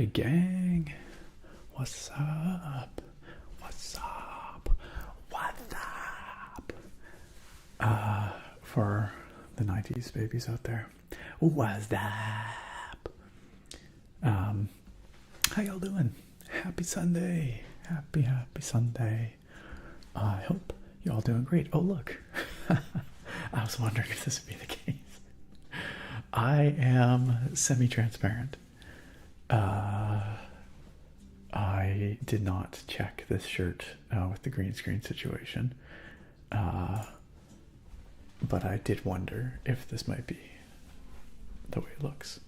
Howdy, gang. What's up? What's up? What's up? For the 90s babies out there, what's up? How y'all doing? Happy Sunday. Happy Sunday. I hope you're all doing great. Oh, look. I was wondering if this would be the case. I am semi-transparent. I did not check this shirt with the green screen situation. But I did wonder if this might be the way it looks.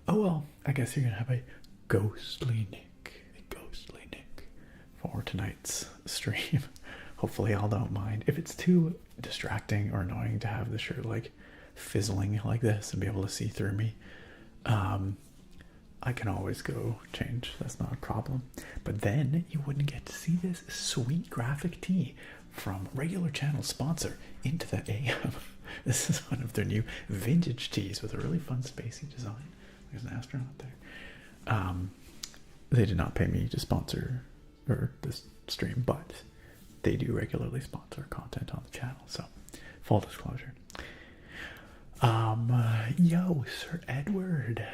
Oh well, I guess you're going to have a ghostly Nick. For tonight's stream. Hopefully y'all don't mind. If it's too distracting or annoying to have the shirt like fizzling like this and be able to see through me, I can always go change. That's not a problem. But then you wouldn't get to see this sweet graphic tee from regular channel sponsor Into the AM. This is one of their new vintage tees with a really fun spacey design. There's an astronaut there. They did not pay me to sponsor this stream, but they do regularly sponsor content on the channel, so full disclosure. Yo, Sir Edward,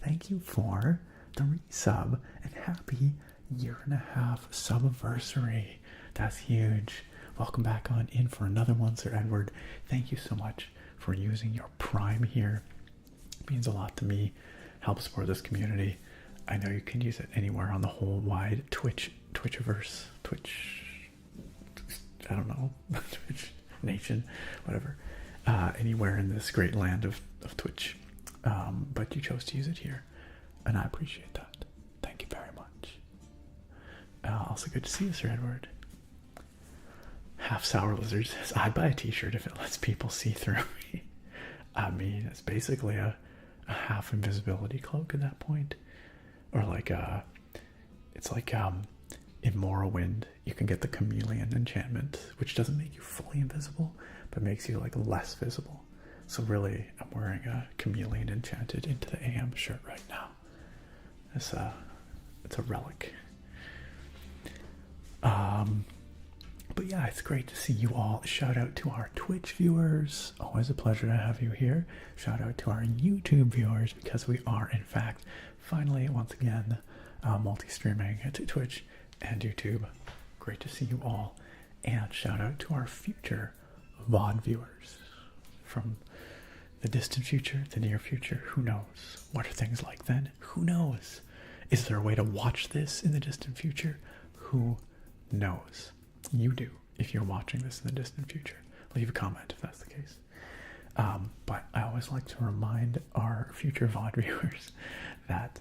thank you for the resub and happy 1.5-year subiversary. That's huge. Welcome back on in for another one, Sir Edward. Thank you so much for using your Prime here. It means a lot to me. Helps support this community. I know you can use it anywhere on the whole wide Twitchiverse, I don't know, Twitch nation, whatever. Anywhere in this great land of Twitch. But you chose to use it here, and I appreciate that. Thank you very much. Also good to see you, Sir Edward. Half Sour Lizard says, I'd buy a t-shirt if it lets people see through me. I mean, it's basically a half invisibility cloak at that point. Or like it's like in Morrowind you can get the chameleon enchantment, which doesn't make you fully invisible but makes you like less visible. So really I'm wearing a chameleon enchanted Into the AM shirt right now. It's a relic. But yeah, it's great to see you all. Shout out to our Twitch viewers. Always a pleasure to have you here. Shout out to our YouTube viewers, because we are in fact finally once again multi-streaming to Twitch and YouTube. Great to see you all. And shout out to our future VOD viewers from the distant future, the near future. Who knows? What are things like then? Who knows? Is there a way to watch this in the distant future? Who knows? You do, if you're watching this in the distant future. Leave a comment if that's the case. But I always like to remind our future VOD viewers that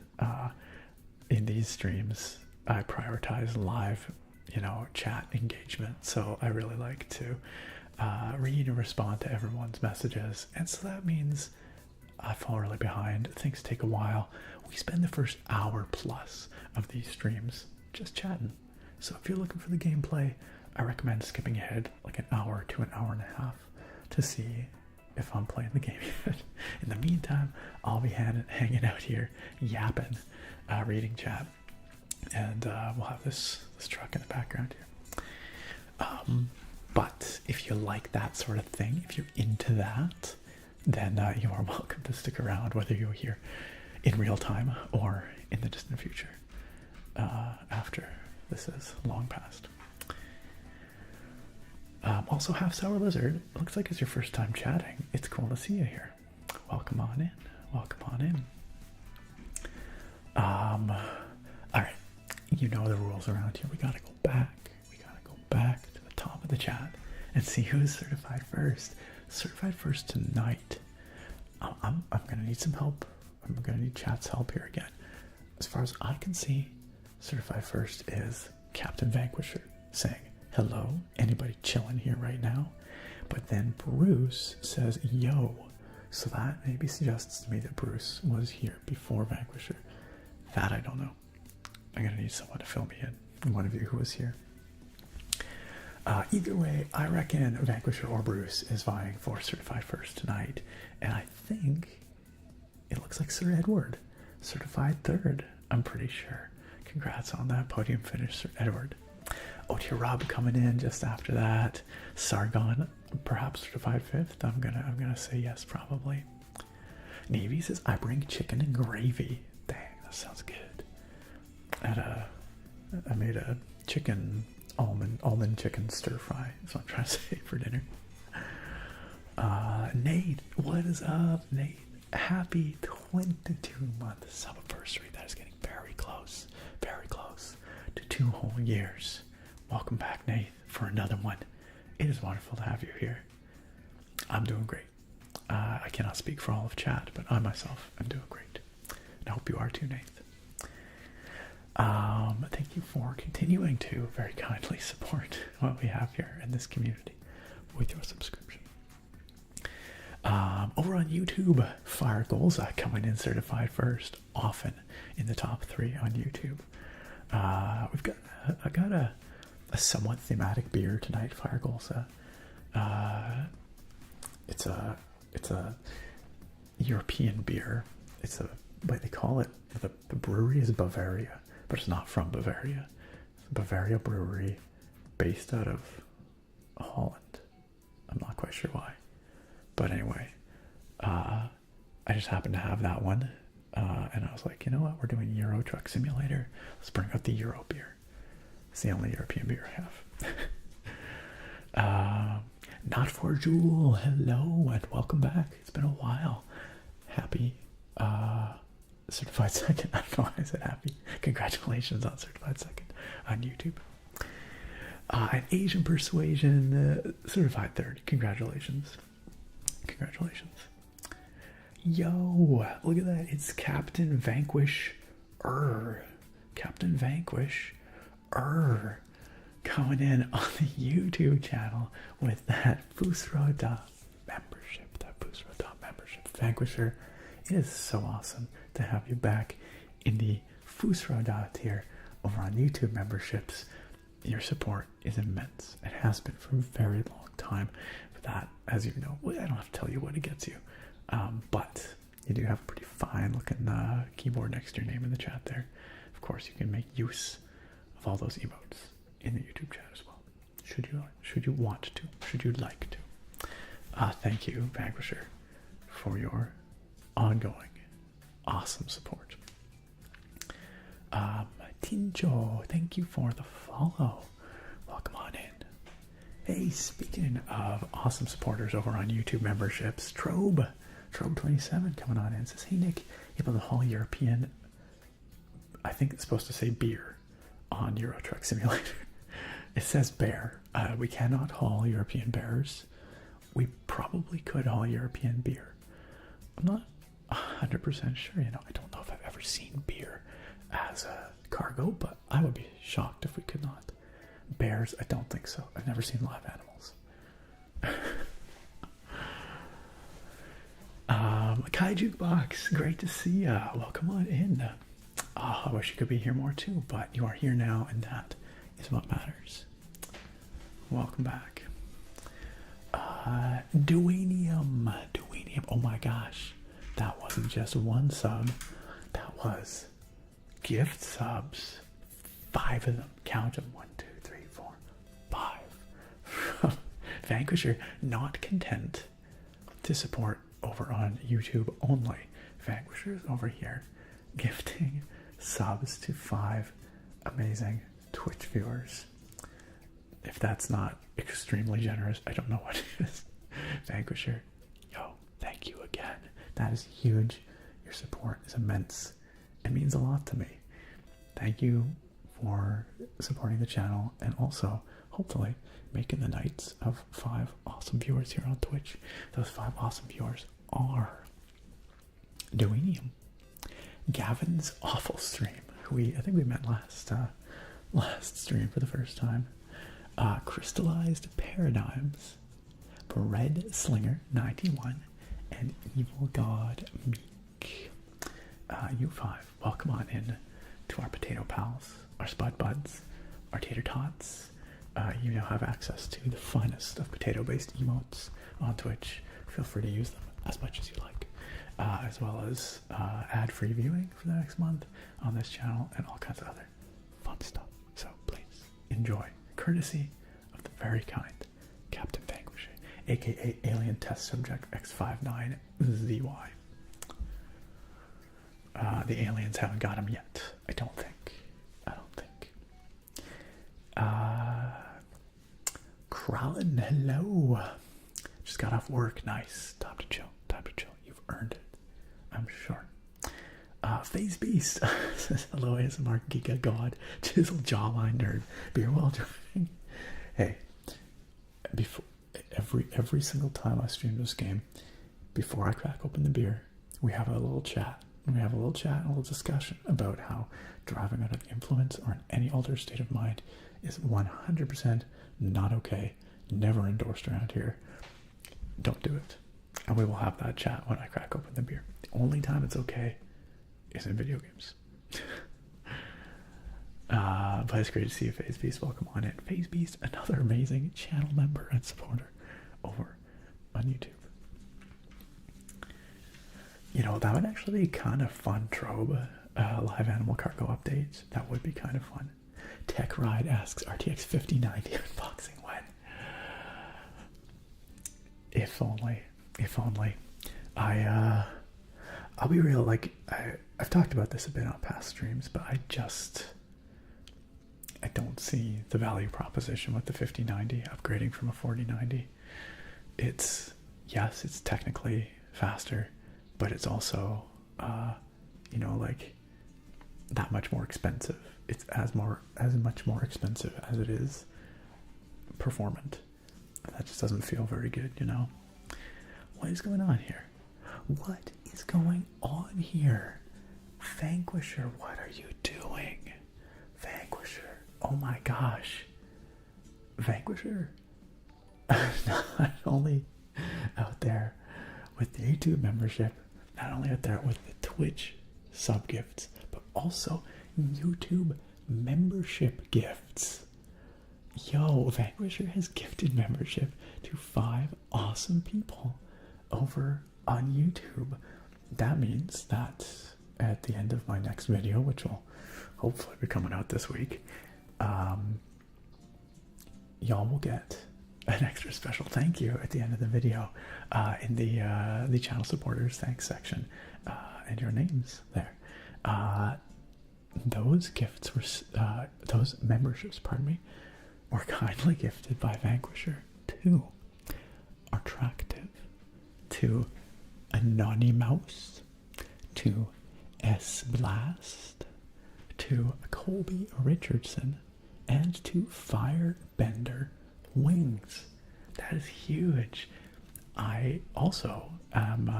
in these streams I prioritize live, chat engagement. So I really like to read and respond to everyone's messages. And so that means I fall really behind. Things take a while. We spend the first hour plus of these streams just chatting. So if you're looking for the gameplay, I recommend skipping ahead like an hour to an hour and a half to see if I'm playing the game yet. In the meantime, I'll be hanging out here, yapping, reading chat, and we'll have this truck in the background here. But if you like that sort of thing, if you're into that, then you are welcome to stick around, whether you're here in real time or in the distant future after this is long past. Also, Half Sour Lizard, looks like it's your first time chatting. It's cool to see you here. Welcome on in. Welcome on in. Alright, you know the rules around here. We gotta go back. To the top of the chat and see who's certified first. Certified first tonight. I'm gonna need some help. I'm gonna need chat's help here again. As far as I can see, certified first is Captain Vanquisher saying, hello, anybody chilling here right now? But then Bruce says, yo. So that maybe suggests to me that Bruce was here before Vanquisher. That I don't know. I'm gonna need someone to fill me in. One of you who was here. Either way, I reckon Vanquisher or Bruce is vying for certified first tonight. And I think it looks like Sir Edward certified third, I'm pretty sure. Congrats on that podium finish, Sir Edward. OT Rob coming in just after that. Sargon, perhaps certified fifth. I'm gonna say yes, probably. Navy says I bring chicken and gravy. Dang, that sounds good. I made a chicken almond chicken stir fry. That's what I'm trying to say for dinner. Nate, what is up, Nate? Happy 22-month subiversary. That is getting very close to 2 whole years. Welcome back, Nate, for another one. It is wonderful to have you here. I'm doing great. I cannot speak for all of chat, but I myself am doing great. And I hope you are too, Nate. Thank you for continuing to very kindly support what we have here in this community with your subscription. Over on YouTube, Fire Goals coming in certified first, often in the top 3 on YouTube. I got a somewhat thematic beer tonight, Fire Goals. It's a European beer. It's what they call it. The brewery is Bavaria, but it's not from Bavaria. It's a Bavaria brewery based out of Holland. I'm not quite sure why. But anyway, I just happened to have that one. And I was like, you know what? We're doing Euro Truck Simulator. Let's bring out the Euro beer. It's the only European beer I have. Not for Jewel. Hello and welcome back. It's been a while. Happy certified second. I don't know why I said happy. Congratulations on certified second on YouTube. And Asian Persuasion certified third. Congratulations. Yo, look at that. It's Captain Vanquish Captain Vanquish coming in on the YouTube channel with that Fusroda membership. Vanquisher, it is so awesome to have you back in the Fusroda tier over on YouTube memberships. Your support is immense. It has been for a very long time. For that, as you know, I don't have to tell you what it gets you. But you do have a pretty fine looking keyboard next to your name in the chat there. Of course, you can make use of all those emotes in the YouTube chat as well. Should you want to, should you like to. Thank you, Vanquisher, for your ongoing awesome support. Tinjo, thank you for the follow. Welcome on in. Hey, speaking of awesome supporters over on YouTube memberships, Trobe27 coming on in says, hey Nick, able to haul European, I think it's supposed to say beer on Euro Truck Simulator. It says bear. We cannot haul European bears. We probably could haul European beer. I'm not 100% sure, I don't know if I've ever seen beer as a cargo, but I would be shocked if we could not. Bears, I don't think so. I've never seen live animals. Kai Jukebox, great to see ya. Welcome on in. I wish you could be here more too, but you are here now, and that is what matters. Welcome back. Duanium. Oh my gosh, that wasn't just one sub. That was gift subs. 5 of them. Count them. 1, 2, 3, 4, 5. Vanquisher, not content to support over on YouTube only. Vanquisher is over here gifting subs to 5 amazing Twitch viewers. If that's not extremely generous, I don't know what it is. Vanquisher, yo, thank you again. That is huge. Your support is immense. It means a lot to me. Thank you for supporting the channel and also hopefully making the nights of 5 awesome viewers here on Twitch. Those 5 awesome viewers are Duanium, Gavin's Awful Stream, who I think we met last stream for the first time, Crystallized Paradigms, Bread Slinger 91, and Evil God Meek. You 5, welcome on in to our potato pals, our spud buds, our tater tots. You now have access to the finest of potato-based emotes on Twitch. Feel free to use them as much as you like. as well as ad-free viewing for the next month on this channel and all kinds of other fun stuff. So please enjoy, courtesy of the very kind Captain Vanquisher, aka Alien Test Subject X59ZY. The aliens haven't got him yet. I don't think. Kralin, hello. Just got off work. Nice. Time to chill. You've earned it, I'm sure. Phase Beast says hello, ASMR Giga God, Chisel Jawline Nerd, beer while driving. Hey, before every single time I stream this game, before I crack open the beer, we have a little chat. And a little discussion about how driving under the influence or in any altered state of mind is 100% not okay. Never endorsed around here. Don't do it. And we will have that chat when I crack open the beer. The only time it's okay is in video games. But it's great to see you, Phase Beast. Welcome on in. Phase Beast, another amazing channel member and supporter over on YouTube. You know, that would actually be kind of fun, Trobe. Live animal cargo updates. That would be kind of fun. Tech Ride asks, RTX 5090 unboxing when? If only. I'll be real, like, I've talked about this a bit on past streams, but I don't see the value proposition with the 5090 upgrading from a 4090. Yes, it's technically faster, but it's also, you know, like, that much more expensive. It's as much more expensive as it is performant. That just doesn't feel very good, you know? What is going on here? What is going on here? Vanquisher, what are you doing? Vanquisher, oh my gosh. Vanquisher, not only out there with the YouTube membership, not only out there with the Twitch sub gifts, but also YouTube membership gifts. Yo, Vanquisher has gifted membership to 5 awesome people over on YouTube. That means that at the end of my next video, which will hopefully be coming out this week, y'all will get an extra special thank you at the end of the video in the channel supporters thanks section, and your names there. Those gifts were those memberships, pardon me, were kindly gifted by Vanquisher to Attractive, to Anonymous, to S Blast, to Colby Richardson, and to Firebender Wings. That is huge. I also am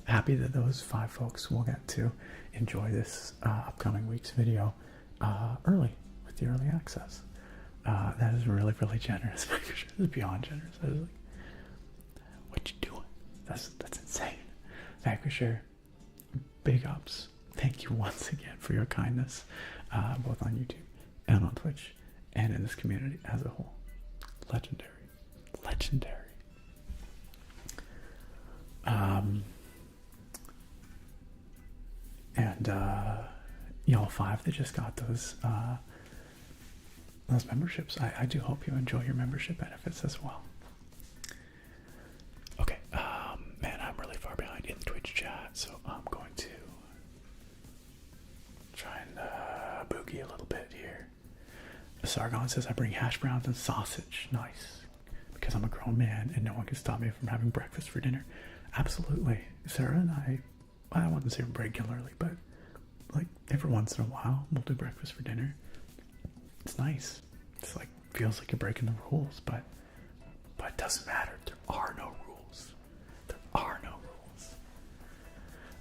happy that those 5 folks will get to enjoy this upcoming week's video early with the early access. That is really, really generous. This is beyond generous. I was like, what you doing? That's insane. Vanquisher, big ups. Thank you once again for your kindness, both on YouTube and on Twitch and in this community as a whole. Legendary. And y'all 5 that just got those memberships, I do hope you enjoy your membership benefits as well. Okay, man, I'm really far behind in the Twitch chat, so I'm going to try and boogie a little bit here. Sargon says I bring hash browns and sausage. Nice. Because I'm a grown man and no one can stop me from having breakfast for dinner. Absolutely. Sarah and I wouldn't say regularly, but like every once in a while we'll do breakfast for dinner. It's nice. It's like, feels like you're breaking the rules, but it doesn't matter. There are no rules.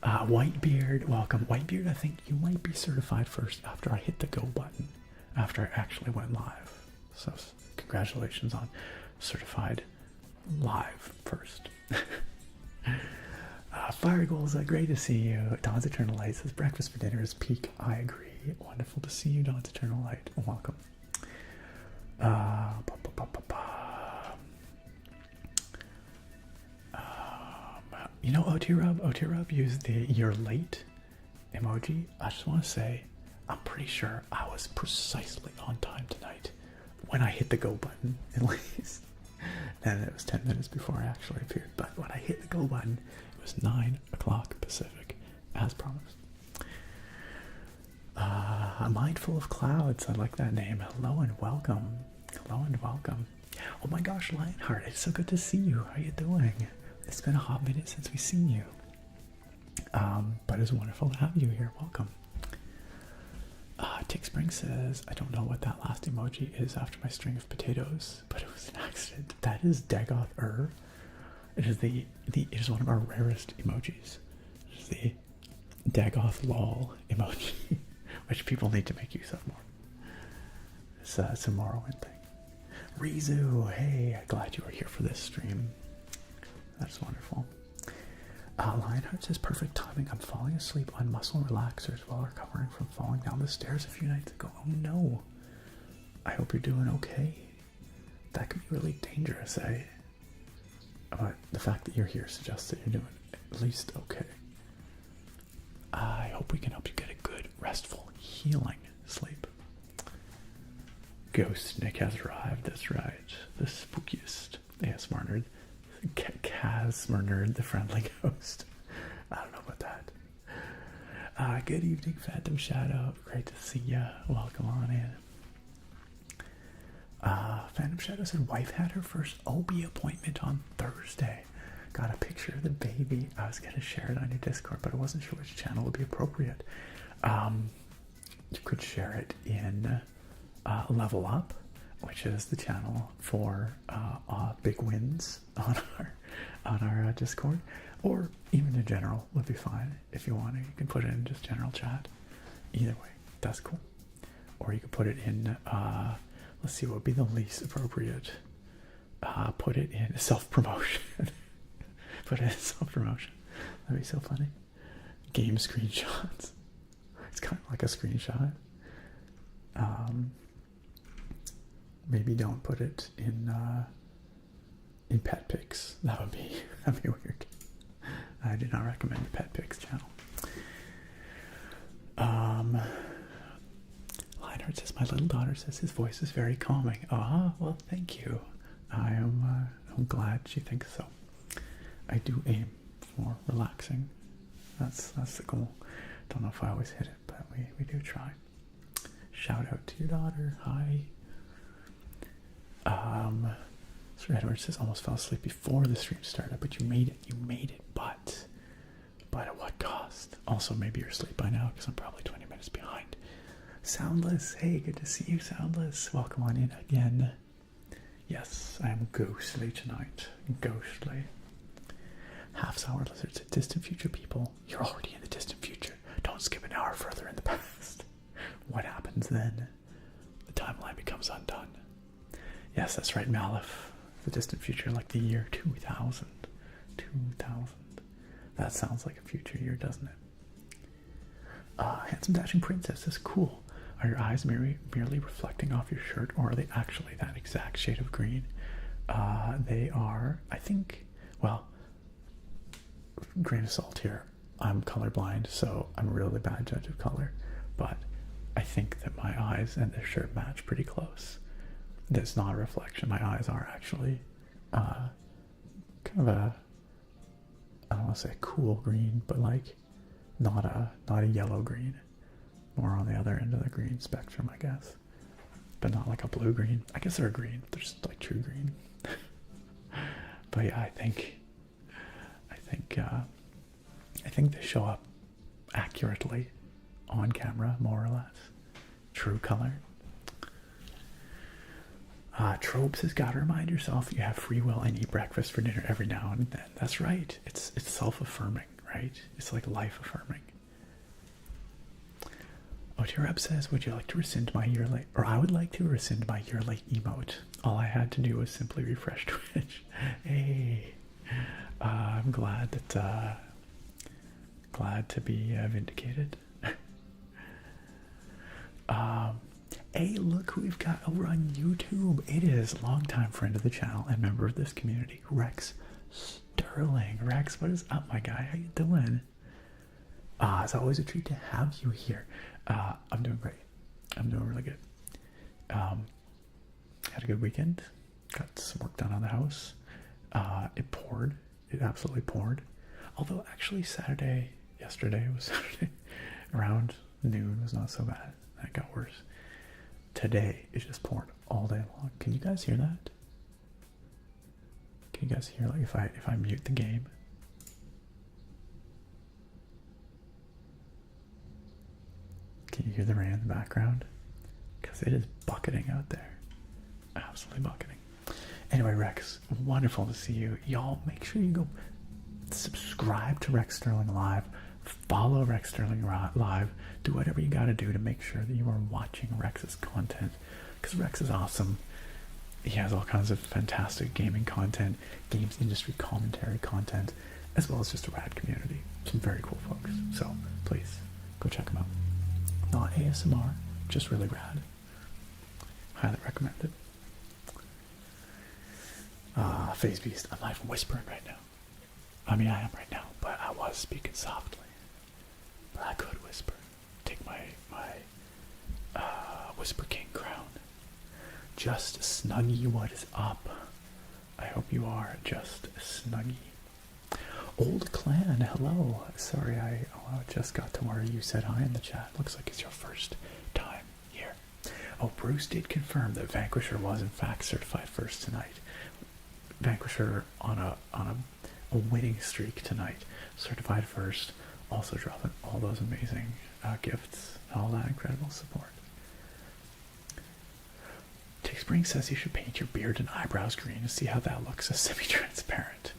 Whitebeard, welcome. Whitebeard, I think you might be certified first after I hit the go button, after I actually went live. So congratulations on certified live first. Fire Goals, great to see you. Dawn's Eternal Light says breakfast for dinner is peak. I agree. Wonderful to see you, Dawn's Eternal Light. Welcome. You know, OT-Rub used the "you're late" emoji. I just want to say, I'm pretty sure I was precisely on time tonight when I hit the go button, at least. And it was 10 minutes before I actually appeared. But when I hit the go button, it was 9 o'clock Pacific, as promised. Mindful of Clouds, I like that name. Hello and welcome. Hello and welcome. Oh my gosh, Lionheart, it's so good to see you. How you doing? It's been a hot minute since we've seen you. But it's wonderful to have you here. Welcome. Tick Spring says, I don't know what that last emoji is after my string of potatoes, but it was an accident. That is Dagoth. It is it is one of our rarest emojis. It is the Dagoth lol emoji, which people need to make use of more. It's a Morrowind thing. Rizu, hey, glad you were here for this stream. That's wonderful. Lionheart says, perfect timing. I'm falling asleep on muscle relaxers while recovering from falling down the stairs a few nights ago. Oh no. I hope you're doing okay. That could be really dangerous, eh? But the fact that you're here suggests that you're doing at least okay. I hope we can help you get a good, restful, healing sleep. Ghost Nick has arrived, that's right. The spookiest ASMR nerd. Casmer nerd, the friendly ghost. I don't know about that. Good evening, Phantom Shadow. Great to see ya. Welcome on in. Phantom Shadow said wife had her first OB appointment on Thursday. Got a picture of the baby. I was gonna share it on your Discord, but I wasn't sure which channel would be appropriate. You could share it in Level Up, which is the channel for big wins on our Discord, or even in general would be fine. If you want to, you can put it in just general chat. Either way, that's cool. Or you could put it in, let's see what would be the least appropriate. Put it in self-promotion. Put it in self-promotion. That'd be so funny. Game screenshots. It's kind of like a screenshot. Maybe don't put it in pet pics. That'd be weird. I do not recommend the pet pics channel. Lionheart says, my little daughter says his voice is very calming. Well, thank you. I'm glad she thinks so. I do aim for relaxing. That's the goal. Don't know if I always hit it, but we do try. Shout out to your daughter. Hi. Sir Edward says, almost fell asleep before the stream started, but you made it, but at what cost? Also, maybe you're asleep by now, because I'm probably 20 minutes behind. Soundless, hey, good to see you, Soundless. Welcome on in again. Yes, I am ghostly tonight. Ghostly. Half-hour lizards, distant future people. You're already in the distant future. Don't skip an hour further in the past. What happens then? The timeline becomes undone. Yes, that's right, Malif. The distant future, like the year 2000. 2000. That sounds like a future year, doesn't it? Handsome Dashing Princess is cool. Are your eyes merely reflecting off your shirt, or are they actually that exact shade of green? They are, I think, well, grain of salt here. I'm colorblind, so I'm a really bad judge of color. But I think that my eyes and the shirt match pretty close. That's not a reflection. My eyes are actually kind of a, I don't want to say cool green, but like not a yellow green. More on the other end of the green spectrum, I guess. But not like a blue green. I guess they're a green. They're just like true green. But yeah, I think they show up accurately on camera, more or less. True color. Trobe says, gotta remind yourself you have free will and eat breakfast for dinner every now and then. That's right. It's self-affirming, right? It's like life-affirming. Otirab says, would you like to rescind my year late? Or I would like to rescind my year late emote. All I had to do was simply refresh Twitch. Hey. I'm glad that, glad to be vindicated. Hey, look who we've got over on YouTube. It is longtime friend of the channel and member of this community, Rex Stern. Sterling. Rex, what is up, my guy? How you doing? It's always a treat to have you here. I'm doing great. I'm doing really good. Had a good weekend. Got some work done on the house. It poured. It absolutely poured. Although actually yesterday was Saturday, around noon was not so bad. That got worse. Today it just poured all day long. Can you guys hear that? Can you guys hear, like, if I mute the game? Can you hear the rain in the background? Because it is bucketing out there. Absolutely bucketing. Anyway, Rex, wonderful to see you. Y'all, make sure you go subscribe to Rex Sterling Live. Follow Rex Sterling Live. Do whatever you gotta do to make sure that you are watching Rex's content. Because Rex is awesome. He has all kinds of fantastic gaming content, games industry commentary content, as well as just a rad community. Some very cool folks. So please go check him out. Not ASMR, just really rad. Highly recommended. Phase Beast, I'm not even whispering right now. I mean, I am right now, but I was speaking softly. But I could whisper. Take my Whisper King crown. Just Snuggy, what is up? I hope you are just Snuggy. Old Clan, hello. Sorry, I just got to where you said hi in the chat. Looks like it's your first time here. Oh, Bruce did confirm that Vanquisher was in fact certified first tonight. Vanquisher on a winning streak tonight. Certified first. Also dropping all those amazing gifts and all that incredible support. Take Spring says you should paint your beard and eyebrows green and see how that looks as semi-transparent.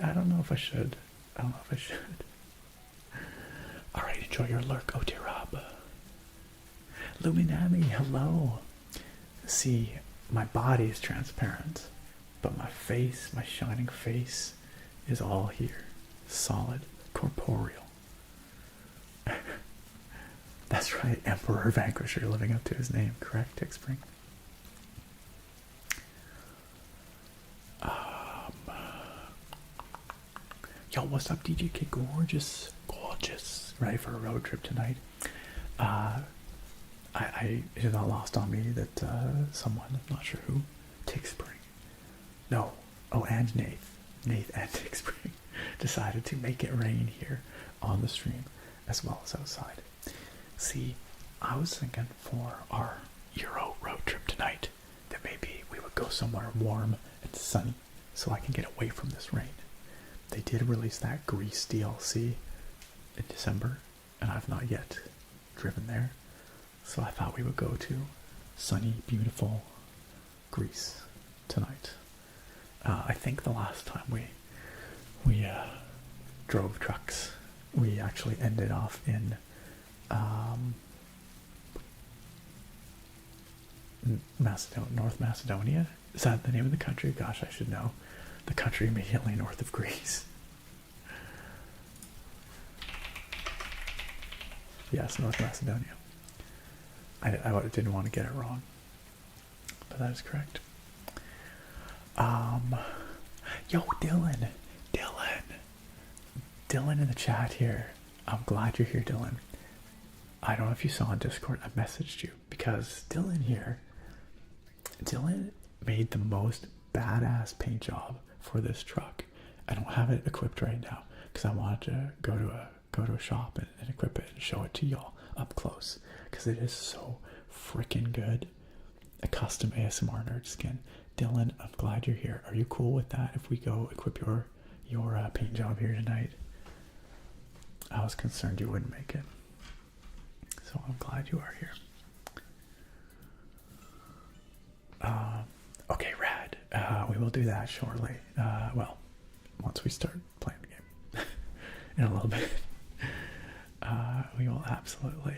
I don't know if I should. Alright, enjoy your lurk, Rob. Luminami, hello. See, my body is transparent, but my face, my shining face, is all here. Solid, corporeal. That's right, Emperor Vanquisher, living up to his name. Correct, Tick Spring. Yo, what's up, DJK? Gorgeous. Ready for a road trip tonight. It is not lost on me that someone, I'm not sure who, Tick Spring. No. Oh, and Nath and Tick Spring decided to make it rain here on the stream as well as outside. See, I was thinking for our Euro road trip tonight that maybe we would go somewhere warm and sunny so I can get away from this rain. They did release that Greece DLC in December, and I've not yet driven there. So I thought we would go to sunny, beautiful Greece tonight. I think the last time we drove trucks, we actually ended off in North Macedonia. Is that the name of the country? Gosh, I should know. The country immediately north of Greece. Yes, North Macedonia. I didn't want to get it wrong, but that is correct. Yo, Dylan in the chat here. I'm glad you're here, Dylan. I don't know if you saw on Discord, I messaged you because Dylan made the most badass paint job for this truck. I don't have it equipped right now because I wanted to go to a shop and equip it and show it to y'all up close because it is so freaking good. A custom ASMR nerd skin. Dylan, I'm glad you're here. Are you cool with that if we go equip your paint job here tonight? I was concerned you wouldn't make it, so I'm glad you are here. Okay, rad. We will do that shortly. Well, once we start playing the game in a little bit. We will absolutely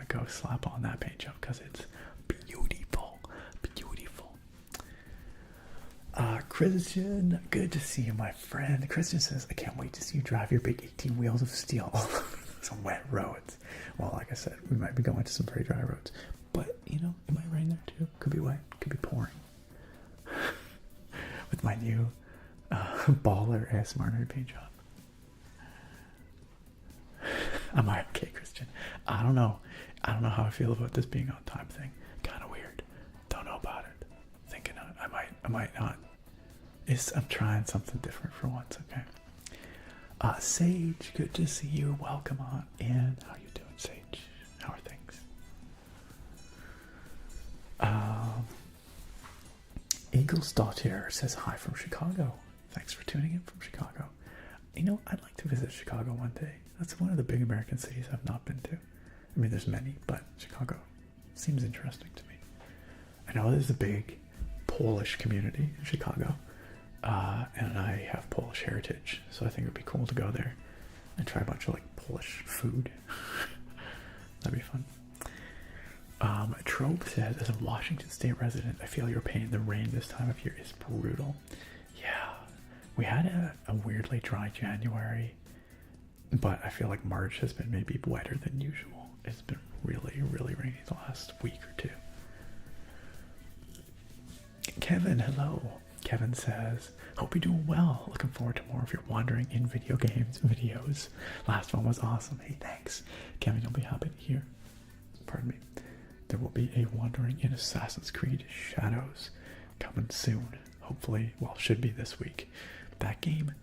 go slap on that paint job because it's beautiful. Christian, good to see you, my friend. Christian says, I can't wait to see you drive your big 18 wheels of steel on some wet roads. Well, like I said, we might be going to some very dry roads, but you know, it might rain there too. Could be wet, could be pouring. my new baller ASMR nerd paint job. Am I okay, Christian? I don't know. I don't know how I feel about this being on time thing. Kind of weird. Don't know about it. Thinking I might not. I'm trying something different for once. Okay. Sage, good to see you. Welcome on in. How you doing, Sage? How are things? Eagles Daughter says hi from Chicago. Thanks for tuning in from Chicago. You know, I'd like to visit Chicago one day. That's one of the big American cities I've not been to. I mean, there's many, but Chicago seems interesting to me. I know there's a big Polish community in Chicago, and I have Polish heritage, so I think it would be cool to go there and try a bunch of like Polish food. That'd be fun. Trope says, as a Washington State resident, I feel your pain. The rain this time of year is brutal. Yeah, we had a weirdly dry January, but I feel like March has been maybe wetter than usual. It's been really, really rainy the last week or two. Kevin, hello. Kevin says, hope you're doing well. Looking forward to more of your wandering in video games videos. Last one was awesome. Hey, thanks. Kevin, you'll be happy to hear. Pardon me. There will be a wandering in Assassin's Creed Shadows coming soon. Hopefully, well, should be this week. That game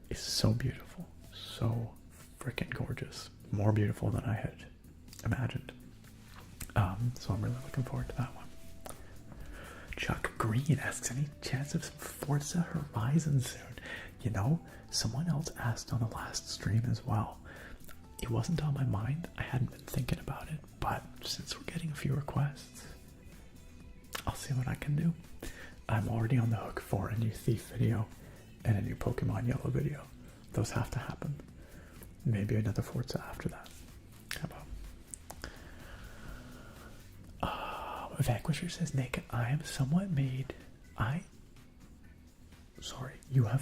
is so beautiful. So freaking gorgeous. More beautiful than I had imagined. So I'm really looking forward to that one. Chuck Green asks, any chance of some Forza Horizon soon? You know, someone else asked on the last stream as well. It wasn't on my mind. I hadn't been thinking about it, but since we're getting a few requests, I'll see what I can do. I'm already on the hook for a new Thief video and a new Pokemon Yellow video. Those have to happen. Maybe another Forza after that. How about? Vanquisher says, Naked, you have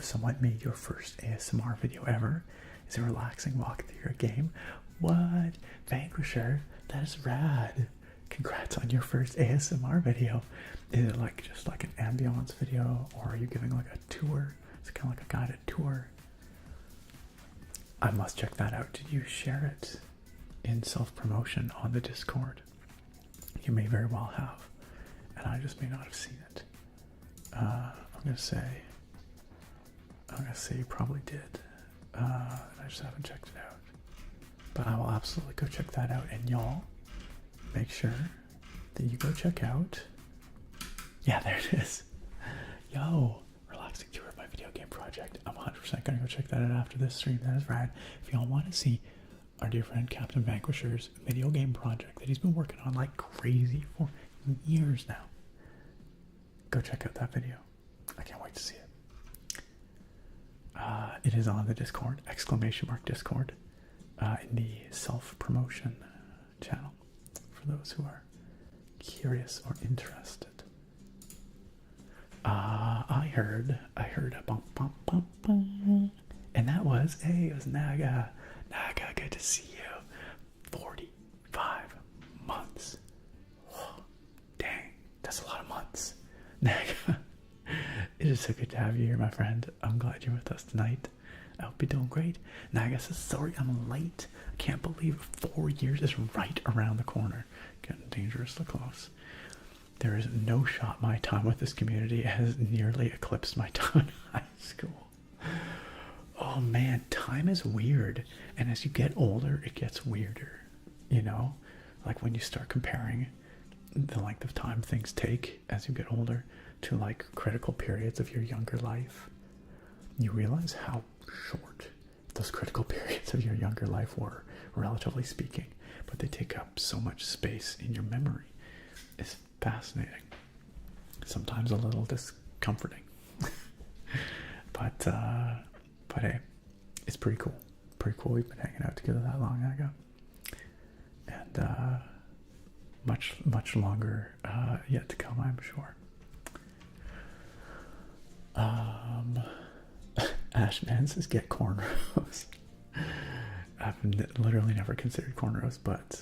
somewhat made your first ASMR video ever. Is a relaxing walk through your game. What? Vanquisher, that is rad. Congrats on your first ASMR video. Is it like just like an ambiance video, or are you giving like a tour? It's kind of like a guided tour. I must check that out. Did you share it in self-promotion on the Discord? You may very well have, and I just may not have seen it. I'm gonna say you probably did. I just haven't checked it out. But I will absolutely go check that out, and y'all make sure that you go check out. Yeah, there it is. Yo, relaxing tour of my video game project. I'm 100% gonna go check that out after this stream. That is rad. If y'all want to see our dear friend Captain Vanquisher's video game project that he's been working on like crazy for years now, go check out that video. I can't wait to see it. It is on the Discord, !Discord, in the self-promotion channel for those who are curious or interested. I heard a bump, bump, bump, bump, and that was, hey, it was Naga. Naga, good to see you. 45 months. Whoa, dang, that's a lot of months. Naga, it is so good to have you here, my friend. I'm glad you're with us tonight. I hope you're doing great. Naga says, sorry I'm late. I can't believe 4 years is right around the corner. Getting dangerously close. There is no shot my time with this community has nearly eclipsed my time in high school. Oh man, time is weird, and as you get older it gets weirder, you know, like when you start comparing the length of time things take as you get older to like critical periods of your younger life, you realize how short those critical periods of your younger life were, relatively speaking, but they take up so much space in your memory. It's fascinating, sometimes a little discomforting. But hey, it's pretty cool. Pretty cool we've been hanging out together that long ago. And much longer yet to come, I'm sure. Ashman says, get cornrows. I've literally never considered cornrows, but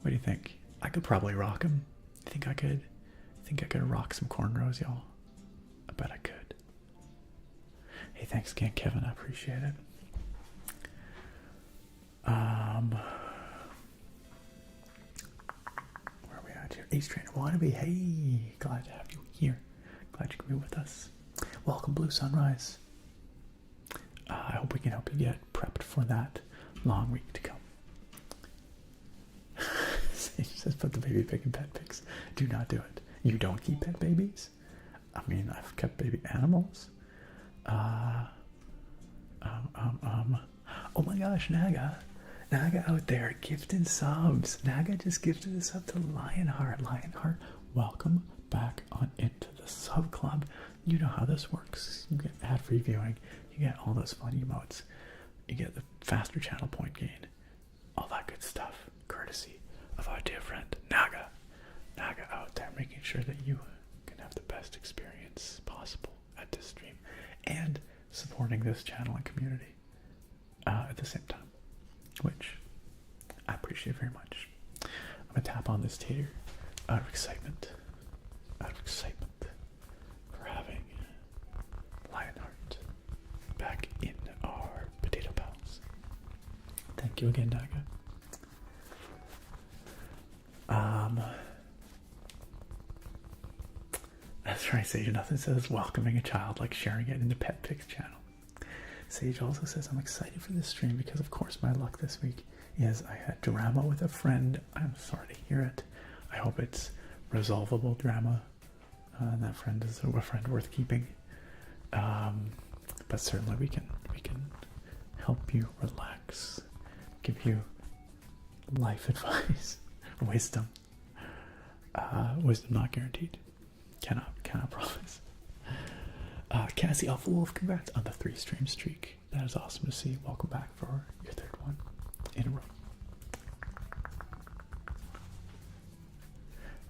what do you think? I could probably rock them. I think I could rock some cornrows, y'all. I bet I could. Thanks again, Kevin. I appreciate it. Where are we at here? Ace Trainer Wannabe. Hey, glad to have you here. Glad you can be with us. Welcome, Blue Sunrise. I hope we can help you get prepped for that long week to come. Sage says put the baby pig in pet pigs. Do not do it. You don't keep pet babies? I mean, I've kept baby animals. Oh my gosh, Naga out there gifting subs. Naga just gifted a sub to Lionheart. Lionheart, welcome back on into the sub club. You know how this works. You get ad-free viewing. You get all those fun emotes. You get the faster channel point gain. All that good stuff. Courtesy of our dear friend Naga. Naga out there making sure that you can have the best experience possible at this stream. And supporting this channel and community at the same time, which I appreciate very much. I'm gonna tap on this tater out of excitement for having Lionheart back in our potato pals. Thank you again, Naga. That's right, Sage. Nothing says welcoming a child like sharing it in the Pet Pics channel. Sage also says, I'm excited for this stream because, of course, my luck this week is I had drama with a friend. I'm sorry to hear it. I hope it's resolvable drama. And that friend is a friend worth keeping. But certainly we can help you relax, give you life advice, wisdom. Wisdom not guaranteed. Cannot promise. Cassie Alpha Wolf, congrats on the 3-stream streak. That is awesome to see. Welcome back for your 3rd one in a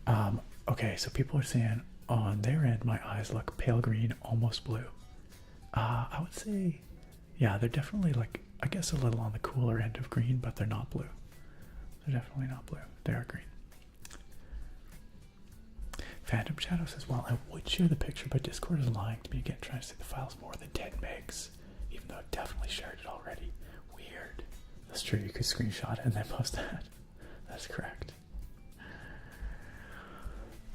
row. Okay, so people are saying on their end my eyes look pale green, almost blue. I would say, yeah, they're definitely like, I guess a little on the cooler end of green, but they're not blue. They're definitely not blue. They are green. Phantom Shadow says, well, I would share the picture, but Discord is lying to me again, trying to say the file's more than 10 megs, even though I've definitely shared it already. Weird. That's true, you could screenshot it and then post that. That's correct.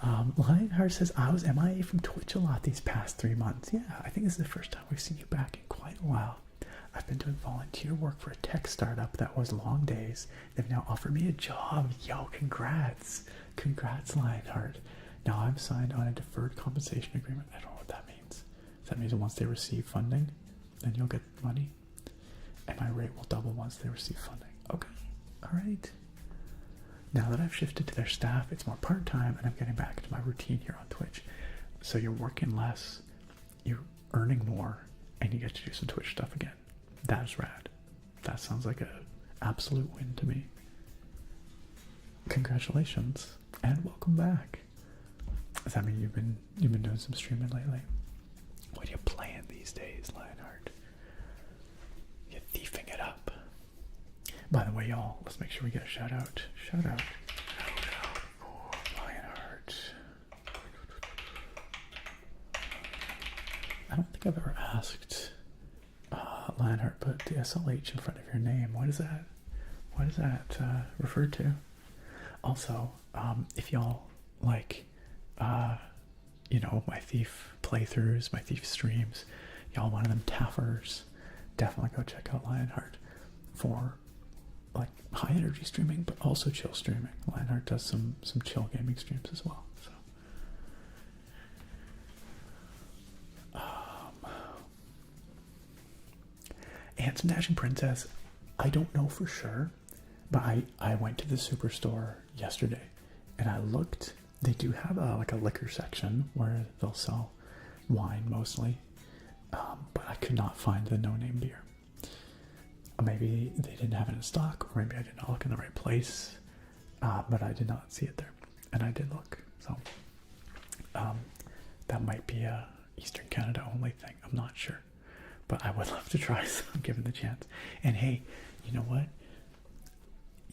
Lionheart says, I was MIA from Twitch a lot these past 3 months. Yeah, I think this is the first time we've seen you back in quite a while. I've been doing volunteer work for a tech startup that was long days. They've now offered me a job. Yo, congrats. Congrats, Lionheart. Now I'm signed on a deferred compensation agreement. I don't know what that means. That means that once they receive funding, then you'll get money. And my rate will double once they receive funding. Okay, all right. Now that I've shifted to their staff, it's more part-time, and I'm getting back to my routine here on Twitch. So you're working less, you're earning more, and you get to do some Twitch stuff again. That's rad. That sounds like an absolute win to me. Congratulations, and welcome back. Does that mean you've been doing some streaming lately? What are you playing these days, Lionheart? You're thiefing it up. By the way, y'all, let's make sure we get a shout out. Shout out for Lionheart. I don't think I've ever asked Lionheart, put the SLH in front of your name. What is that? What is that referred to? Also, if y'all like you know, my Thief playthroughs, my Thief streams, y'all one of them taffers, definitely go check out Lionheart for like high energy streaming, but also chill streaming. Lionheart does some chill gaming streams as well. So Handsome Dashing Princess, I don't know for sure, but I went to the Superstore yesterday and I looked. They do have like a liquor section where they'll sell wine mostly, but I could not find the no-name beer. Maybe they didn't have it in stock, or maybe I did not look in the right place, but I did not see it there, and I did look. So that might be a Eastern Canada only thing. I'm not sure, but I would love to try some given the chance. And hey, you know what?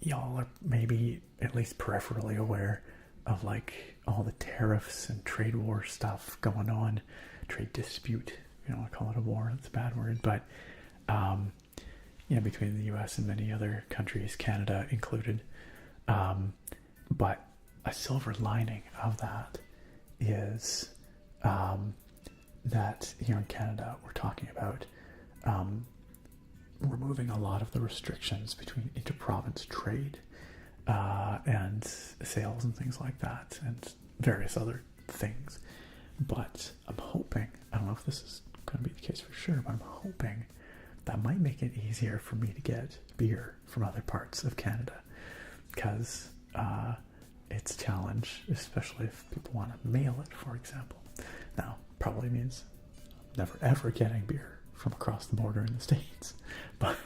Y'all are maybe at least peripherally aware of like all the tariffs and trade war stuff going on, trade dispute you don't want to call it a war, that's a bad word, but yeah, between the US and many other countries, Canada included. But a silver lining of that is that here in Canada, we're talking about removing a lot of the restrictions between inter-province trade and sales and things like that, and various other things. But I'm hoping, I don't know if this is going to be the case for sure, but I'm hoping that might make it easier for me to get beer from other parts of Canada, because it's a challenge, especially if people want to mail it, for example. Now, probably means never ever getting beer from across the border in the States, but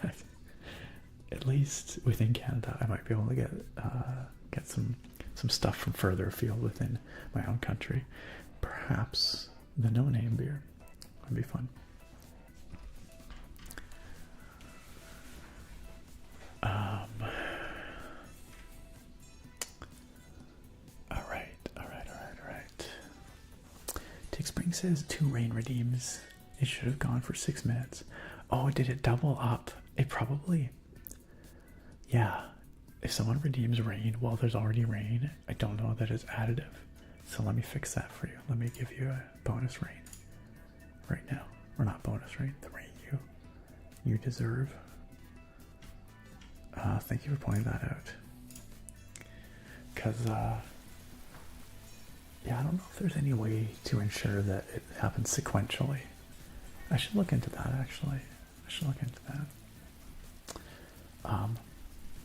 at least within Canada, I might be able to get some stuff from further afield within my own country. Perhaps the no-name beer would be fun. All right. Tick Spring says 2 rain redeems. It should have gone for 6 minutes. Oh, did it double up? It probably... Yeah. If someone redeems rain while there's already rain, I don't know that it's additive. So let me fix that for you. Let me give you a bonus rain right now. Or not bonus rain, the rain you deserve. Thank you for pointing that out. Because, yeah, I don't know if there's any way to ensure that it happens sequentially. I should look into that, actually. I should look into that.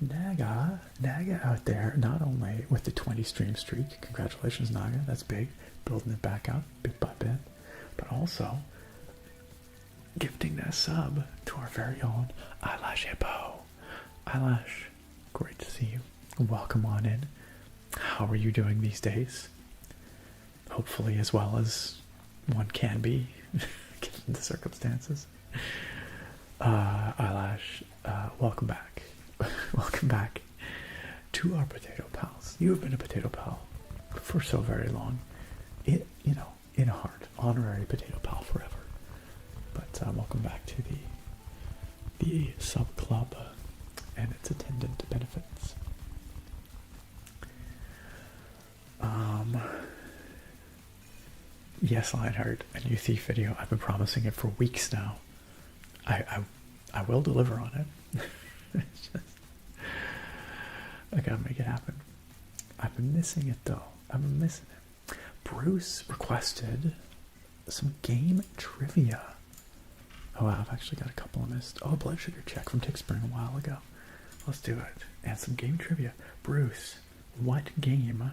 Naga out there, not only with the 20 stream streak, congratulations Naga, that's big, building it back up bit by bit, but also gifting that sub to our very own Eyelash Hippo. Eyelash, great to see you. Welcome on in. How are you doing these days? Hopefully as well as one can be, given the circumstances. Eyelash, welcome back. Welcome back to our potato pals. You have been a potato pal for so very long. In heart, honorary potato pal forever. But welcome back to the sub club and its attendant benefits. Yes, Lionheart, a new Thief video. I've been promising it for weeks now. I will deliver on it. I gotta make it happen. I've been missing it though. I've been missing it. Bruce requested some game trivia. Oh, I've actually got a couple I missed. Oh, blood sugar check from Tick Spring a while ago. Let's do it. And some game trivia. Bruce, what game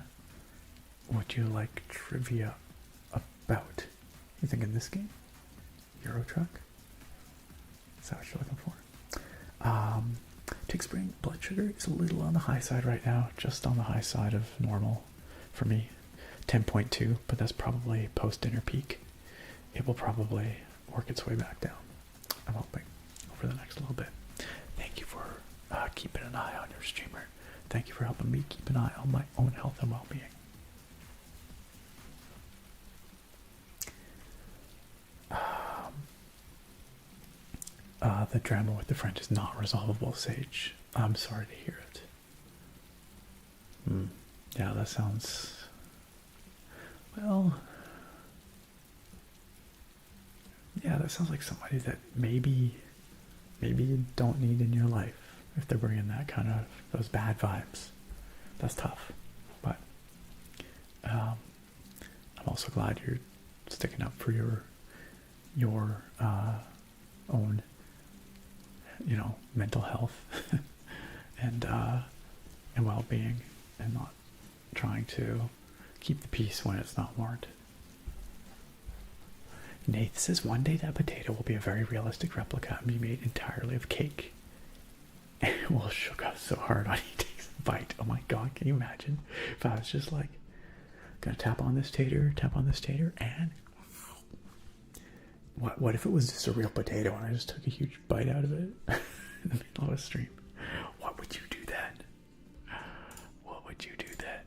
would you like trivia about? You thinking this game? Euro Truck? Is that what you're looking for? Tick Spring blood sugar is a little on the high side right now, just on the high side of normal for me. 10.2, but that's probably post-dinner peak. It will probably work its way back down, I'm hoping, over the next little bit. Thank you for keeping an eye on your streamer. Thank you for helping me keep an eye on my own health and well-being. The drama with the French is not resolvable, Sage. I'm sorry to hear it. Yeah, that sounds... Well... Yeah, that sounds like somebody that maybe you don't need in your life if they're bringing that kind of, those bad vibes. That's tough. But I'm also glad you're sticking up for your own, mental health and well-being, and not trying to keep the peace when it's not warranted. Nate says one day that potato will be a very realistic replica and be made entirely of cake. And it will shook us so hard when he takes a bite. Oh my god, can you imagine if I was just like, gonna tap on this tater, and what if it was just a real potato and I just took a huge bite out of it in the middle of a stream? What would you do then? What would you do then?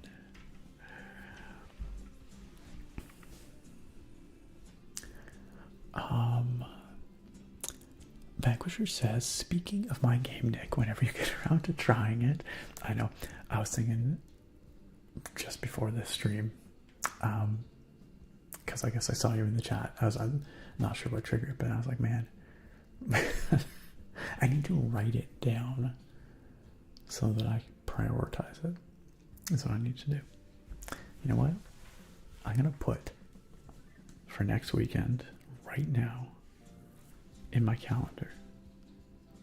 Vanquisher says, speaking of my game, Nick, whenever you get around to trying it, I know, I was thinking just before this stream, because I guess I saw you in the chat. I'm not sure what triggered it, but I was like, man, I need to write it down so that I can prioritize it. That's what I need to do. You know what? I'm going to put for next weekend, right now, in my calendar,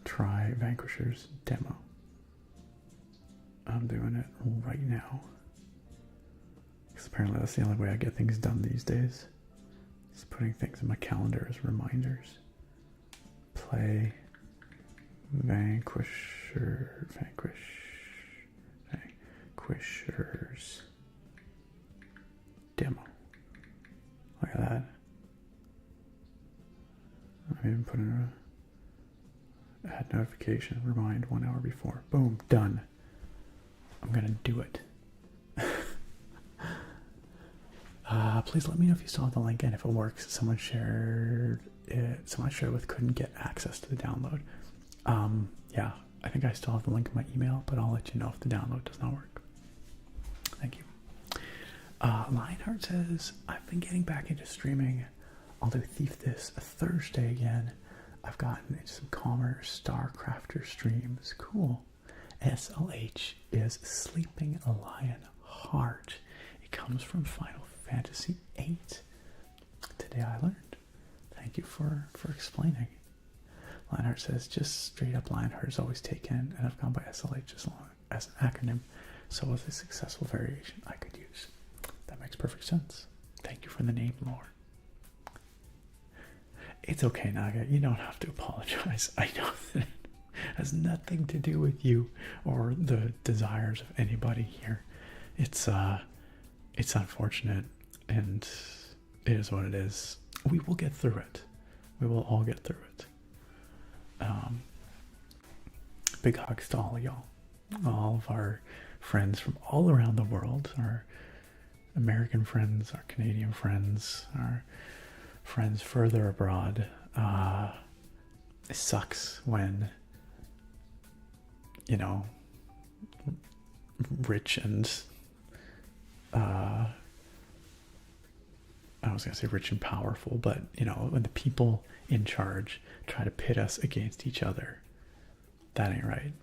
try Vanquisher's demo. I'm doing it right now. Because apparently that's the only way I get things done these days. Just putting things in my calendar as reminders. Play Vanquisher's demo. Look at that. I even put in a add notification, remind 1 hour before. Boom, done. I'm gonna do it. Please let me know if you saw the link and if it works. Someone shared it. Someone I shared with couldn't get access to the download. Yeah, I think I still have the link in my email, but I'll let you know if the download does not work. Thank you. Lionheart says, I've been getting back into streaming. I'll do Thief This a Thursday again. I've gotten into some calmer StarCrafter streams. Cool. SLH is Sleeping Lion Heart. It comes from Final Fantasy VIII. Today I learned. Thank you for explaining. Lionheart says, just straight up Lionheart is always taken, and I've gone by SLH as long as an acronym, so was a successful variation I could use. That makes perfect sense. Thank you for the name lore. It's okay, Naga. You don't have to apologize. I know that it has nothing to do with you or the desires of anybody here. It's unfortunate, and it is what it is. We will get through it. We will all get through it. Big hugs to all of y'all. All of our friends from all around the world, our American friends, our Canadian friends, our friends further abroad. It sucks when, you know, rich and I was going to say rich and powerful, but, you know, when the people in charge try to pit us against each other, that ain't right.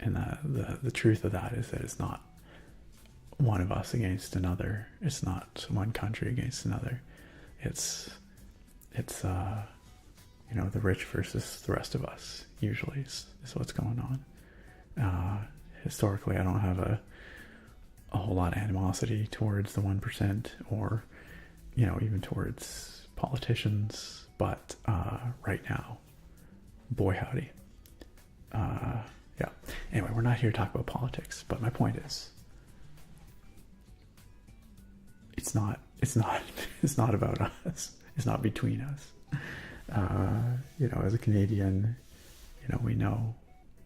And the truth of that is that it's not one of us against another. It's not one country against another. It's you know, the rich versus the rest of us, usually is what's going on. Historically, I don't have a whole lot of animosity towards the 1% or, you know, even towards politicians, but right now, boy howdy. Yeah. Anyway, we're not here to talk about politics, but my point is, it's not about us. It's not between us. You know, as a Canadian, you know, we know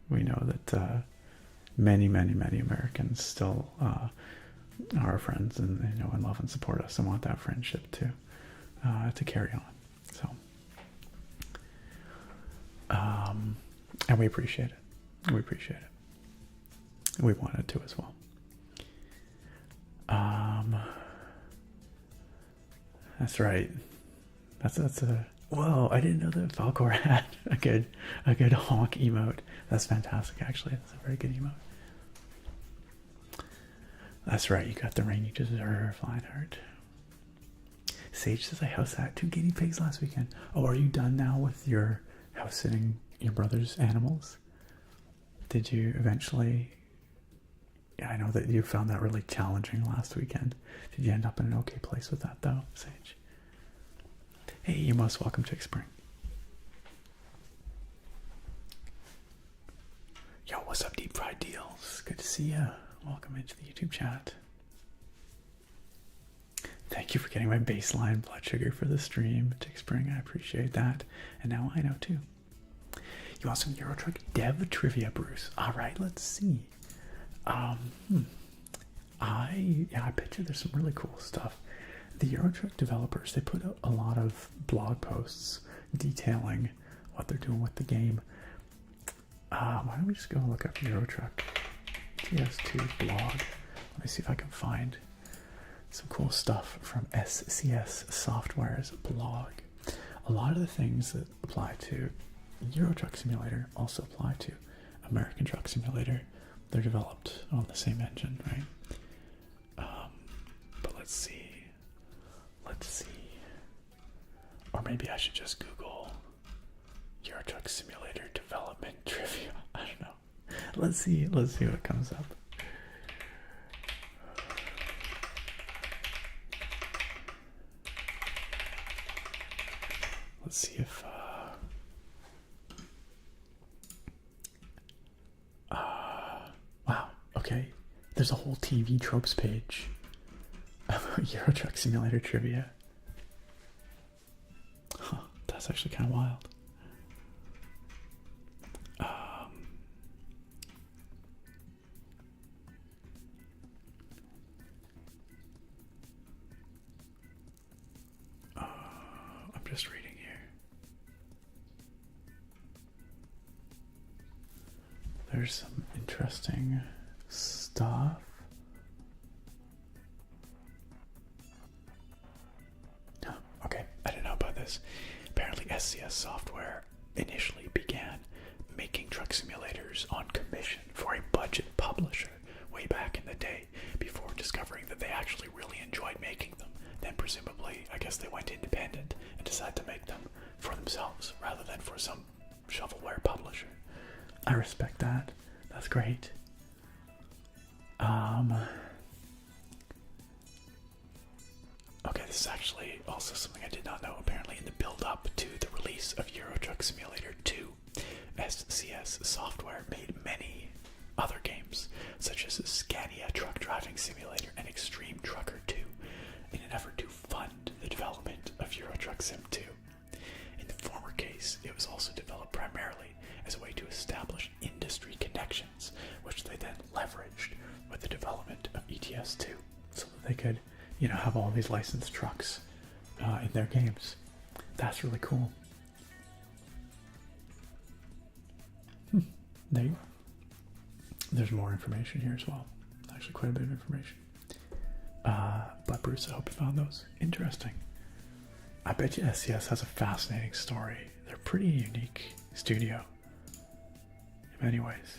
that many Americans still are our friends, and, you know, and love and support us and want that friendship to carry on. So, and we appreciate it. We appreciate it. We wanted to as well. That's right. That's a. Whoa! I didn't know that Falcor had a good honk emote. That's fantastic. Actually, that's a very good emote. That's right. You got the rain you deserve, Lionheart. Sage says I house sat 2 guinea pigs last weekend. Oh, are you done now with your house sitting your brother's animals? Did you eventually? Yeah, I know that you found that really challenging last weekend. Did you end up in an okay place with that, though, Sage? Hey, you're most welcome to Spring. Yo, what's up, Deep Fried Deals? Good to see you. Welcome into the YouTube chat. Thank you for getting my baseline blood sugar for the stream, Tick Spring. I appreciate that. And now I know, too. You want some Euro Truck Dev trivia, Bruce? All right, let's see. I bet you there's some really cool stuff. The Euro Truck developers, they put out a lot of blog posts detailing what they're doing with the game. Why don't we just go look up Eurotruck TS2 blog? Let me see if I can find some cool stuff from SCS Software's blog. A lot of the things that apply to Euro Truck Simulator also apply to American Truck Simulator. They're developed on the same engine, right? But let's see. Or maybe I should just Google Euro Truck Simulator development trivia. I don't know. Let's see what comes up. Let's see if wow, okay. There's a whole TV tropes page about Euro Truck Simulator trivia. Huh, that's actually kind of wild. I'm just reading here. There's some interesting stuff. Okay, I didn't know about this. Apparently SCS Software initially began making truck simulators on commission for a budget publisher way back in the day, before discovering that they actually really enjoyed making them. Then presumably, I guess they went independent and decided to make them for themselves rather than for some shovelware publisher. I respect that. That's great. Okay, this is actually also something I did not know. Apparently in the build-up to the release of Euro Truck Simulator 2, SCS Software made many other games, such as Scania Truck Driving Simulator and Extreme Trucker 2, in an effort to fund the development of Euro Truck Sim 2. In the former case, it was also developed primarily as a way to establish industry connections, which they then leveraged with the development of ETS2, so that they could, have all these licensed trucks in their games. That's really cool. There you go. There's more information here as well. Actually, quite a bit of information. But Bruce, I hope you found those interesting. I bet you SCS has a fascinating story. They're a pretty unique studio in many ways.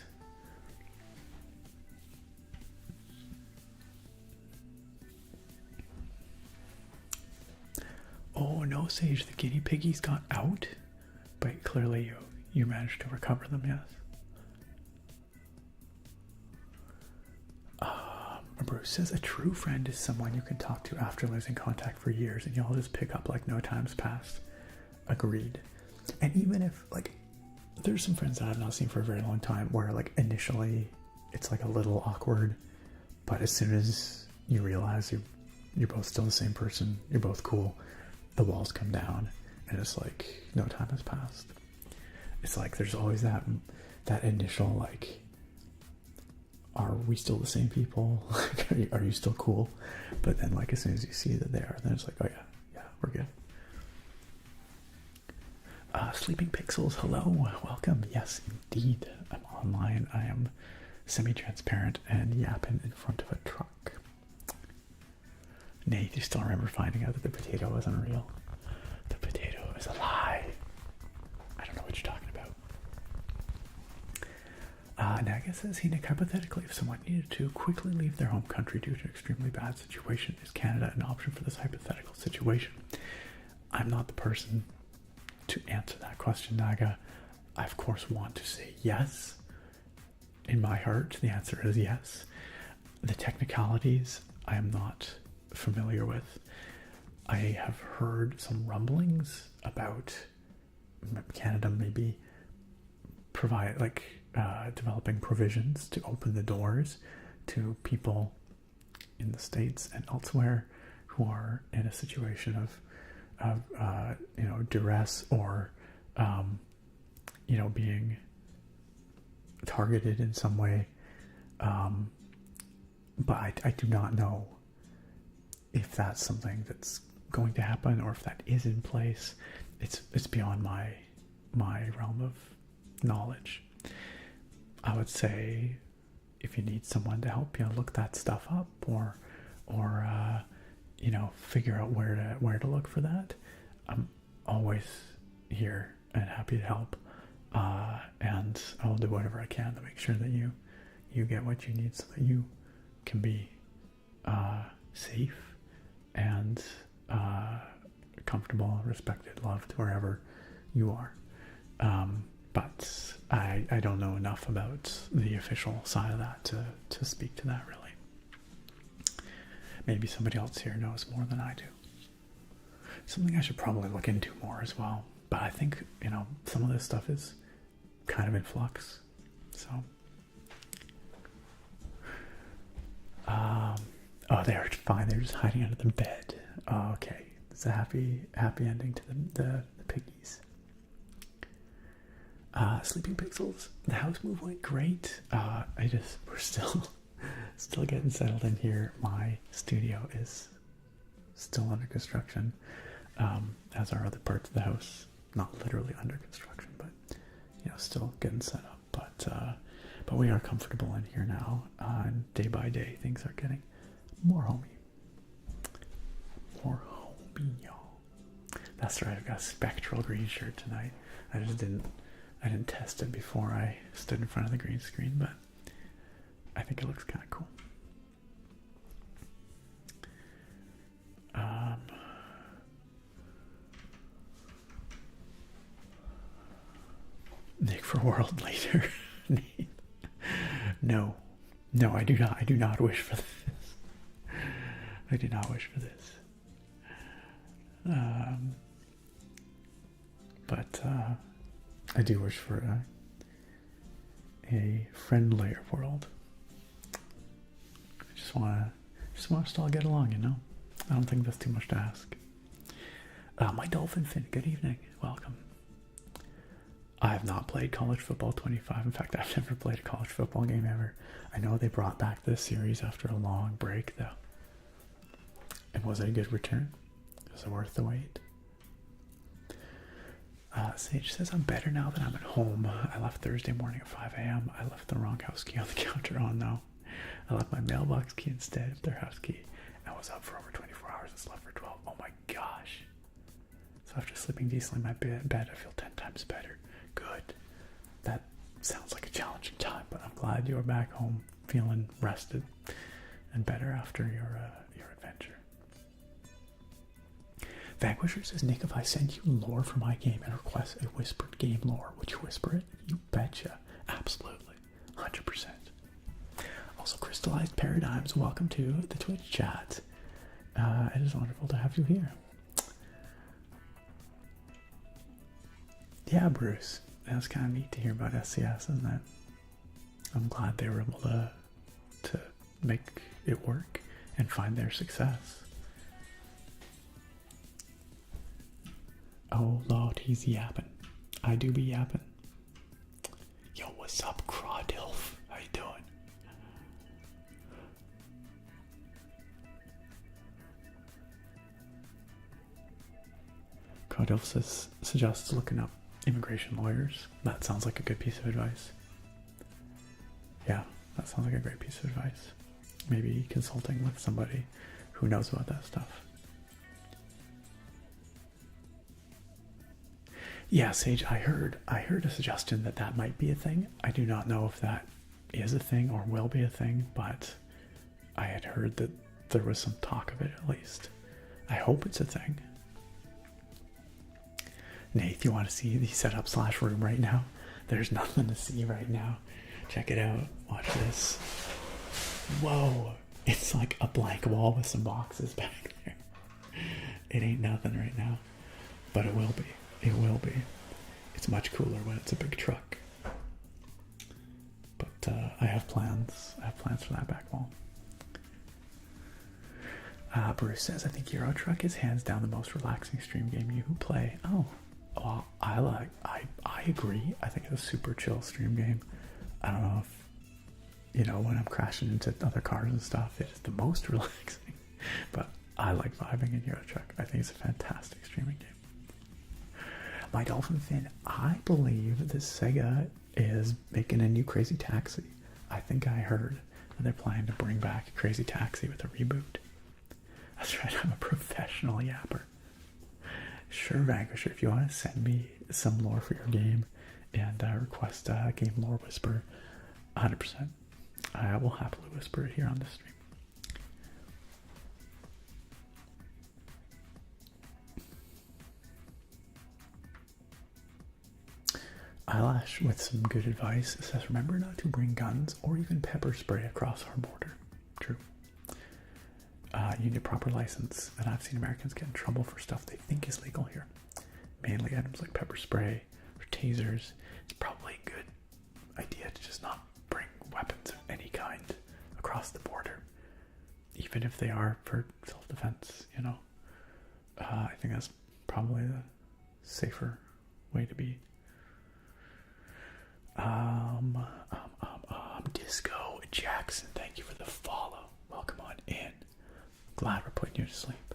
Oh no, Sage, the guinea piggies got out? But clearly you managed to recover them, yes. Bruce says a true friend is someone you can talk to after losing contact for years and y'all just pick up like no time's passed. Agreed. And even if, like, there's some friends that I've not seen for a very long time where, like, initially it's like a little awkward, but as soon as you realize you're both still the same person, you're both cool, the walls come down and it's like no time has passed. It's like there's always that initial, like, are we still the same people? Are you still cool? But then, like, as soon as you see that they are, then it's like, oh yeah, we're good. Sleeping Pixels, hello, welcome. Yes, indeed, I'm online. I am semi-transparent and yapping in front of a truck. Nate, you still remember finding out that the potato wasn't real? The potato is a lie. I don't know what you're talking about. Naga says, hey Nick, hypothetically, if someone needed to quickly leave their home country due to an extremely bad situation, is Canada an option for this hypothetical situation? I'm not the person to answer that question, Naga. I, of course, want to say yes. In my heart, the answer is yes. The technicalities, I am not familiar with. I have heard some rumblings about Canada maybe developing provisions to open the doors to people in the States and elsewhere who are in a situation of duress or being targeted in some way, but I do not know if that's something that's going to happen or if that is in place. It's beyond my my realm of knowledge. I would say if you need someone to help you look that stuff up, or you know, figure out where to look for that, I'm always here and happy to help. And I'll do whatever I can to make sure that you get what you need so that you can be safe and comfortable, respected, loved wherever you are. But I don't know enough about the official side of that to speak to that, really. Maybe somebody else here knows more than I do. Something I should probably look into more as well. But I think, you know, some of this stuff is kind of in flux. So, oh, they're fine. They're just hiding under the bed. Oh, okay, it's a happy ending to the piggies. Sleeping Pixels. The house move went great. We're still getting settled in here. My studio is still under construction, as are other parts of the house. Not literally under construction, but you know, still getting set up. But we are comfortable in here now, and day by day things are getting more homey. More homey, y'all. That's right. I've got a spectral green shirt tonight. I didn't test it before I stood in front of the green screen, but I think it looks kind of cool. Nick for world leader. No, I do not wish for this. I do not wish for this. But I do wish for a friendlier world. I just want us to all get along, you know? I don't think that's too much to ask. My Dolphin Fin, good evening. Welcome. I have not played College Football 25. In fact, I've never played a college football game ever. I know they brought back this series after a long break, though. And was it a good return? Was it worth the wait? Sage says, I'm better now that I'm at home. I left Thursday morning at 5 a.m. I left the wrong house key on the counter. Oh no. I left my mailbox key instead of their house key. I was up for over 24 hours and slept for 12. Oh my gosh. So after sleeping decently in my bed, I feel 10 times better. Good. That sounds like a challenging time, but I'm glad you are back home feeling rested and better after your adventure. Vanquisher says, Nick, if I send you lore for my game and request a whispered game lore, would you whisper it? You betcha. Absolutely. 100%. Also, Crystallized Paradigms, welcome to the Twitch chat. It is wonderful to have you here. Yeah, Bruce. That was kind of neat to hear about SCS, isn't it? I'm glad they were able to make it work and find their success. Oh, Lord, he's yapping. I do be yapping. Yo, what's up, Crawdilf? How you doing? Crawdilf suggests looking up immigration lawyers. That sounds like a good piece of advice. Yeah, that sounds like a great piece of advice. Maybe consulting with somebody who knows about that stuff. Yeah, Sage, I heard a suggestion that might be a thing. I do not know if that is a thing or will be a thing, but I had heard that there was some talk of it at least. I hope it's a thing. Nate, you want to see the setup / room right now? There's nothing to see right now. Check it out. Watch this. Whoa. It's like a blank wall with some boxes back there. It ain't nothing right now. But it will be. It will be. It's much cooler when it's a big truck. But I have plans. I have plans for that back wall. Bruce says, I think Euro Truck is hands down the most relaxing stream game you play. Oh, well, I agree. I think it's a super chill stream game. I don't know if, you know, when I'm crashing into other cars and stuff, it is the most relaxing. But I like vibing in Euro Truck. I think it's a fantastic streaming game. My Dolphin Fin, I believe that Sega is making a new Crazy Taxi. I think I heard that they're planning to bring back Crazy Taxi with a reboot. That's right, I'm a professional yapper. Sure, Vanquisher, if you want to send me some lore for your game and request a game lore whisper, 100%. I will happily whisper it here on the stream. Eyelash with some good advice says, remember not to bring guns or even pepper spray across our border. True. You need a proper license, and I've seen Americans get in trouble for stuff they think is legal here. Mainly items like pepper spray or tasers. It's probably a good idea to just not bring weapons of any kind across the border, even if they are for self-defense, you know. I think that's probably the safer way to be. Disco Jackson, thank you for the follow. Welcome on in. Glad we're putting you to sleep.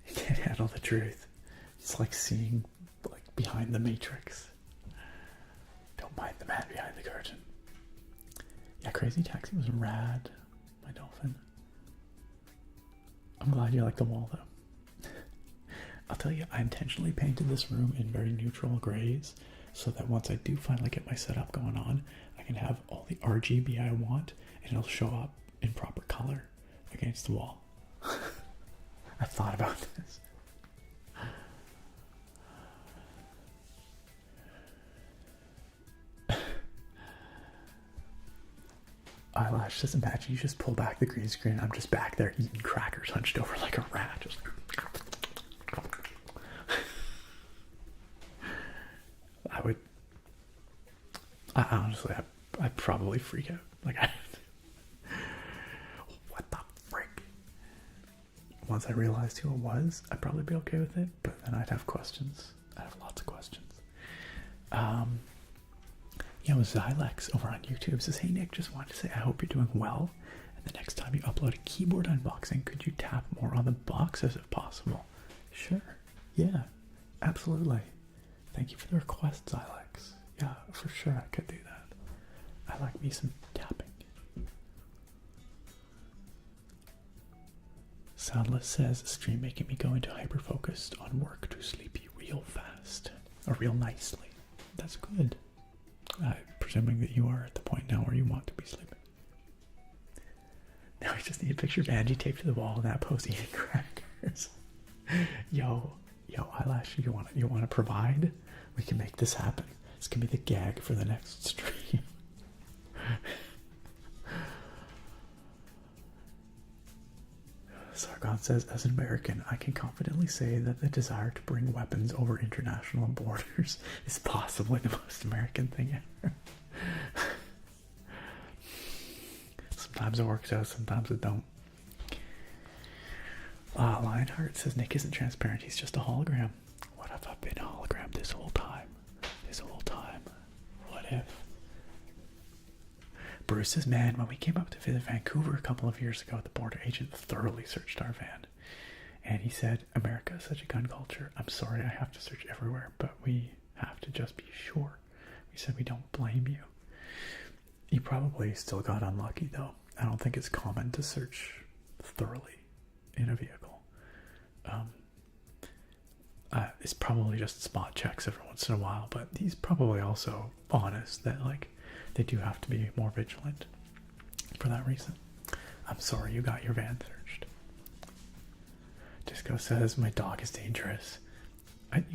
You can't handle the truth. It's like seeing behind the matrix. Don't mind the man behind the curtain. Yeah, Crazy Taxi was rad, my dolphin. I'm glad you like the wall though. I'll tell you, I intentionally painted this room in very neutral grays so that once I do finally get my setup going on, I can have all the RGB I want and it'll show up in proper color against the wall. I thought about this. Eyelash says, imagine you just pull back the green screen. I'm just back there eating crackers hunched over like a rat. Just honestly, I'd probably freak out. Like, what the frick? Once I realized who it was, I'd probably be okay with it, but then I'd have questions. I'd have lots of questions. Yeah, it was Zylex over on YouTube. Says, hey Nick, just wanted to say I hope you're doing well. And the next time you upload a keyboard unboxing, could you tap more on the boxes if possible? Sure. Yeah, absolutely. Thank you for the request, Zylex. Yeah, for sure I could do that. I like me some tapping. Soundless says, stream making me go into hyper-focused on work to sleepy real fast. Or real nicely. That's good. Presuming that you are at the point now where you want to be sleeping. Now we just need a picture of Angie taped to the wall and that pose eating crackers. Yo, Eyelash, you want to provide? We can make this happen. This can be the gag for the next stream. Sargon says, as an American, I can confidently say that the desire to bring weapons over international borders is possibly the most American thing ever. Sometimes it works out, sometimes it don't. Lionheart says, Nick isn't transparent, he's just a hologram. What if I've been a hologram this whole time? What if? Bruce says, man, when we came up to visit Vancouver a couple of years ago, the border agent thoroughly searched our van. And he said, America is such a gun culture. I'm sorry I have to search everywhere, but we have to just be sure. We said we don't blame you. You probably still got unlucky, though. I don't think it's common to search thoroughly in a vehicle. It's probably just spot checks every once in a while, but he's probably also honest that, like, they do have to be more vigilant for that reason. I'm sorry you got your van searched. Disco says, my dog is dangerous. I'm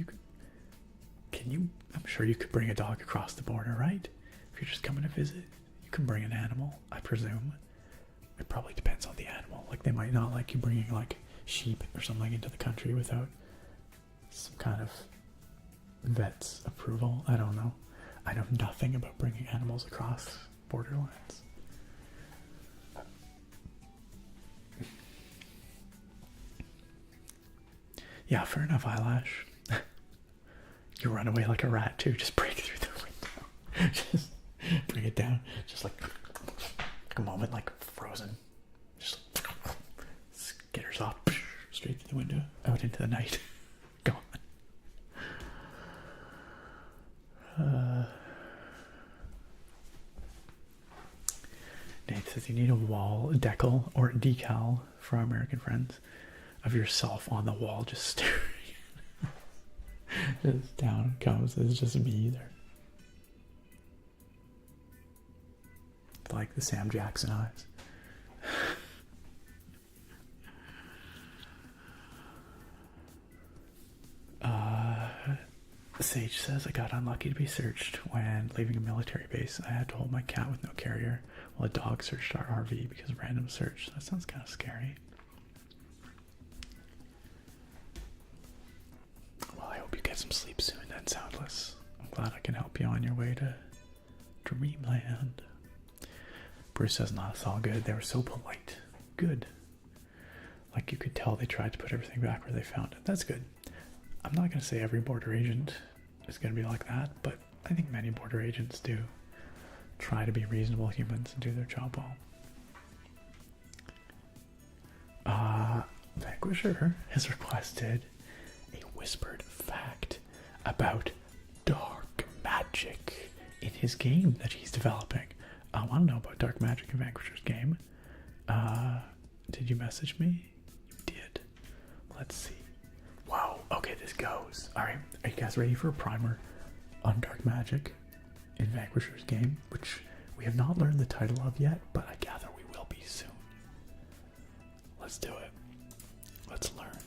sure you could bring a dog across the border, right? If you're just coming to visit, you can bring an animal, I presume. It probably depends on the animal. Like, they might not like you bringing, like, sheep or something into the country without some kind of vet's approval. I don't know. I know nothing about bringing animals across border lines. Yeah, fair enough, Eyelash. You run away like a rat too. Just break through the window. Just bring it down. Just like a moment, like Frozen. Just skitters off. Straight through the window, out into the night. Go on. Nate says you need a wall decal or decal for our American friends of yourself on the wall just staring. Just down it comes. It's just me there. Like the Sam Jackson eyes. Sage says I got unlucky to be searched when leaving a military base. I had to hold my cat with no carrier while a dog searched our RV because of random search. That sounds kind of scary. Well, I hope you get some sleep soon then, Soundless. I'm glad I can help you on your way to Dreamland. Bruce says, no, it's all good. They were so polite. Good. Like you could tell they tried to put everything back where they found it. That's good. I'm not going to say every border agent is going to be like that, but I think many border agents do try to be reasonable humans and do their job well. Vanquisher has requested a whispered fact about dark magic in his game that he's developing. I want to know about dark magic in Vanquisher's game. Did you message me? You did. Let's see. Wow, okay, this goes. Alright, are you guys ready for a primer on dark magic in Vanquisher's game, which we have not learned the title of yet, but I gather we will be soon. Let's do it. Let's learn.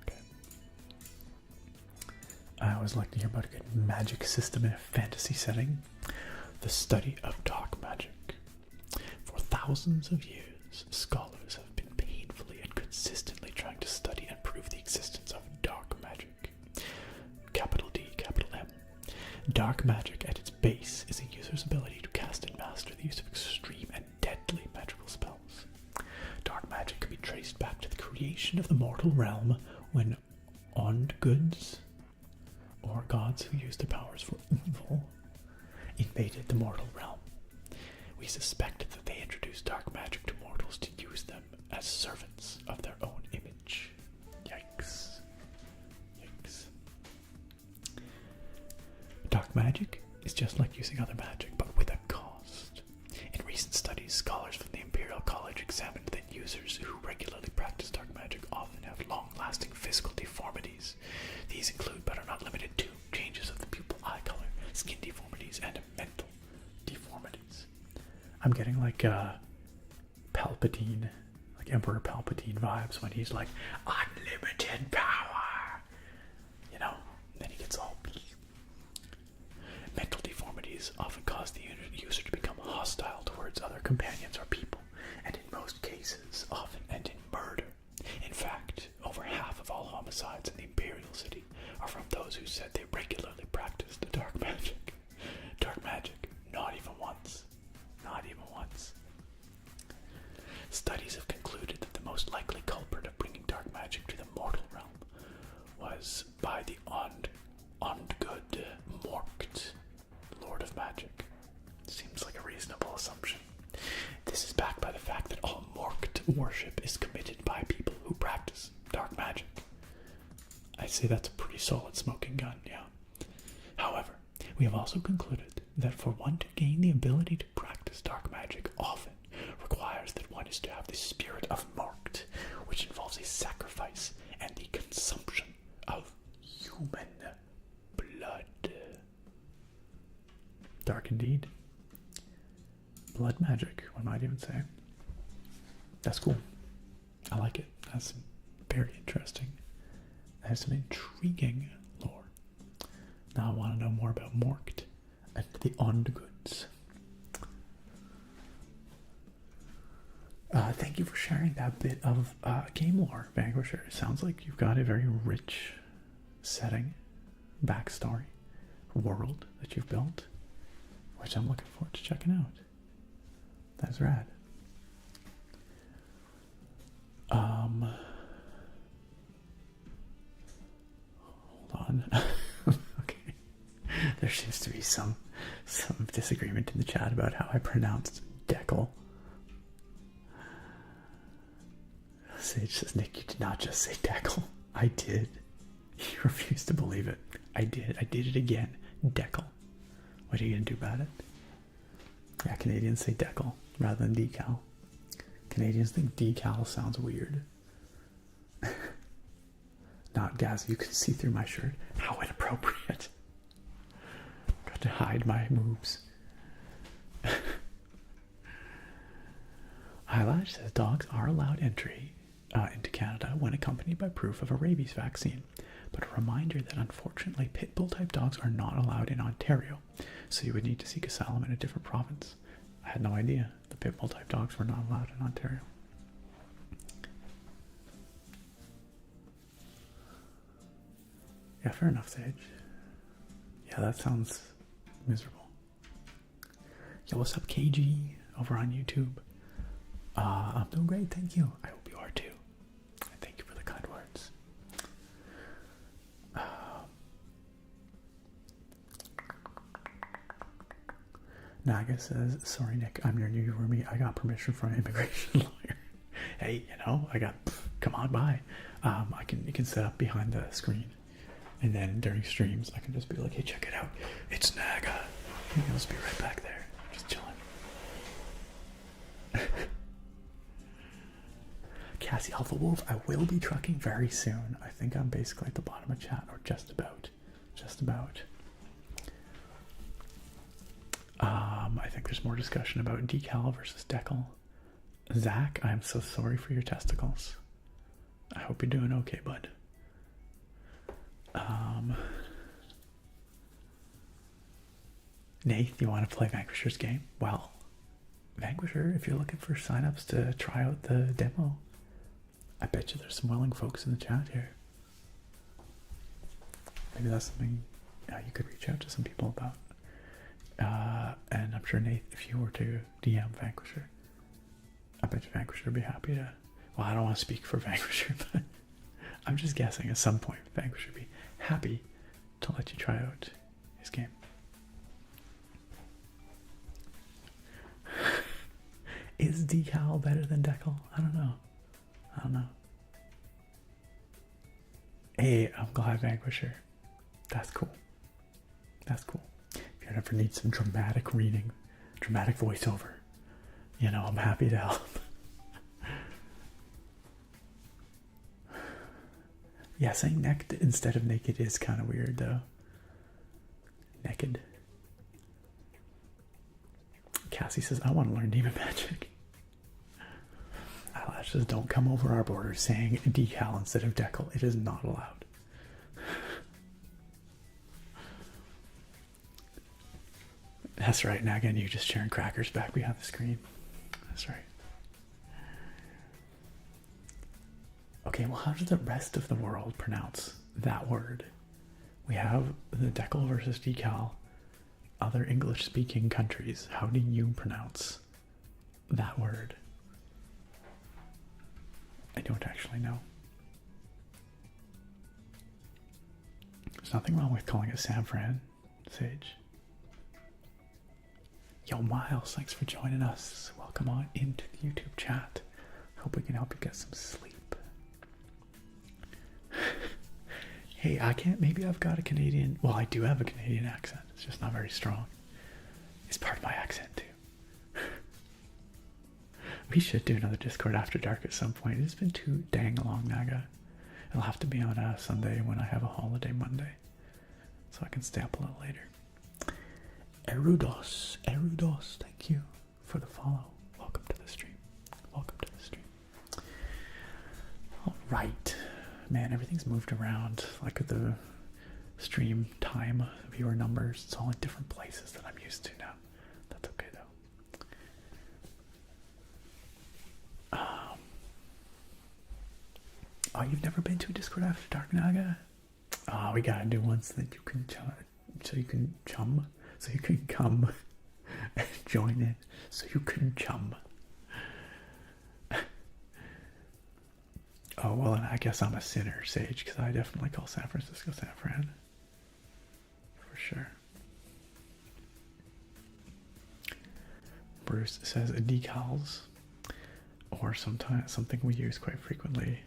Okay. I always like to hear about a good magic system in a fantasy setting. The study of dark magic. For thousands of years, scholars have been painfully and consistently trying to study and prove the existence of dark magic. Capital D, capital M. Dark magic at its base is a user's ability to cast and master the use of extreme and deadly magical spells. Dark magic can be traced back to the creation of the mortal realm when Ondguds, or gods who used their powers for evil, invaded the mortal realm. We suspect that they introduced dark magic to mortals to use them as servants of their own image. Yikes. Yikes. Dark magic is just like using other magic, but with a cost. In recent studies, scholars from the Imperial College examined that users who regularly practice dark magic often have long-lasting physical deformities. These include, but are not limited to, changes of the pupil eye color, skin deformities, and mental deformities. I'm getting like Palpatine, like Emperor Palpatine vibes when he's like, unlimited power! You know, and then he gets all... Mental deformities often cause the user to become hostile towards other companions or people, and in most cases often end in murder. In fact, over half of all homicides in the Imperial City are from those who said they regularly practiced dark magic. Dark magic, not even once. Not even once. Studies have concluded that the most likely culprit of bringing dark magic to the mortal realm was by the Ondgud Morkt, Lord of Magic. Seems like a reasonable assumption. This is backed by the fact that all Morkt worship is committed by people who practice dark magic. I'd say that's a pretty solid smoking gun, yeah. However, we have also concluded that for one to gain the ability to practice dark magic often requires that one is to have the spirit of Morkt, which involves a sacrifice and the consumption of human blood. Dark indeed. Blood magic, one might even say. That's cool. I like it. That's very interesting. That has some intriguing lore. Now I want to know more about Morkt and the Ondguds. Thank you for sharing that bit of game lore, Vanquisher. It sounds like you've got a very rich setting, backstory, world that you've built, which I'm looking forward to checking out. That's rad. Hold on. Okay. There seems to be some disagreement in the chat about how I pronounced decal. Sage says, Nick, you did not just say decal. I did. You refuse to believe it. I did. I did it again. Decal. What are you going to do about it? Yeah, Canadians say decal rather than decal. Canadians think decal sounds weird. Not Gaz, you can see through my shirt. How inappropriate. Got to hide my moves. Eyelash says dogs are allowed entry into Canada when accompanied by proof of a rabies vaccine. But a reminder that unfortunately pit bull type dogs are not allowed in Ontario, so you would need to seek asylum in a different province. I had no idea the pit bull type dogs were not allowed in Ontario. Yeah, fair enough, Sage. Yeah, that sounds miserable. Yo, what's up, KG, over on YouTube? I'm doing great, thank you. I hope you are too. And thank you for the kind words. Naga says, sorry Nick, I'm your new roomie. I got permission from an immigration lawyer. Hey, you know, come on by. You can set up behind the screen. And then during streams, I can just be like, hey, check it out. It's Naga. And he'll just be right back there, just chilling. Cassie Alpha Wolf, I will be trucking very soon. I think I'm basically at the bottom of chat, or just about. Just about. I think there's more discussion about decal versus decal. Zach, I'm so sorry for your testicles. I hope you're doing okay, bud. Nath, you want to play Vanquisher's game? Well, Vanquisher, if you're looking for signups to try out the demo, I bet you there's some willing folks in the chat here. Maybe that's something you could reach out to some people about. And I'm sure, Nate, if you were to DM Vanquisher, I bet you Vanquisher would be happy to. Well, I don't want to speak for Vanquisher, but I'm just guessing at some point Vanquisher would be happy to let you try out his game. Is decal better than decal? I don't know. Hey, I'm glad, Vanquisher. That's cool. If you ever need some dramatic reading, dramatic voiceover, you know, I'm happy to help. Yeah, saying necked instead of naked is kind of weird, though. Naked. Cassie says, I want to learn demon magic. Eyelashes, don't come over our border saying decal instead of decal. It is not allowed. That's right, Naga, and you just sharing crackers back behind the screen. That's right. Okay, well, how does the rest of the world pronounce that word? We have the decal versus decal. Other English-speaking countries, how do you pronounce that word? I don't actually know. There's nothing wrong with calling it San Fran, Sage. Yo, Miles, thanks for joining us. Welcome on into the YouTube chat. Hope we can help you get some sleep. Hey, maybe I've got a Canadian, well, I do have a Canadian accent. It's just not very strong. It's part of my accent, too. We should do another Discord After Dark at some point. It's been too dang long, Naga. It'll have to be on a Sunday when I have a holiday Monday, so I can stay up a little later. Erudos, thank you for the follow. Welcome to the stream. All right. Man, everything's moved around. Like the stream time, viewer numbers, it's all in different places that I'm used to now. That's okay though. Oh, you've never been to a Discord After Dark, Naga? Oh, we gotta do one so that you can so you can come and join in, so you can chum. Oh, well, and I guess I'm a sinner, Sage, because I definitely call San Francisco San Fran. For sure. Bruce says decals. or sometimes something we use quite frequently.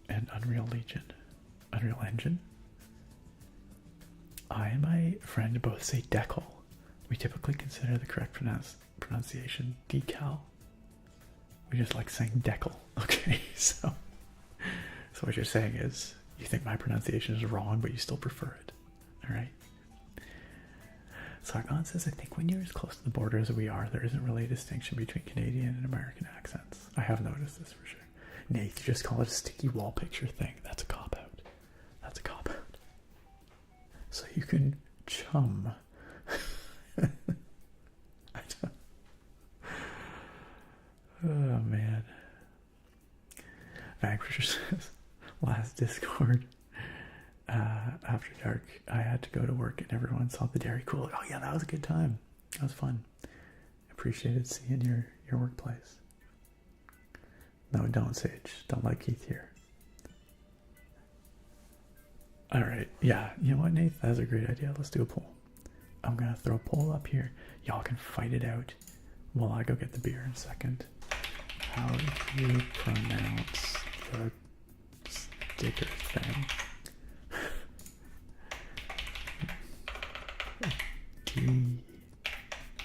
And Unreal Engine. I and my friend both say decal. We typically consider the correct pronunciation decal. We just like saying decal. Okay, so what you're saying is you think my pronunciation is wrong, but you still prefer it. All right. Sargon says, I think when you're as close to the border as we are, there isn't really a distinction between Canadian and American accents. I have noticed this for sure. Nate, you just call it a sticky wall picture thing. That's a cop-out. That's a cop-out. So you can chum. Oh, man. Vanquisher says, last Discord, after dark, I had to go to work and everyone saw the dairy cooler. Oh, yeah, that was a good time. That was fun. Appreciated seeing your workplace. No, don't, Sage. Don't let Keith here. Alright, yeah, you know what, Nate? That's a great idea. Let's do a poll. I'm gonna throw a poll up here. Y'all can fight it out while I go get the beer in a second. How do you pronounce the sticker thing?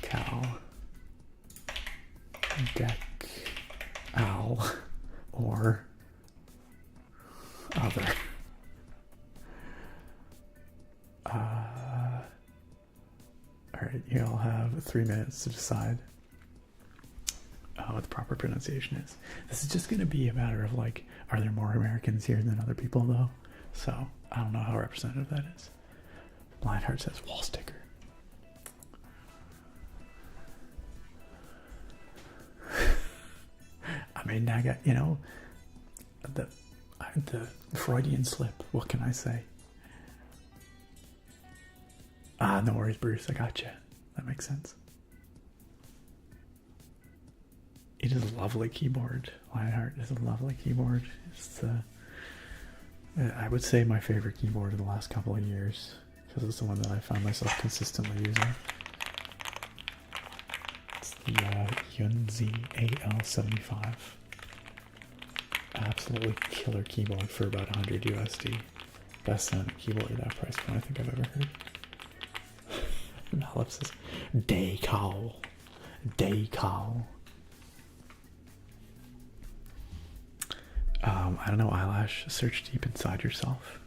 Decal. Decal. Or other. Alright, you all have 3 minutes to decide what the proper pronunciation is. This is just going to be a matter of like, are there more Americans here than other people though? So, I don't know how representative that is. Blindheart says wall sticker. I mean, I got, you know, the Freudian slip. What can I say? Ah, no worries, Bruce. I got you. That makes sense. It is a lovely keyboard. Lionheart is a lovely keyboard. It's I would say my favorite keyboard in the last couple of years because it's the one that I found myself consistently using. It's the Yunzi AL75. Absolutely killer keyboard for about 100 USD. Best sounding keyboard at that price point I think I've ever heard. Malip says, Decal. Decal. I don't know, Eyelash. Search deep inside yourself.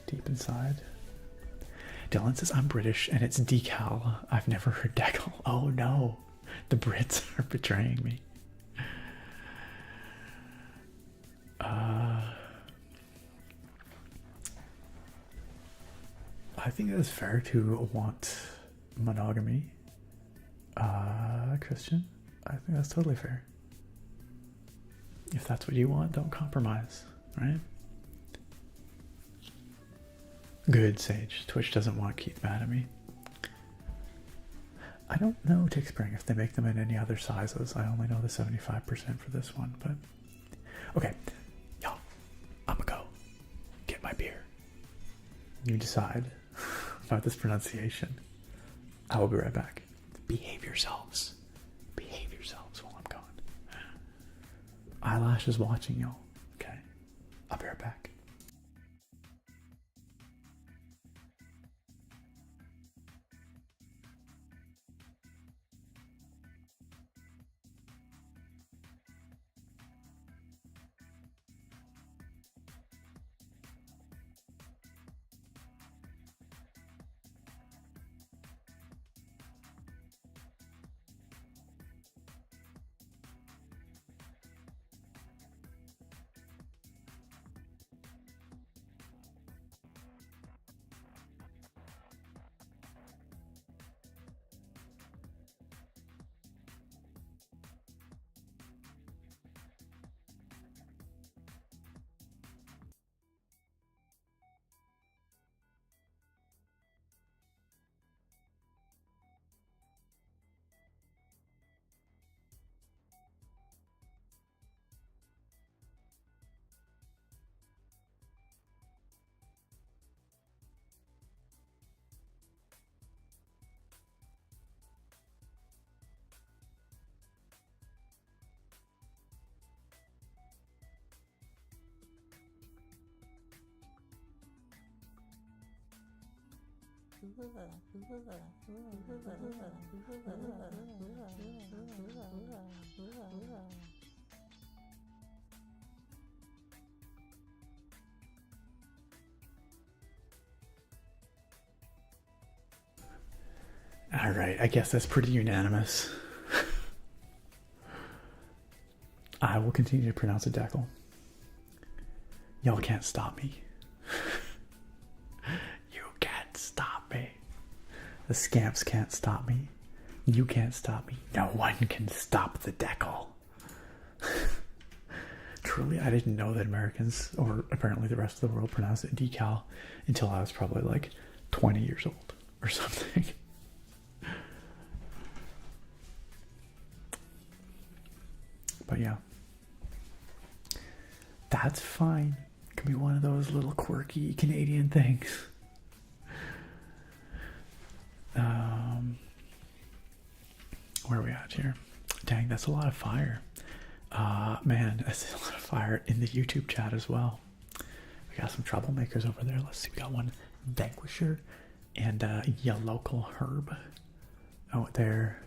Deep inside. Dylan says, I'm British and it's decal. I've never heard decal. Oh no. The Brits are betraying me. I think it's fair to want monogamy. Christian, I think that's totally fair. If that's what you want, don't compromise, right? Good, Sage. Twitch doesn't want Keith mad at me. I don't know, Tick Spring, if they make them in any other sizes. I only know the 75% for this one, but... Okay, y'all, I'm gonna go get my beer. You decide about this pronunciation. I will be right back. Behave yourselves. Behave yourselves while I'm gone. Eyelash is watching y'all. Okay, I'll be right back. All right, I guess that's pretty unanimous. I will continue to pronounce it decal. Y'all can't stop me. You can't stop me. The scamps can't stop me. You can't stop me. No one can stop the decal. Truly, I didn't know that Americans, or apparently the rest of the world, pronounced it decal until I was probably like 20 years old or something. But yeah, that's fine. It can be one of those little quirky Canadian things. Where are we at here? Dang, that's a lot of fire. Man, that's a lot of fire in the YouTube chat as well. We got some troublemakers over there. Let's see, we got one Vanquisher and your local Herb out there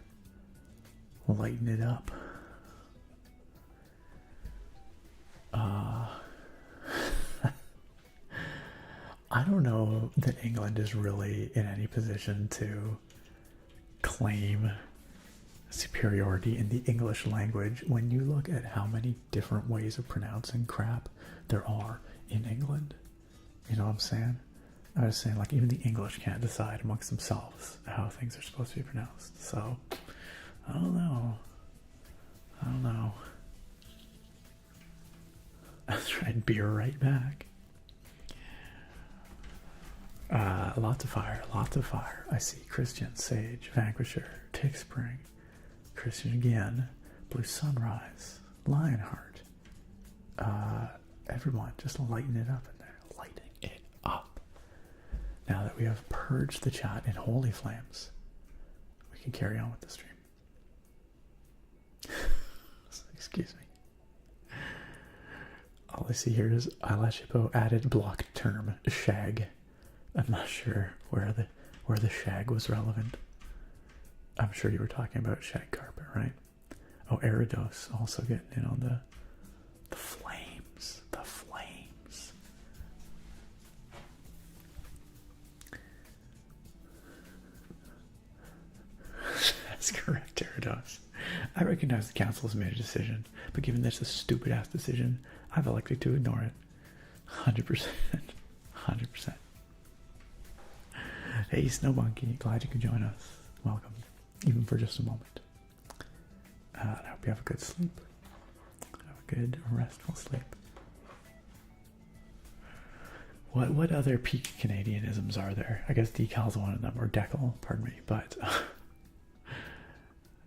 lighting it up. I don't know that England is really in any position to claim superiority in the English language when you look at how many different ways of pronouncing crap there are in England. You know what I'm saying? I was saying, like, even the English can't decide amongst themselves how things are supposed to be pronounced. So, I don't know. Let's try and beer right back. Lots of fire. I see Christian, Sage, Vanquisher, Tick Spring, Christian again, Blue Sunrise, Lionheart. Everyone just lighting it up in there. Lighting it up. Now that we have purged the chat in holy flames, we can carry on with the stream. Excuse me. All I see here is Eyelash Hippo added block term shag. I'm not sure where the shag was relevant. I'm sure you were talking about shag carpet, right? Oh, Eridos also getting in on the flames. The flames. That's correct, Eridos. I recognize the council has made a decision, but given this a stupid ass decision, I've elected to ignore it. 100%. 100%. Hey, Snow Monkey, glad you could join us. Welcome, even for just a moment. I hope you have a good sleep. Have a good, restful sleep. What other peak Canadianisms are there? I guess decal's one of them, or decal, pardon me. But,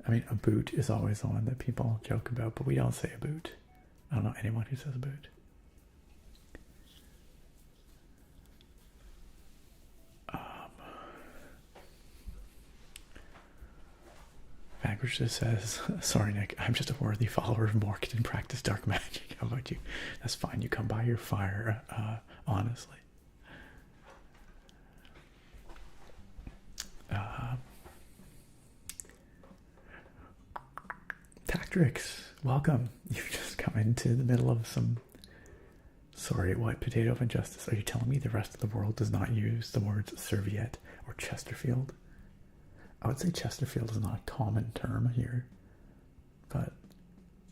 I mean, a boot is always the one that people joke about, but we don't say a boot. I don't know anyone who says a boot. Vanquisher says, sorry Nick, I'm just a worthy follower of Mork and practice dark magic. How about you? That's fine, you come by your fire, honestly. Tactrix, welcome. You've just come into the middle of some, sorry, what, potato of injustice. Are you telling me the rest of the world does not use the words serviette or Chesterfield? I would say Chesterfield is not a common term here, but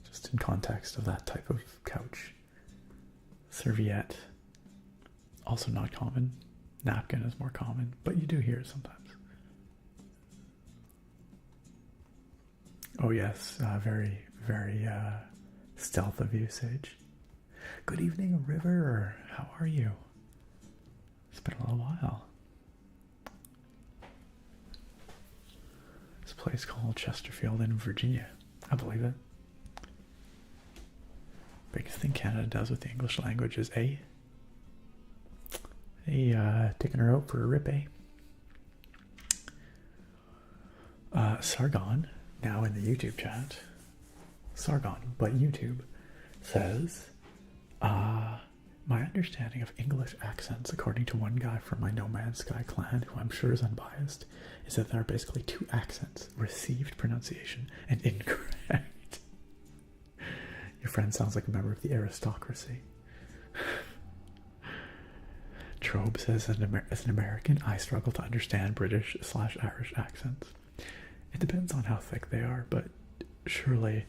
just in context of that type of couch. Serviette, also not common. Napkin is more common, but you do hear it sometimes. Oh yes, very, very stealth of you, Sage. Good evening, River. How are you? It's been a little while. This place called Chesterfield in Virginia. I believe it. Biggest thing Canada does with the English language is taking her out for a rip, Sargon, now in the YouTube chat, Sargon, but YouTube, says, My understanding of English accents, according to one guy from my No Man's Sky clan, who I'm sure is unbiased, is that there are basically two accents: received pronunciation and incorrect. Your friend sounds like a member of the aristocracy. Trobe says, as an American, I struggle to understand British/Irish accents. It depends on how thick they are, but certainly,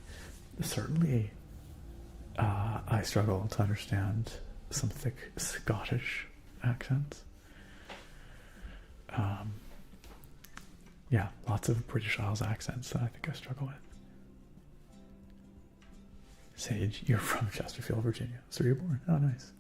I struggle to understand some thick Scottish accents. Yeah, lots of British Isles accents that I think I struggle with. Sage, you're from Chesterfield, Virginia. So you're born. Oh, nice.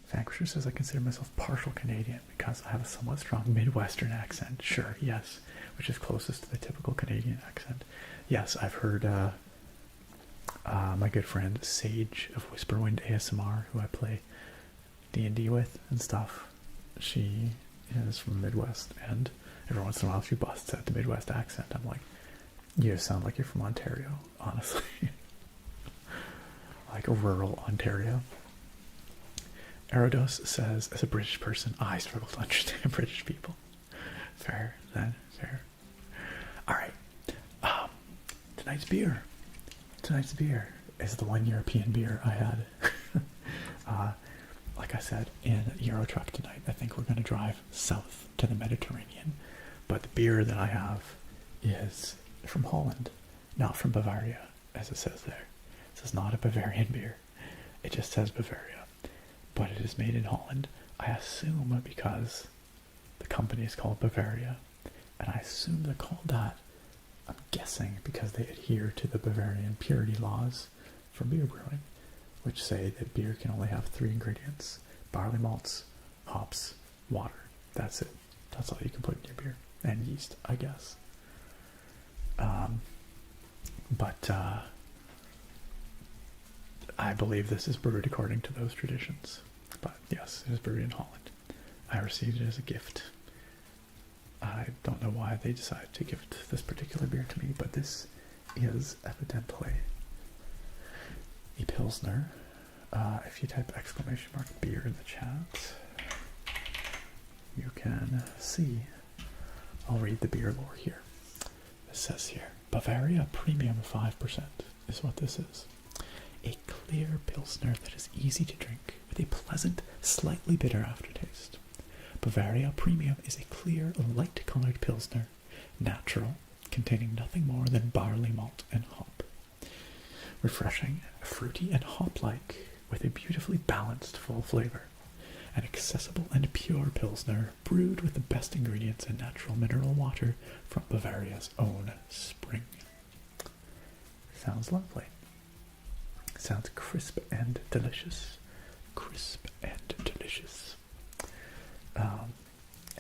Vanquisher says, I consider myself partial Canadian because I have a somewhat strong Midwestern accent. Sure, yes, which is closest to the typical Canadian accent. Yes, I've heard my good friend Sage of Whisperwind ASMR, who I play D&D with and stuff. She is from the Midwest, and every once in a while she busts out the Midwest accent. I'm like, you sound like you're from Ontario, honestly. Like a rural Ontario. Erodos says, as a British person, I struggle to understand British people. Fair, then, fair. Alright. Tonight's beer. Tonight's beer is the one European beer I had. Like I said, in Euro Truck tonight, I think we're going to drive south to the Mediterranean. But the beer that I have is from Holland, not from Bavaria, as it says there. This is not a Bavarian beer. It just says Bavaria. But it is made in Holland. I assume because the company is called Bavaria, and I assume they're called that, I'm guessing, because they adhere to the Bavarian purity laws for beer brewing, which say that beer can only have 3 ingredients: barley malts, hops, water. That's it. That's all you can put in your beer. And yeast, I guess. But I believe this is brewed according to those traditions. But yes, it is brewed in Holland. I received it as a gift. I don't know why they decided to gift this particular beer to me, but this is evidently a Pilsner. If you type !! beer in the chat, you can see. I'll read the beer lore here. It says here, Bavaria Premium 5% is what this is. A clear Pilsner that is easy to drink with a pleasant, slightly bitter aftertaste. Bavaria Premium is a clear, light-colored Pilsner, natural, containing nothing more than barley malt and hop. Refreshing, fruity and hop-like, with a beautifully balanced full flavor. An accessible and pure Pilsner, brewed with the best ingredients and natural mineral water from Bavaria's own spring. Sounds lovely. Sounds crisp and delicious. Crisp and delicious.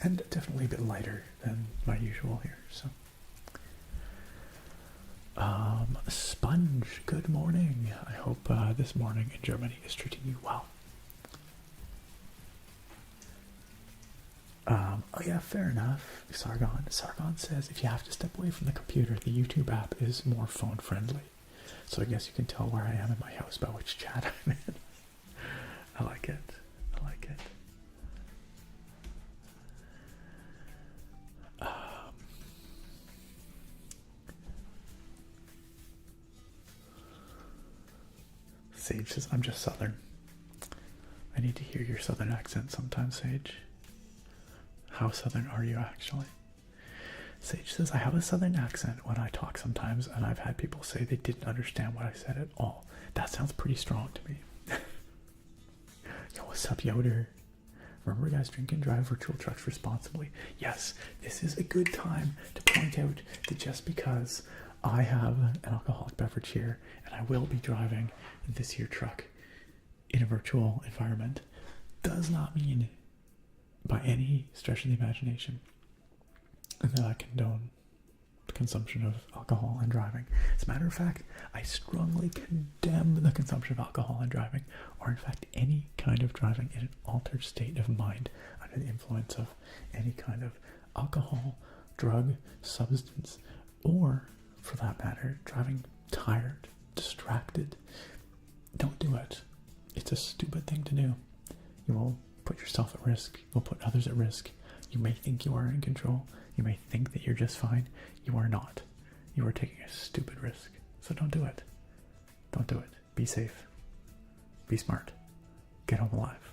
And definitely a bit lighter than my usual here. So, Sponge, good morning. I hope this morning in Germany is treating you well. Oh yeah, fair enough. Sargon says if you have to step away from the computer, the YouTube app is more phone friendly. So I guess you can tell where I am in my house by which chat I'm in. I like it. I like it. Sage says, I'm just Southern. I need to hear your Southern accent sometime, Sage. How Southern are you, actually? Sage says, I have a Southern accent when I talk sometimes, and I've had people say they didn't understand what I said at all. That sounds pretty strong to me. Yo, what's up, Yoder? Remember, guys, drink and drive virtual trucks responsibly. Yes, this is a good time to point out that just because I have an alcoholic beverage here, and I will be driving this here truck in a virtual environment, does not mean by any stretch of the imagination that I condone the consumption of alcohol and driving. As a matter of fact, I strongly condemn the consumption of alcohol and driving, or in fact any kind of driving in an altered state of mind under the influence of any kind of alcohol, drug, substance, or for that matter, driving tired, distracted. Don't do it. It's a stupid thing to do. You will put yourself at risk. You'll put others at risk. You may think you are in control. You may think that you're just fine. You are not. You are taking a stupid risk. So don't do it. Don't do it. Be safe. Be smart. Get home alive.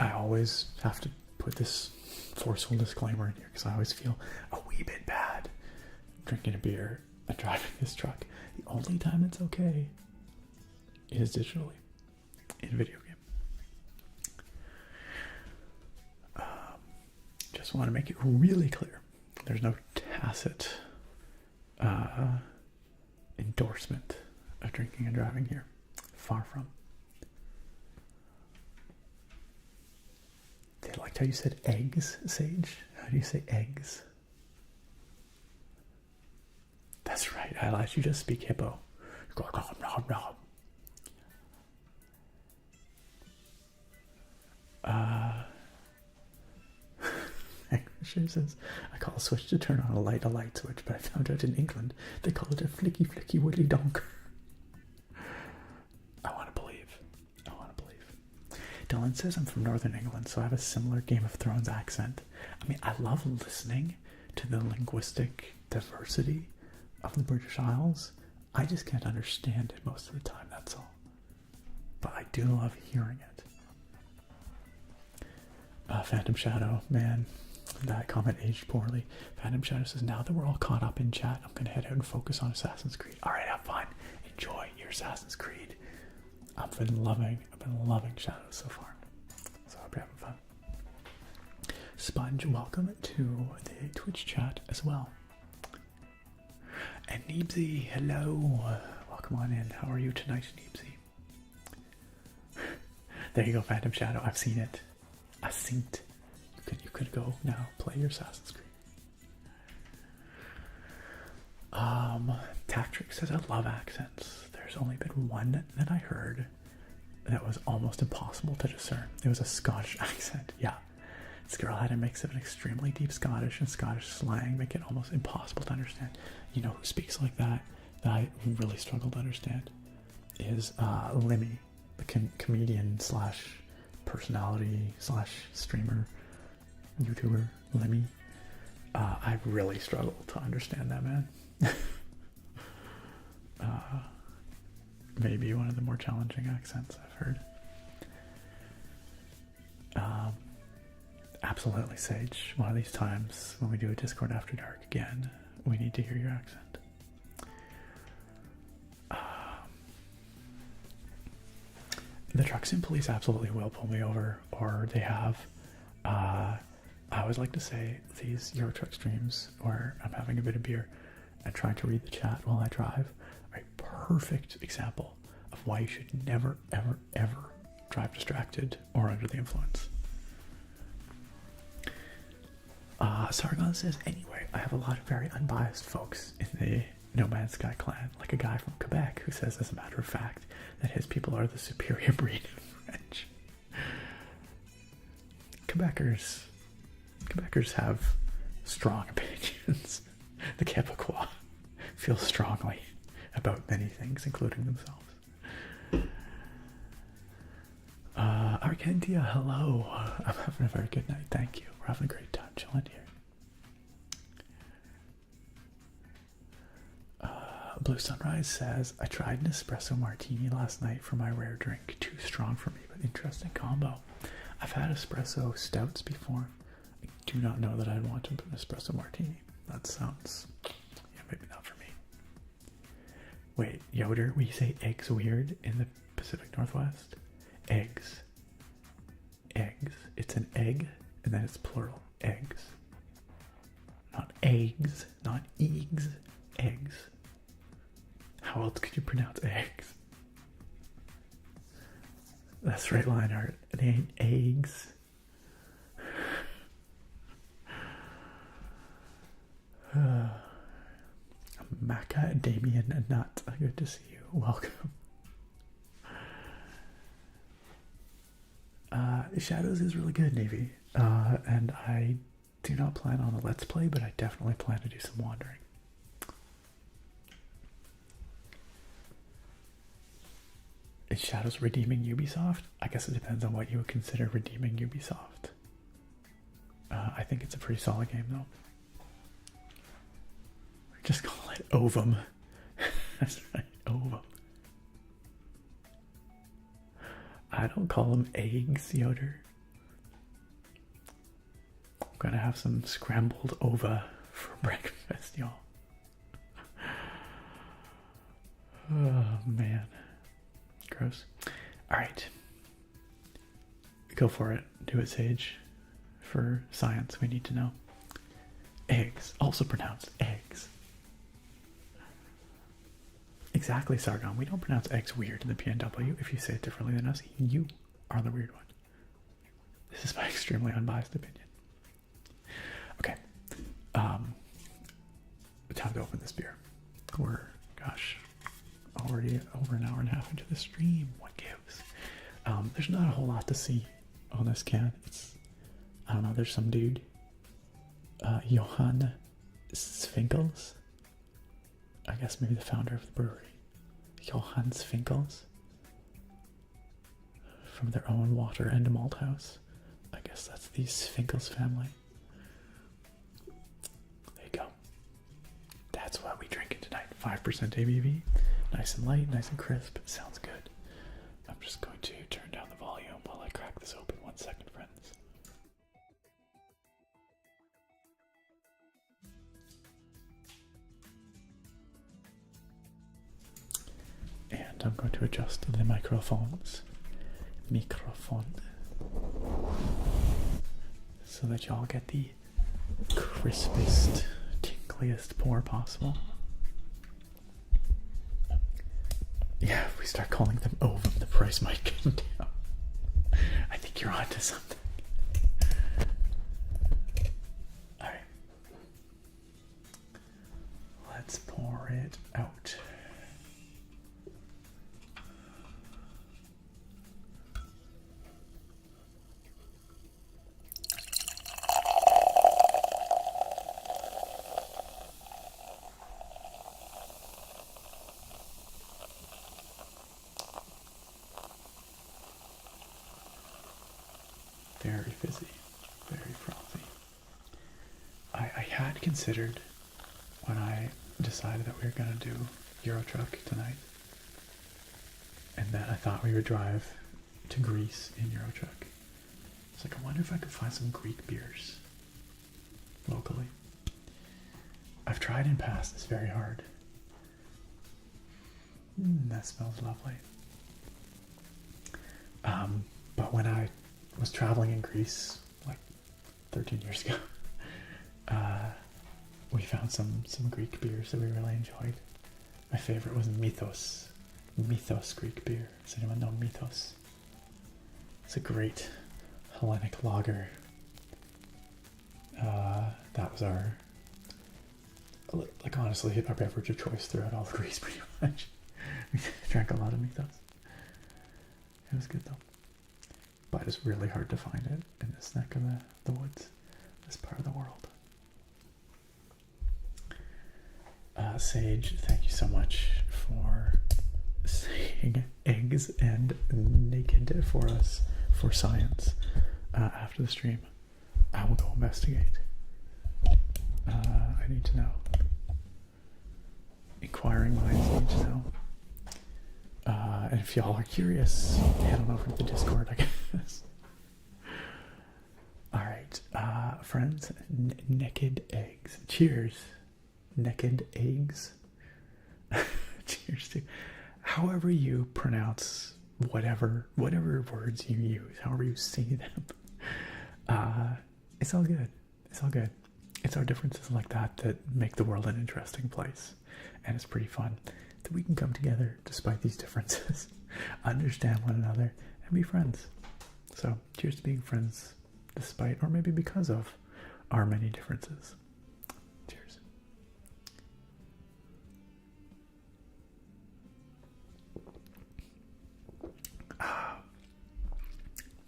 I always have to put this forceful disclaimer in here because I always feel a wee bit bad drinking a beer and driving this truck. The only time it's okay is digitally in a video game. Just want to make it really clear. There's no tacit endorsement of drinking and driving here. Far from. They liked how you said eggs, Sage. How do you say eggs? That's right. I let you just speak hippo. Sure says, I call a switch to turn on a light switch, but I found out in England they call it a flicky flicky woodly donk. I want to believe. Dylan says I'm from Northern England, so I have a similar Game of Thrones accent. I mean, I love listening to the linguistic diversity of the British Isles. I just can't understand it most of the time, that's all. But I do love hearing it. Phantom Shadow, man, that comment aged poorly. Phantom Shadow says, now that we're all caught up in chat, I'm going to head out and focus on Assassin's Creed. Alright, have fun. Enjoy your Assassin's Creed. I've been loving Shadows so far. So I hope you're having fun. Sponge, welcome to the Twitch chat as well. And Neebsy, hello. Welcome on in. How are you tonight, Neebsy? There you go, Phantom Shadow. I've seen it. I've seen it. You could go now, play your Assassin's Creed. Tactric says, I love accents. There's only been one that I heard that was almost impossible to discern. It was a Scottish accent. Yeah. This girl had a mix of an extremely deep Scottish and Scottish slang, make it almost impossible to understand. You know who speaks like that I really struggle to understand is Limmy, the comedian slash personality slash streamer, YouTuber, Limmy. I really struggle to understand that man. Maybe one of the more challenging accents I've heard. Absolutely, Sage. One of these times when we do a Discord After Dark again, we need to hear your accent. The truck sim police absolutely will pull me over, or they have. I always like to say these Euro Truck streams where I'm having a bit of beer and trying to read the chat while I drive are a perfect example of why you should never, ever, ever drive distracted or under the influence. Sargon says, anyway, I have a lot of very unbiased folks in the No Man's Sky clan, like a guy from Quebec who says, as a matter of fact, that his people are the superior breed of French. Quebecers have strong opinions. The Quebecois feel strongly about many things, including themselves. Argentia, hello. I'm having a very good night, thank you. We're having a great time chilling here. Blue Sunrise says, I tried an espresso martini last night for my rare drink. Too strong for me, but interesting combo. I've had espresso stouts before. I do not know that I'd want to put an espresso martini. That sounds, yeah, maybe not for me. Wait, Yoder, we say eggs weird in the Pacific Northwest? Eggs. Eggs. It's an egg, and then it's plural. Eggs. Not eggs, not eggs. Eggs. How else could you pronounce eggs? That's right, Lionheart. They ain't eggs. Maka, Damien, and Nut. Good to see you. Welcome. Shadows is really good, Navy. And I do not plan on a Let's Play, but I definitely plan to do some wandering. Is Shadows redeeming Ubisoft? I guess it depends on what you would consider redeeming Ubisoft. I think it's a pretty solid game, though. Just call it Ovum. That's right, Ovum. I don't call them eggs, Yoder. I'm gonna have some scrambled ova for breakfast, y'all. Oh, man. Gross. Alright. Go for it. Do it, Sage. For science, we need to know. Eggs. Also pronounced eggs. Exactly, Sargon. We don't pronounce eggs weird in the PNW. If you say it differently than us, you are the weird one. This is my extremely unbiased opinion. Okay. Time to open this beer. We're, gosh, already over an hour and a half into the stream. What gives? There's not a whole lot to see on this can. It's, I don't know, there's some dude. Johann Svinkels. I guess maybe the founder of the brewery. Johann Svinkels. From their own water and malt house. I guess that's the Svinkels family. There you go. That's what we drinking tonight. 5% ABV. Nice and light, nice and crisp. It sounds good. I'm just going to turn down the volume while I crack this open. 1 second, friends. And I'm going to adjust the microphones. So that y'all get the crispest, tinkliest pour possible. Yeah, if we start calling them Ovum, the price might come down. I think you're onto something. Alright. Let's pour it out. Very fizzy, very frothy. I had considered when I decided that we were going to do Euro Truck tonight, and that I thought we would drive to Greece in Euro Truck. It's like, I wonder if I could find some Greek beers locally. I've tried in past, it's very hard. That smells lovely. But when I was traveling in Greece like 13 years ago, we found some Greek beers that we really enjoyed. My favorite was Mythos Greek beer. Does anyone know Mythos? It's a great Hellenic lager. That was our, like, honestly, our beverage of choice throughout all of Greece, pretty much. We drank a lot of Mythos. It was good though. But it's really hard to find it in this neck of the woods, this part of the world. Sage, thank you so much for saying eggs and naked for us for science after the stream. I will go investigate. I need to know. Inquiring minds need to know. And if y'all are curious, head on over to the Discord, I guess. Alright, friends, naked eggs. Cheers. Naked eggs. Cheers to however you pronounce whatever words you use, however you say them. It's all good. It's all good. It's our differences like that make the world an interesting place. And it's pretty fun that we can come together despite these differences, understand one another, and be friends. So, cheers to being friends despite, or maybe because of, our many differences. Cheers.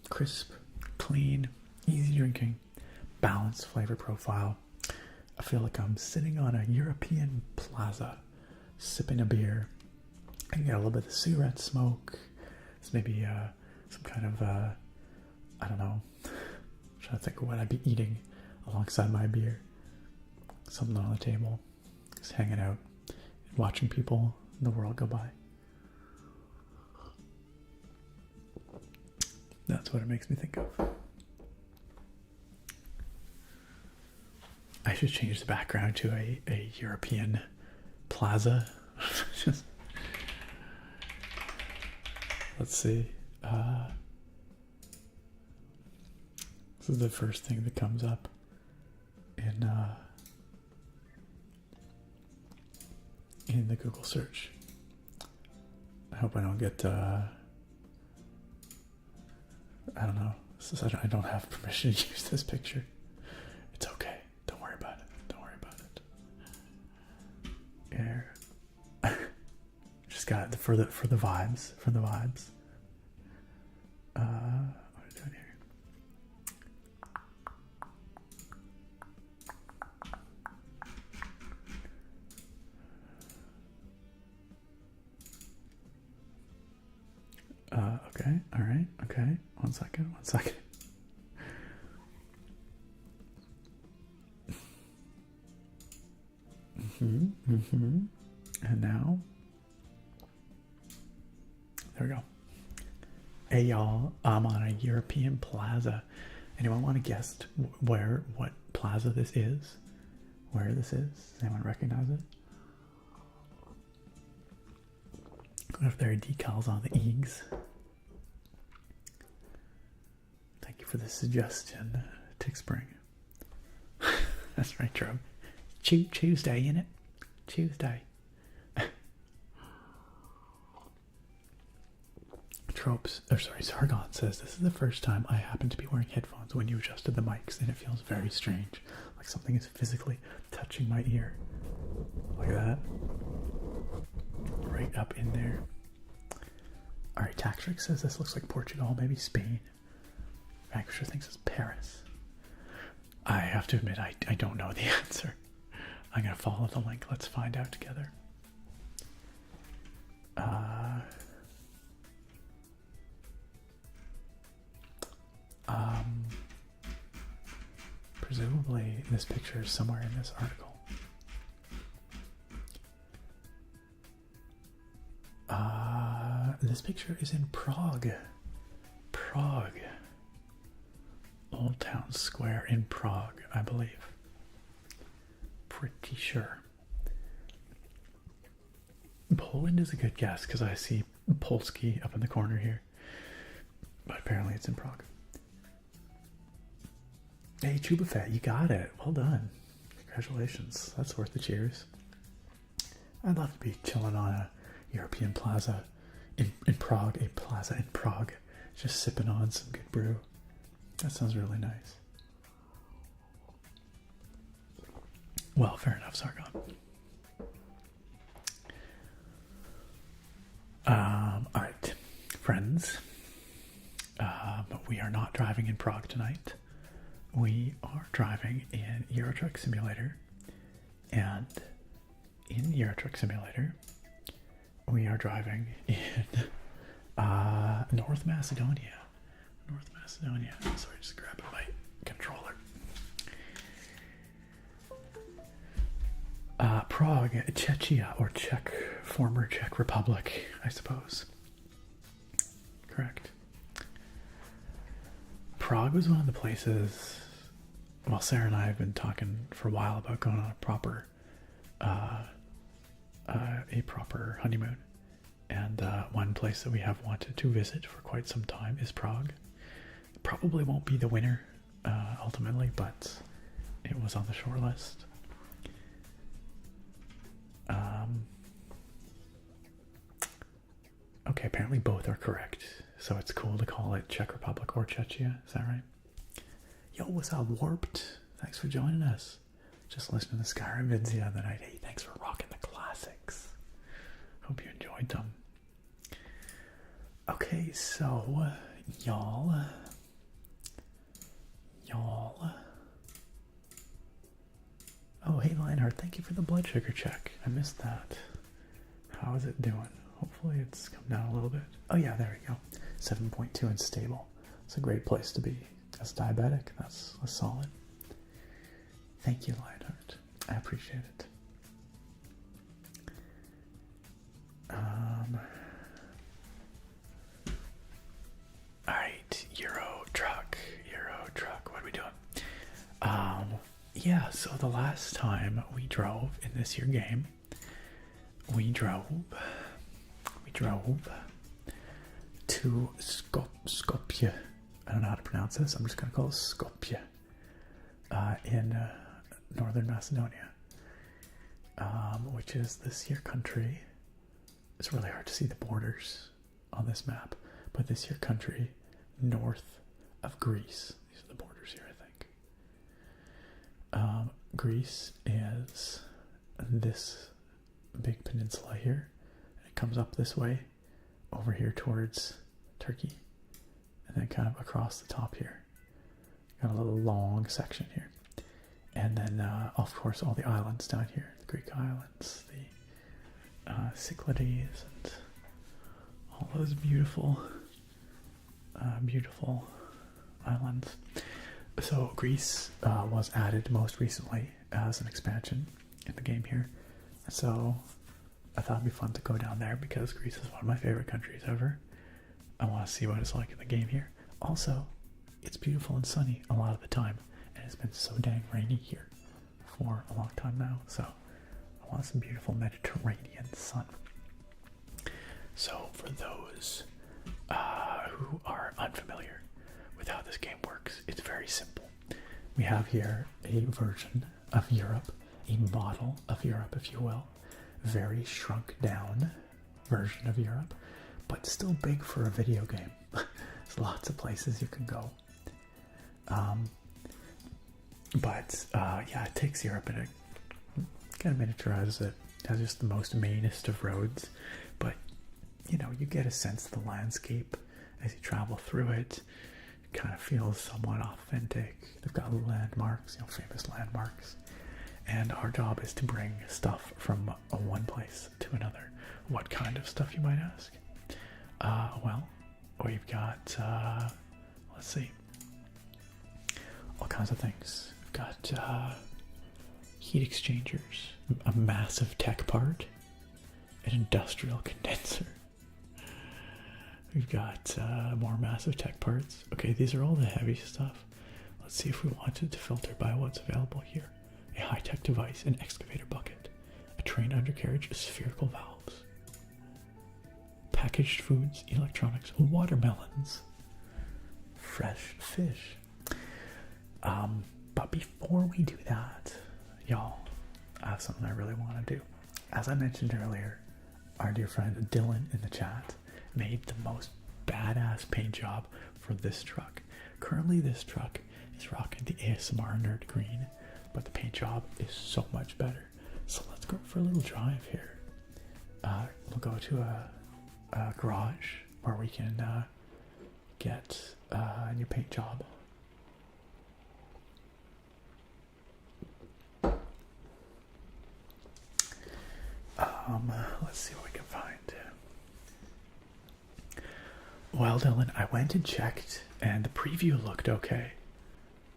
Crisp, clean, easy drinking, balanced flavor profile. I feel like I'm sitting on a European plaza, sipping a beer. I get a little bit of cigarette smoke, It's maybe some kind of, I don't know, I'm trying to think of what I'd be eating alongside my beer. Something on the table, just hanging out, watching people in the world go by. That's what it makes me think of. I should change the background to a European plaza. Just, let's see. This is the first thing that comes up in the Google search. I hope I don't get I don't know. I don't have permission to use this picture. It's okay. Don't worry about it. Don't worry about it. Here. Just got it for the vibes. For the vibes. What are we doing here? Okay. All right. Okay. One second. And now, there we go. Hey y'all, I'm on a European plaza. Anyone want to guess what plaza this is? Where this is? Does anyone recognize it? What if there are decals on the eags? Thank you for the suggestion, Tick Spring. That's right, Trope. Tuesday, innit? Tuesday. Sargon says, this is the first time I happen to be wearing headphones when you adjusted the mics, and it feels very strange. Like something is physically touching my ear. Like that. Right up in there. Alright, Taxrick says this looks like Portugal, maybe Spain. Vanquisher thinks it's Paris. I have to admit, I don't know the answer. I'm going to follow the link. Let's find out together. Presumably this picture is somewhere in this article. This picture is in Prague. Prague. Old Town Square in Prague, I believe. Pretty sure. Poland is a good guess because I see Polski up in the corner here. But apparently it's in Prague. Hey, Chuba Fett, you got it. Well done. Congratulations. That's worth the cheers. I'd love to be chilling on a European plaza in Prague, a plaza in Prague, just sipping on some good brew. That sounds really nice. Well, fair enough, Sargon. All right, friends. We are not driving in Prague tonight. We are driving in Euro Truck Simulator, and in Euro Truck Simulator, we are driving in North Macedonia. North Macedonia. Sorry, just grabbing my controller. Prague, Czechia, or former Czech Republic, I suppose. Correct. Prague was one of the places. Well, Sarah and I have been talking for a while about going on a proper honeymoon, and one place that we have wanted to visit for quite some time is Prague. It probably won't be the winner ultimately, but it was on the short list. Okay, apparently both are correct, so it's cool to call it Czech Republic or Czechia. Is that right? Yo, what's up, Warped? Thanks for joining us. Just listening to Skyrim vids the other night. Hey, thanks for rocking the classics. Hope you enjoyed them. Okay, so y'all. Oh, hey, Lionheart, thank you for the blood sugar check. I missed that. How is it doing? Hopefully it's come down a little bit. Oh yeah, there we go. 7.2 and stable. It's a great place to be. As diabetic, that's solid. Thank you, Lionheart. I appreciate it. Alright, Euro truck. What are we doing? Yeah, so the last time we drove in this year game, we drove to Skopje. I don't know how to pronounce this. I'm just going to call it Skopje in northern Macedonia, which is this here country. It's really hard to see the borders on this map, but this here country north of Greece. These are the borders here, I think. Greece is this big peninsula here. It comes up this way over here towards Turkey, and then kind of across the top here. Got a little long section here, and then of course all the islands down here, the Greek islands, the Cyclades, and all those beautiful islands. So Greece was added most recently as an expansion in the game here, so I thought it'd be fun to go down there because Greece is one of my favorite countries ever. I want to see what it's like in the game here. Also, it's beautiful and sunny a lot of the time, and it's been so dang rainy here for a long time now, so I want some beautiful Mediterranean sun. So for those who are unfamiliar with how this game works, it's very simple. We have here a version of Europe, a model of Europe, if you will. Very shrunk down version of Europe, but still big for a video game. There's lots of places you can go. Yeah, it takes Europe and it kind of miniaturizes it. It has just the most mainest of roads, but you know, you get a sense of the landscape as you travel through it. It kind of feels somewhat authentic. They've got landmarks, you know, famous landmarks. And our job is to bring stuff from one place to another. What kind of stuff, you might ask? Well, we've got, let's see, all kinds of things. We've got heat exchangers, a massive tech part, an industrial condenser. We've got more massive tech parts. Okay, these are all the heavy stuff. Let's see if we wanted to filter by what's available here. A high-tech device, an excavator bucket, a train undercarriage, spherical valves, packaged foods, electronics, watermelons, fresh fish. But before we do that, y'all, I have something I really want to do. As I mentioned earlier, our dear friend Dylan in the chat made the most badass paint job for this truck. Currently, this truck is rocking the ASMR Nerd Green, but the paint job is so much better. So let's go for a little drive here. We'll go to a garage where we can get a new paint job. Let's see what we can find. Well, Dylan, I went and checked, and the preview looked okay.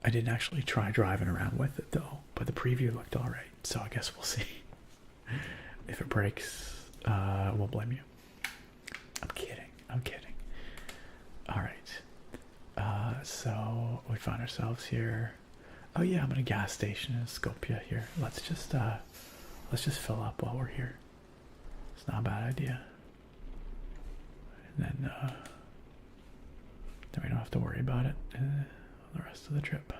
I didn't actually try driving around with it, though, but the preview looked alright, so I guess we'll see. If it breaks, we'll blame you. I'm kidding. Alright. So, we find ourselves here. Oh yeah, I'm at a gas station in Skopje here. Let's just fill up while we're here. It's not a bad idea. And then we don't have to worry about it the rest of the trip.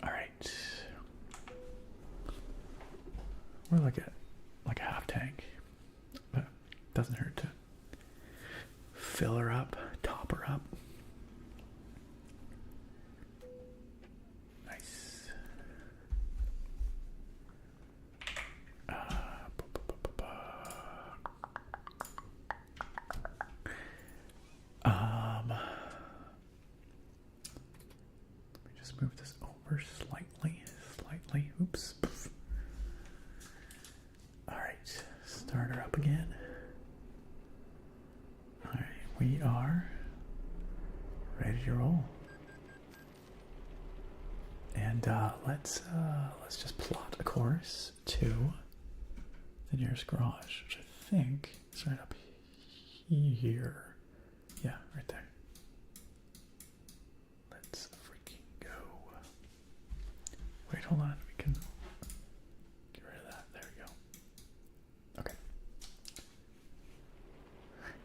Alright. We're like a half tank. But it doesn't hurt to fill her up, top her up. Nice. Let me just move this over slightly. Oops. All right. We are ready to roll. And let's just plot a course to the nearest garage, which I think is right up here. Yeah, right there. Let's freaking go. Wait, hold on. We can get rid of that. There we go. Okay.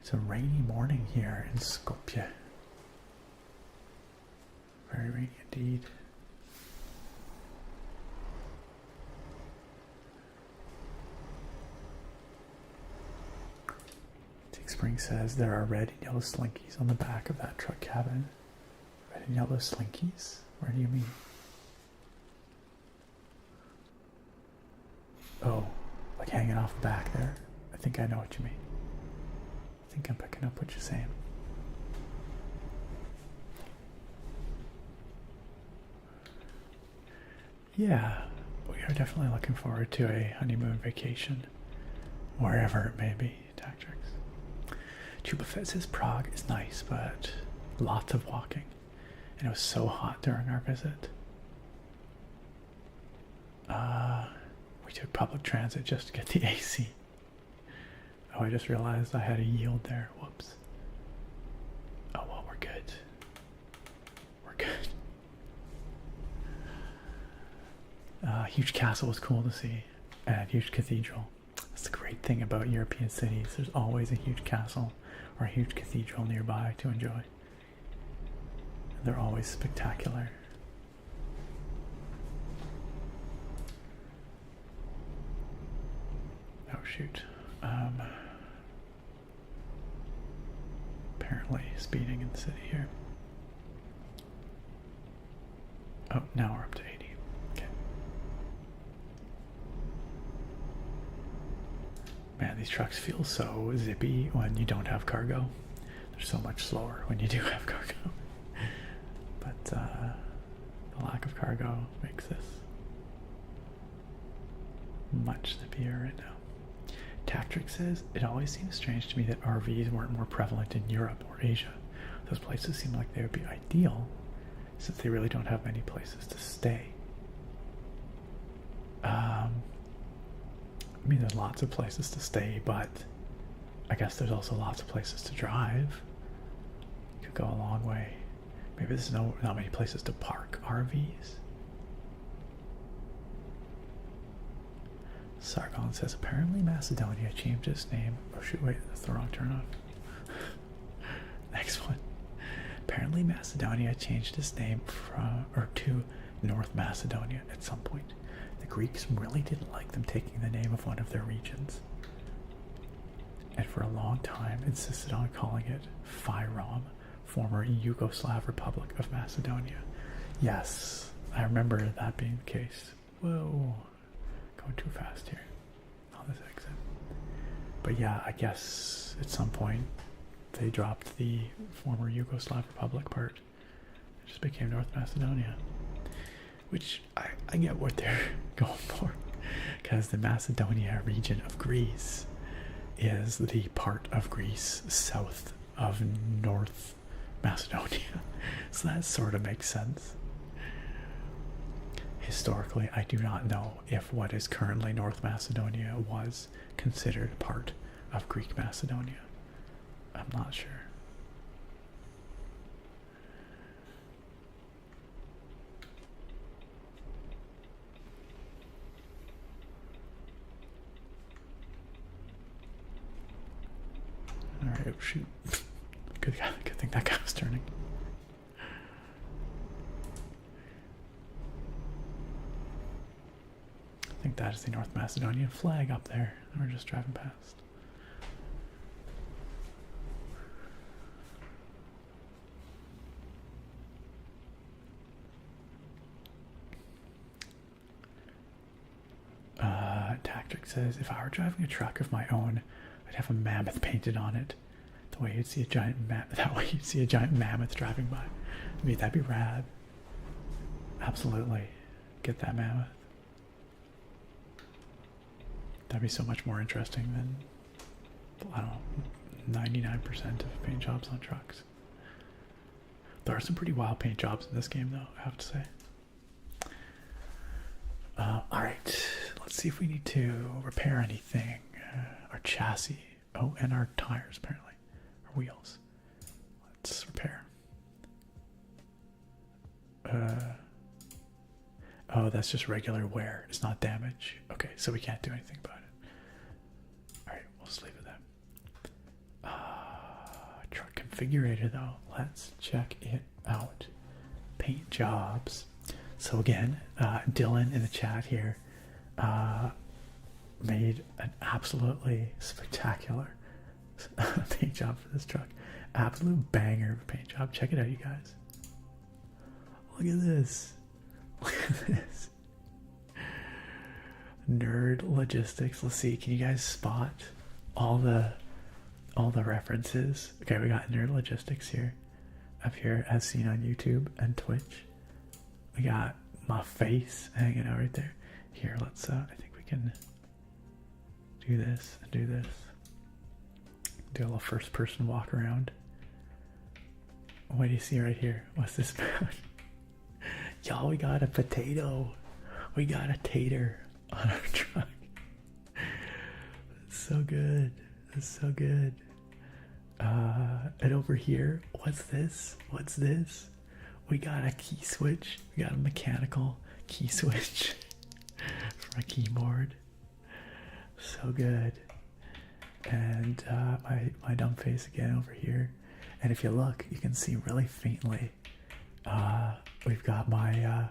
It's a rainy morning here in Skopje. Very rainy indeed. Spring says there are red and yellow slinkies on the back of that truck cabin. Red and yellow slinkies? Where do you mean? Oh, like hanging off the back there? I think I know what you mean. I think I'm picking up what you're saying. Yeah, we are definitely looking forward to a honeymoon vacation, wherever it may be. Tactics. Chubafet says Prague is nice, but lots of walking. And it was so hot during our visit. We took public transit just to get the AC. Oh, I just realized I had a yield there. Whoops. Oh, well, we're good. We're good. Huge castle was cool to see. And huge cathedral. That's the great thing about European cities. There's always a huge castle or a huge cathedral nearby to enjoy. And they're always spectacular. Oh shoot. Apparently speeding in the city here. Oh, now we're up to 80. Okay. Man, these trucks feel so zippy when you don't have cargo. They're so much slower when you do have cargo. But the lack of cargo makes this much zippier right now. Tactric says, it always seems strange to me that RVs weren't more prevalent in Europe or Asia. Those places seem like they would be ideal since they really don't have many places to stay. I mean, there's lots of places to stay, but I guess there's also lots of places to drive. You could go a long way. Maybe there's not many places to park RVs. Sargon says, apparently Macedonia changed its name. Oh shoot, wait, that's the wrong turn off. Next one. Apparently Macedonia changed its name to North Macedonia at some point. The Greeks really didn't like them taking the name of one of their regions. And for a long time insisted on calling it Fyrom, former Yugoslav Republic of Macedonia. Yes, I remember that being the case. Whoa. Going too fast here on this exit. But yeah, I guess at some point they dropped the former Yugoslav Republic part. It just became North Macedonia. Which I get what they're going for. Because the Macedonia region of Greece is the part of Greece south of North Macedonia. So that sort of makes sense. Historically, I do not know if what is currently North Macedonia was considered part of Greek Macedonia. I'm not sure. Alright, oh shoot. Good thing that guy was turning. I think that is the North Macedonian flag up there. We're just driving past. Tactic says, if I were driving a truck of my own, I'd have a mammoth painted on it. The way you'd see a giant that way you'd see a giant mammoth driving by. I mean, that'd be rad. Absolutely. Get that mammoth. That'd be so much more interesting than, I don't know, 99% of paint jobs on trucks. There are some pretty wild paint jobs in this game, though, I have to say. Alright, let's see if we need to repair anything. Our chassis. Oh, and our tires, apparently. Our wheels. Let's repair. Oh, that's just regular wear. It's not damage. Okay, so we can't do anything about it. Alright, we'll just leave it then. Truck configurator, though. Let's check it out. Paint jobs. So again, Dylan in the chat here made an absolutely spectacular paint job for this truck. Absolute banger of a paint job. Check it out, you guys. Look at this. Look at this. Nerd Logistics. Let's see. Can you guys spot all the references? Okay, we got Nerd Logistics here. Up here, as seen on YouTube and Twitch. We got my face hanging out right there. Here, let's I think we can do this and do this. Do a little first person walk around. What do you see right here? What's this about? Y'all, we got a potato. We got a tater on our truck. That's so good. That's so good. And over here, what's this? What's this? We got a key switch. We got a mechanical key switch for my keyboard. So good. And my dumb face again over here. And if you look, you can see really faintly. We've got my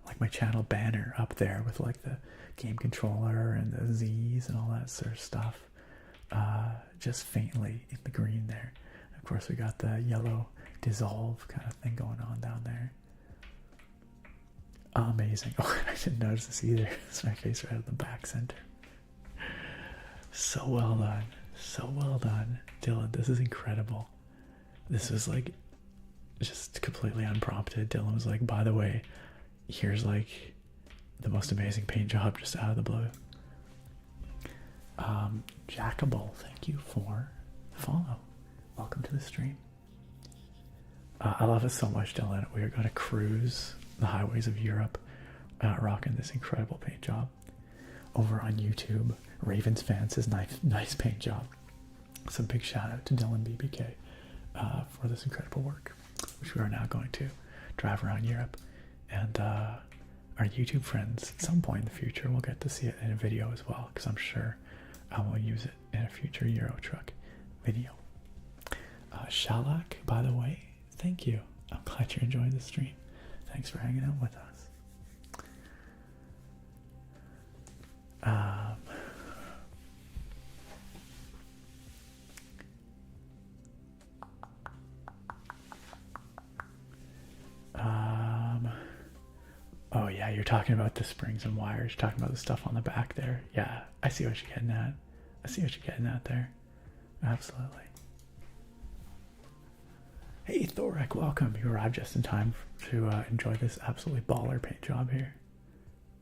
like my channel banner up there with like the game controller and the Z's and all that sort of stuff. Just faintly in the green there. Of course, we got the yellow dissolve kind of thing going on down there. Amazing. Oh, I didn't notice this either. It's my face right at the back center. So well done. So well done. Dylan, this is incredible. This was like just completely unprompted. Dylan was like, by the way, here's like the most amazing paint job just out of the blue. Jackable, thank you for the follow. Welcome to the stream. I love it so much, Dylan. We are going to cruise the highways of Europe, rocking this incredible paint job. Over on YouTube, Ravens Fans says nice paint job. So big shout out to Dylan BBK for this incredible work, which we are now going to drive around Europe. And our YouTube friends, at some point in the future, will get to see it in a video as well, because I'm sure I will use it in a future Euro Truck video. Shalak, by the way, thank you. I'm glad you're enjoying the stream. Thanks for hanging out with us. Oh yeah, you're talking about the springs and wires. You're talking about the stuff on the back there. Yeah, I see what you're getting at. I see what you're getting at there. Absolutely. Hey Thorek, welcome. You arrived just in time to enjoy this absolutely baller paint job here.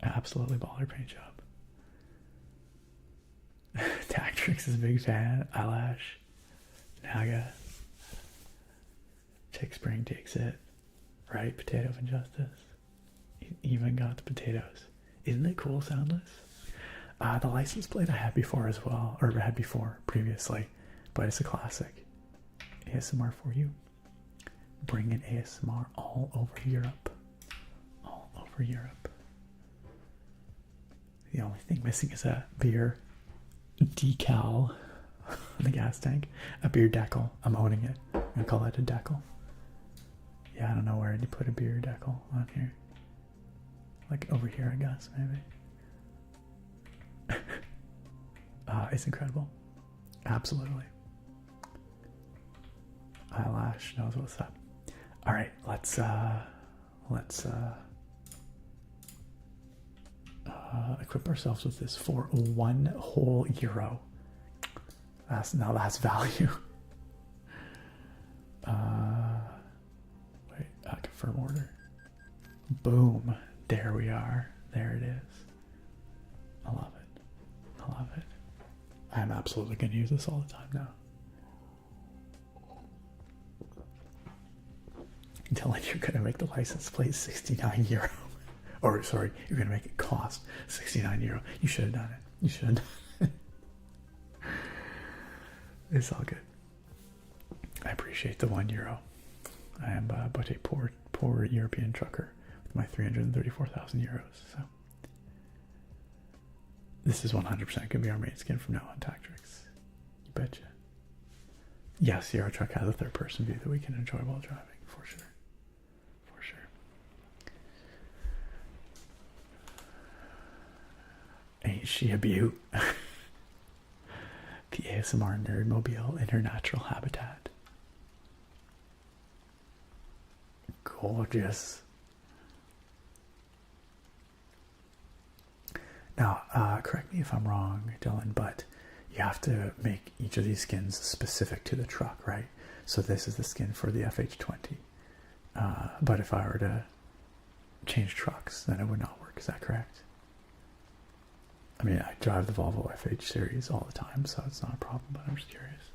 Absolutely baller paint job. Tactrix is a big fan. Eyelash. Naga. Tick Spring takes it. Right? Potato of Injustice. Even got the potatoes. Isn't it cool, Soundless? The license plate I had before as well, or had before previously, but it's a classic. ASMR for you. Bringing ASMR all over Europe. All over Europe. The only thing missing is a beer decal on the gas tank. A beer decal. I'm owning it. I'm gonna call that a decal. Yeah, I don't know where to put a beer decal on here. Like over here, I guess, maybe. It's incredible. Absolutely. Eyelash knows what's up. Alright, let's equip ourselves with this for €1 whole. That's value. Wait, confirm order. Boom. There we are. There it is. I love it. I love it. I'm absolutely going to use this all the time now. Dylan, you're gonna make the license plate 69 euro. Or sorry, you're gonna make it cost 69 euro. You should have done it. You should. It's all good. I appreciate the €1. I am but a poor European trucker with my 334,000 euros. So this is 100% gonna be our main skin from now on, Tactrix. You betcha. Yes, the Euro truck has a third-person view that we can enjoy while driving, for sure. For sure. Ain't she a beaut? The ASMR Nerdmobile in her natural habitat. Gorgeous. Now, correct me if I'm wrong, Dylan, but you have to make each of these skins specific to the truck, right? So this is the skin for the FH20. But if I were to change trucks, then it would not work. Is that correct? I mean, I drive the Volvo FH series all the time, so it's not a problem, but I'm just curious.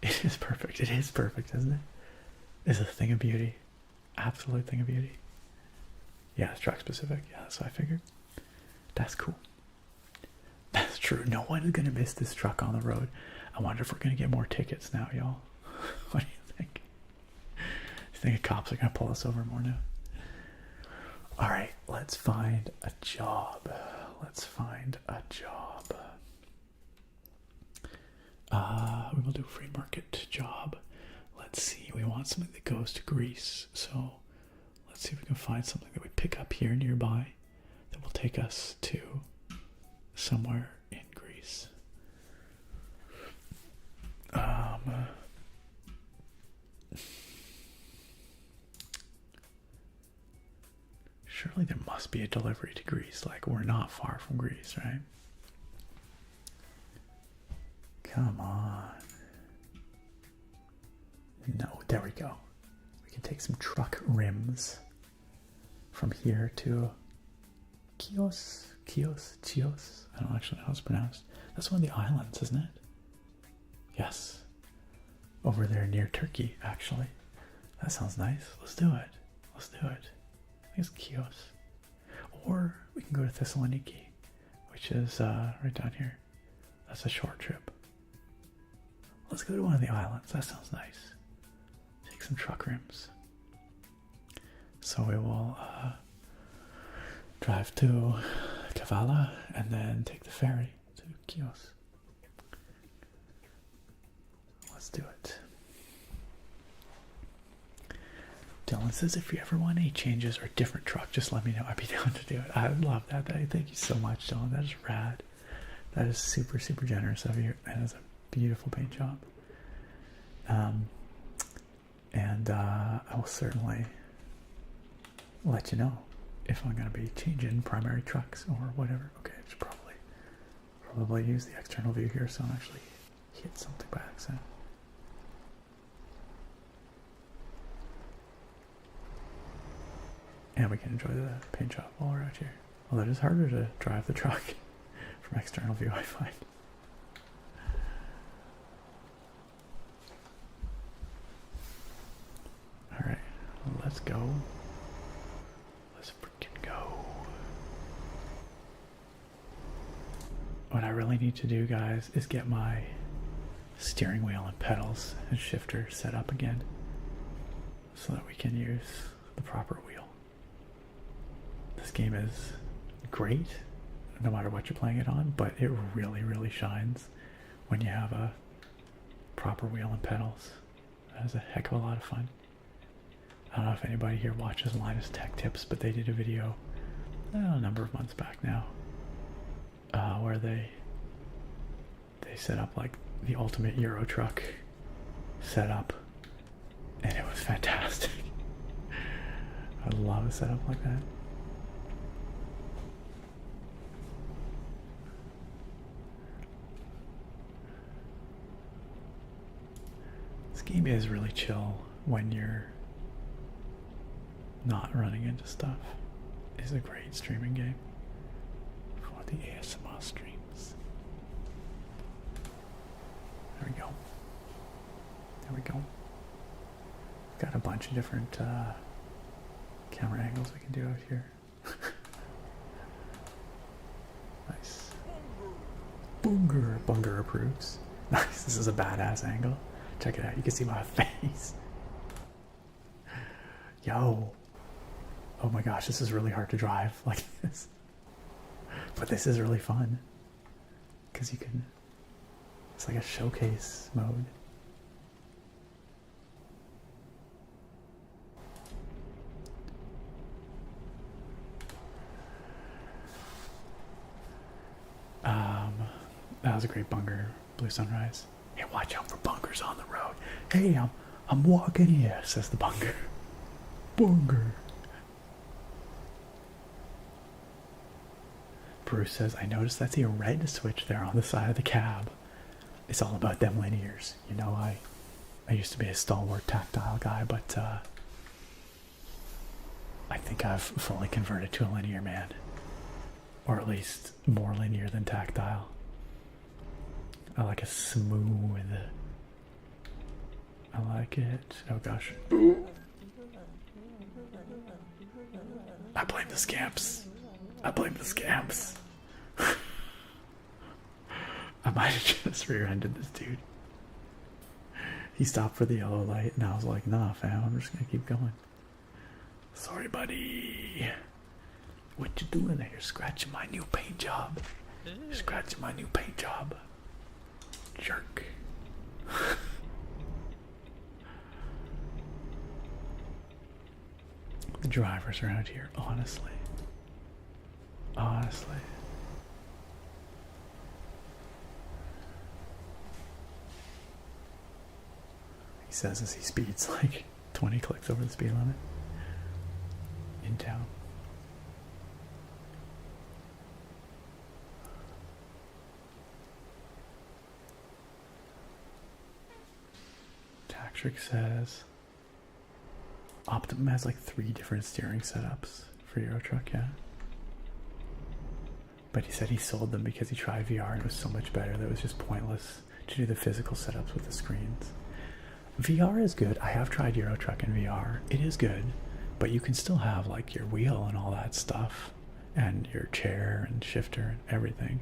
It is perfect. It is perfect, isn't it? It's a thing of beauty. Absolute thing of beauty. Yeah, it's truck specific. Yeah, that's what I figured. That's cool. That's true. No one is going to miss this truck on the road. I wonder if we're going to get more tickets now, y'all. What do you think? Do you think cops are going to pull us over more now? All right, let's find a job. Let's find a job. We will do a free market job. Let's see. We want something that goes to Greece. So let's see if we can find something that we pick up here nearby that will take us to somewhere in Greece. Surely there must be a delivery to Greece. Like, we're not far from Greece, right? Come on. No, there we go. We can take some truck rims from here to Chios. I don't actually know how it's pronounced. That's one of the islands, isn't it? Yes. Over there near Turkey, actually. That sounds nice. Let's do it. Let's do it. I think it's Chios. Or we can go to Thessaloniki, which is right down here. That's a short trip. Let's go to one of the islands. That sounds nice. Take some truck rims. So we will drive to Kavala and then take the ferry to Chios. Let's do it. Dylan says if you ever want any changes or a different truck, just let me know. I'd be down to do it. I would love that. Thank you so much, Dylan. That is rad. That is super, super generous of you. That is a beautiful paint job. And I will certainly let you know if I'm going to be changing primary trucks or whatever. Okay, I should probably use the external view here so I don't actually hit something by accident. And we can enjoy the paint job while we're out here. Well, it is harder to drive the truck from external view, I find. Alright, let's go. Let's freaking go. What I really need to do, guys, is get my steering wheel and pedals and shifter set up again so that we can use the proper wheel. This game is great no matter what you're playing it on, but it really, really shines when you have a proper wheel and pedals. That is a heck of a lot of fun. I don't know if anybody here watches Linus Tech Tips, but they did a video a number of months back now where they set up like the ultimate Euro truck setup, and it was fantastic. I love a setup like that. This game is really chill when you're not running into stuff. It's a great streaming game for the ASMR streams. There we go. There we go. Got a bunch of different camera angles we can do out here. Nice. Bunger approves. Nice, this is a badass angle. Check it out, you can see my face. Yo. Oh my gosh, this is really hard to drive like this. But this is really fun. Because you can, it's like a showcase mode. That was a great bunger, Blue Sunrise. Hey, watch out for bunkers on the road. Hey, I'm walking here, says the bunger. Bunger. Bruce says, I noticed that's a red switch there on the side of the cab. It's all about them linears. You know, I used to be a stalwart tactile guy, but I think I've fully converted to a linear man. Or at least more linear than tactile. I like a smooth. I like it. Oh gosh. I blame the scamps. I blame the scamps. I might have just rear-ended this dude. He stopped for the yellow light and I was like, nah fam, I'm just gonna keep going. Sorry buddy. What you doing there? You're scratching my new paint job. You're scratching my new paint job. Jerk. The drivers around here, honestly. Honestly. He says as he speeds like 20 clicks over the speed limit in town. Trick says Optimum has like 3 different steering setups for Euro Truck, yeah. But he said he sold them because he tried VR and it was so much better that it was just pointless to do the physical setups with the screens. VR is good. I have tried Euro Truck in VR. It is good, but you can still have like your wheel and all that stuff and your chair and shifter and everything.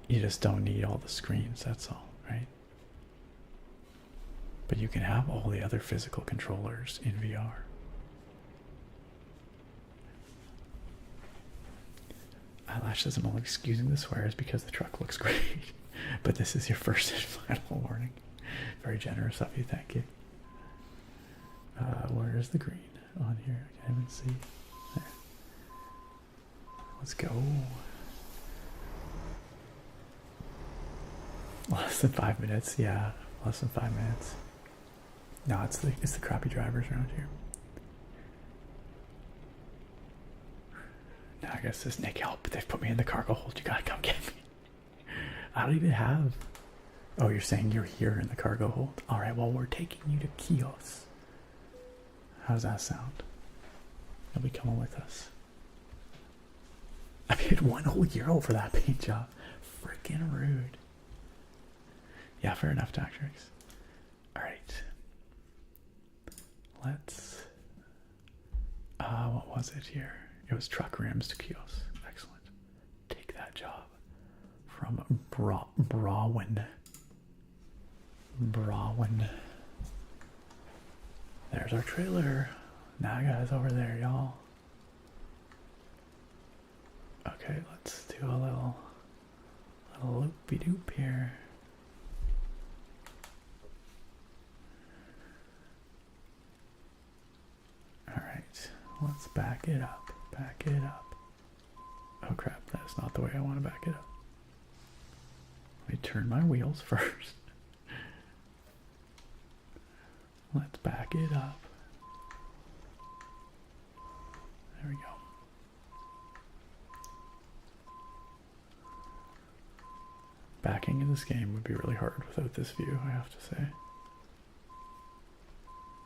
You just don't need all the screens, that's all, right? But you can have all the other physical controllers in VR. Eyelash says I'm only excusing the swears because the truck looks great. But this is your first and final warning. Very generous of you, thank you. Where is the green on here? I can't even see. There. Let's go. Less than 5 minutes, yeah. Less than 5 minutes. No, it's the crappy drivers around here. Now I guess this Nick help, they've put me in the cargo hold. You gotta come get me. I don't even have. Oh, you're saying you're here in the cargo hold? Alright, well we're taking you to Chios. How does that sound? You'll be coming with us. I paid €1 whole for that paint job. Freaking rude. Yeah, fair enough, Tactrix. Alright. Let's what was it here? It was truck rims to Chios. Excellent. Take that job from Brawin. There's our trailer. Naga's over there, y'all. Okay, let's do a little loopy-doop here. Alright, let's back it up. Back it up. Oh crap, that's not the way I want to back it up. Let me turn my wheels first. Let's back it up. There we go. Backing in this game would be really hard without this view, I have to say.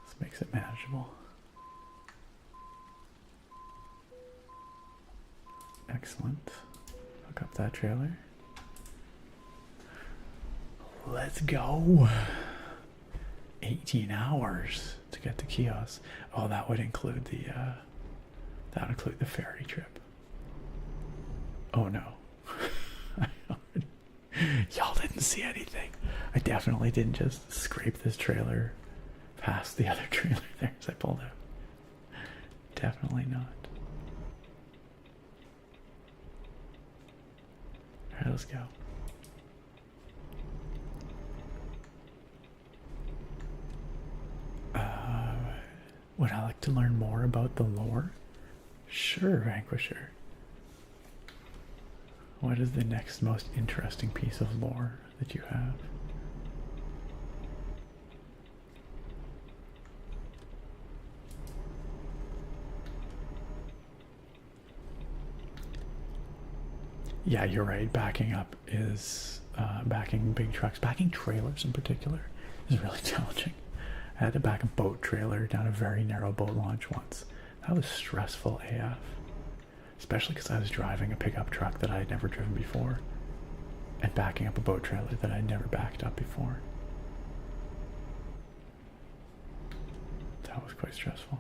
This makes it manageable. Excellent. Hook up that trailer. Let's go. 18 hours to get to Chios. Oh, that would include the ferry trip. Oh no. Y'all didn't see anything. I definitely didn't just scrape this trailer past the other trailer there as I pulled out. Definitely not. Alright, let's go. Would I like to learn more about the lore? Sure, Vanquisher. What is the next most interesting piece of lore that you have? Yeah, you're right. Backing up is backing big trucks, backing trailers in particular, is really challenging. I had to back a boat trailer down a very narrow boat launch once. That was stressful AF. Especially because I was driving a pickup truck that I had never driven before. And backing up a boat trailer that I had never backed up before. That was quite stressful.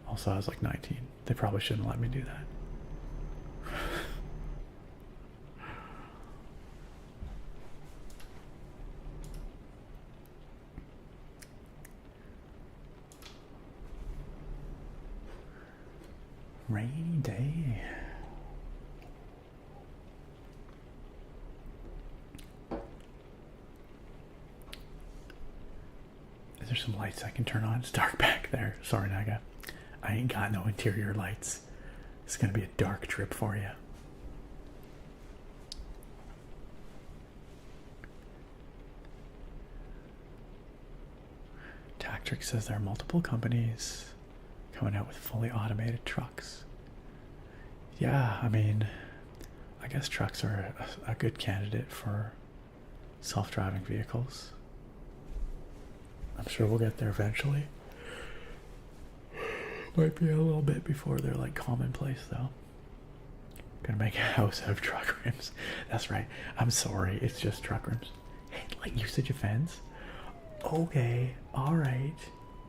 Also, I was like 19. They probably shouldn't let me do that. Rainy day. Is there some lights I can turn on? It's dark back there. Sorry, Naga. I ain't got no interior lights. It's gonna be a dark trip for you. Tactrix says there are multiple companies coming out with fully automated trucks. Yeah, I mean, I guess trucks are a good candidate for self-driving vehicles. I'm sure we'll get there eventually. Might be a little bit before they're like commonplace though. Gonna make a house out of truck rims. That's right. I'm sorry, it's just truck rims. Headlight usage offense? Okay, alright.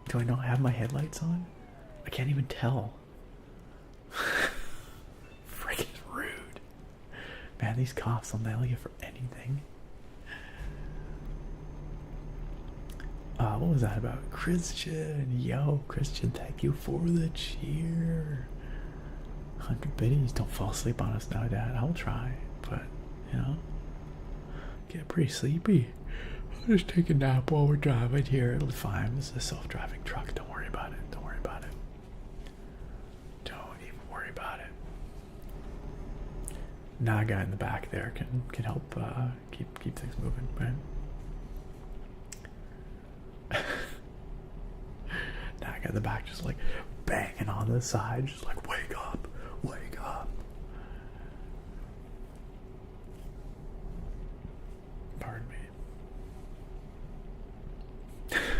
Do I not have my headlights on? I can't even tell. Freaking rude. Man, these cops will nail you for anything. What was that about? Christian. Yo, Christian, thank you for the cheer. 100 biddies. Don't fall asleep on us now, Dad. I'll try, but, you know, get pretty sleepy. I'll just take a nap while we're driving here. It'll be fine. This is a self-driving truck. Don't worry about it. Don't worry about it. Don't even worry about it. Naga in the back there can help keep things moving, right? Naga in the back just like banging on the side, just like wake up, wake up. Pardon me.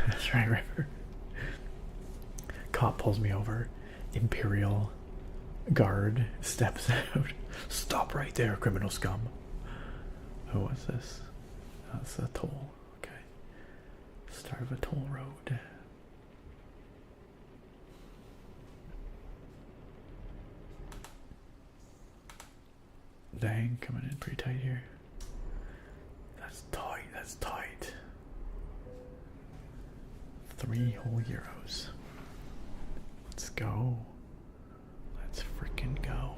That's right, River. Cop pulls me over. Imperial guard steps out. Stop right there, criminal scum. Who was this? That's a toll. Okay. Start of a toll road. Dang, coming in pretty tight here. That's tight, that's tight. 3 whole euros. Let's go. Let's freaking go.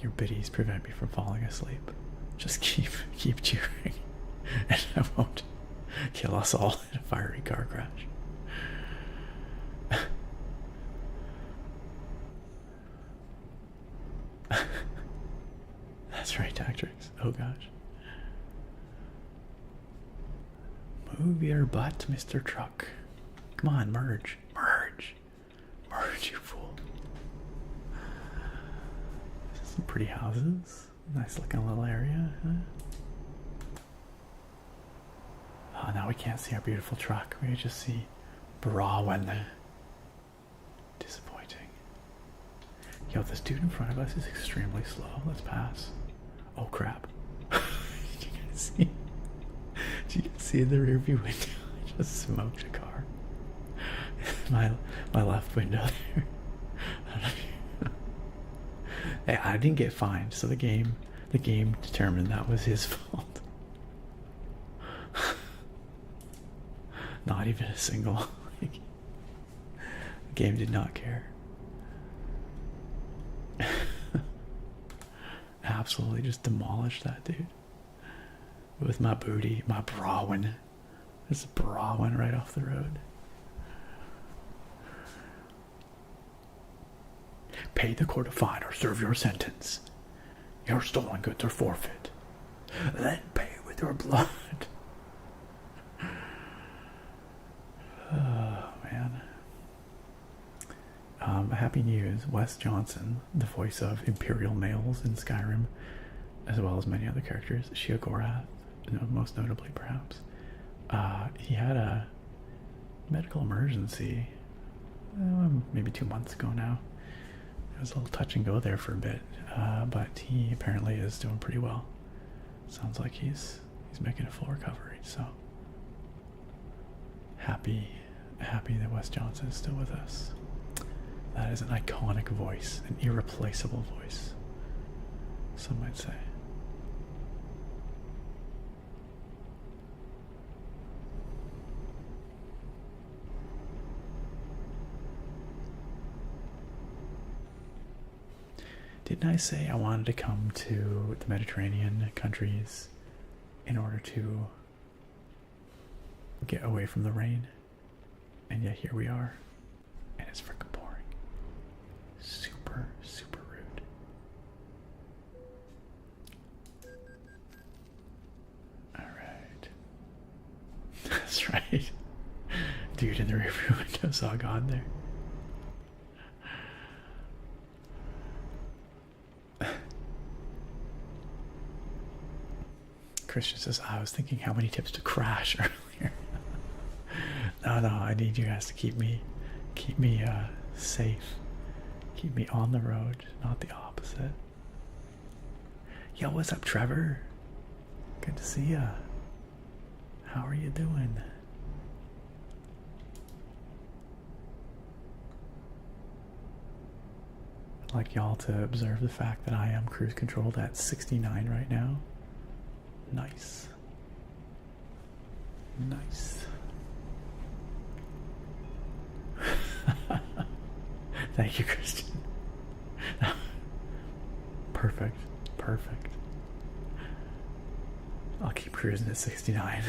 Your biddies prevent me from falling asleep. Just keep cheering, and I won't kill us all in a fiery car crash. That's right, Tactrix. Oh gosh. Move your butt, Mr. Truck. Come on, merge. Merge. Merge, you fool. Some pretty houses. Nice looking little area, huh? Oh, now we can't see our beautiful truck. We just see Brawen. Disappointing. Yo, Yo, this dude in front of us is extremely slow. Let's pass. Oh crap. Did you guys see? Did you guys see in the rear view window? I just smoked a car. My left window there. Hey, I didn't get fined, so the game determined that was his fault. Not even a single. The game did not care. Absolutely just demolished that dude with my booty, my Brahwin. This Brahwin right off the road. Pay the court a fine or serve your sentence. Your stolen goods are forfeit. Then pay with your blood. Oh man. Happy news. Wes Johnson, the voice of Imperial Males in Skyrim, as well as many other characters, Sheogorath, most notably perhaps, he had a medical emergency maybe 2 months ago now. It was a little touch and go there for a bit, but he apparently is doing pretty well. Sounds like he's making a full recovery, so happy that Wes Johnson is still with us. That is an iconic voice, an irreplaceable voice, some might say. Didn't I say I wanted to come to the Mediterranean countries in order to get away from the rain? And yet here we are, and it's freaking boring. Super, super rude. Alright. That's right. Dude in the rearview window saw God there. Christian says, I was thinking how many tips to crash earlier. No, I need you guys to keep me safe. Keep me on the road, not the opposite. Yo, what's up, Trevor? Good to see ya. How are you doing? I'd like y'all to observe the fact that I am cruise controlled at 69 right now. Nice. Nice. Thank you, Christian. Perfect. Perfect. I'll keep cruising at 69.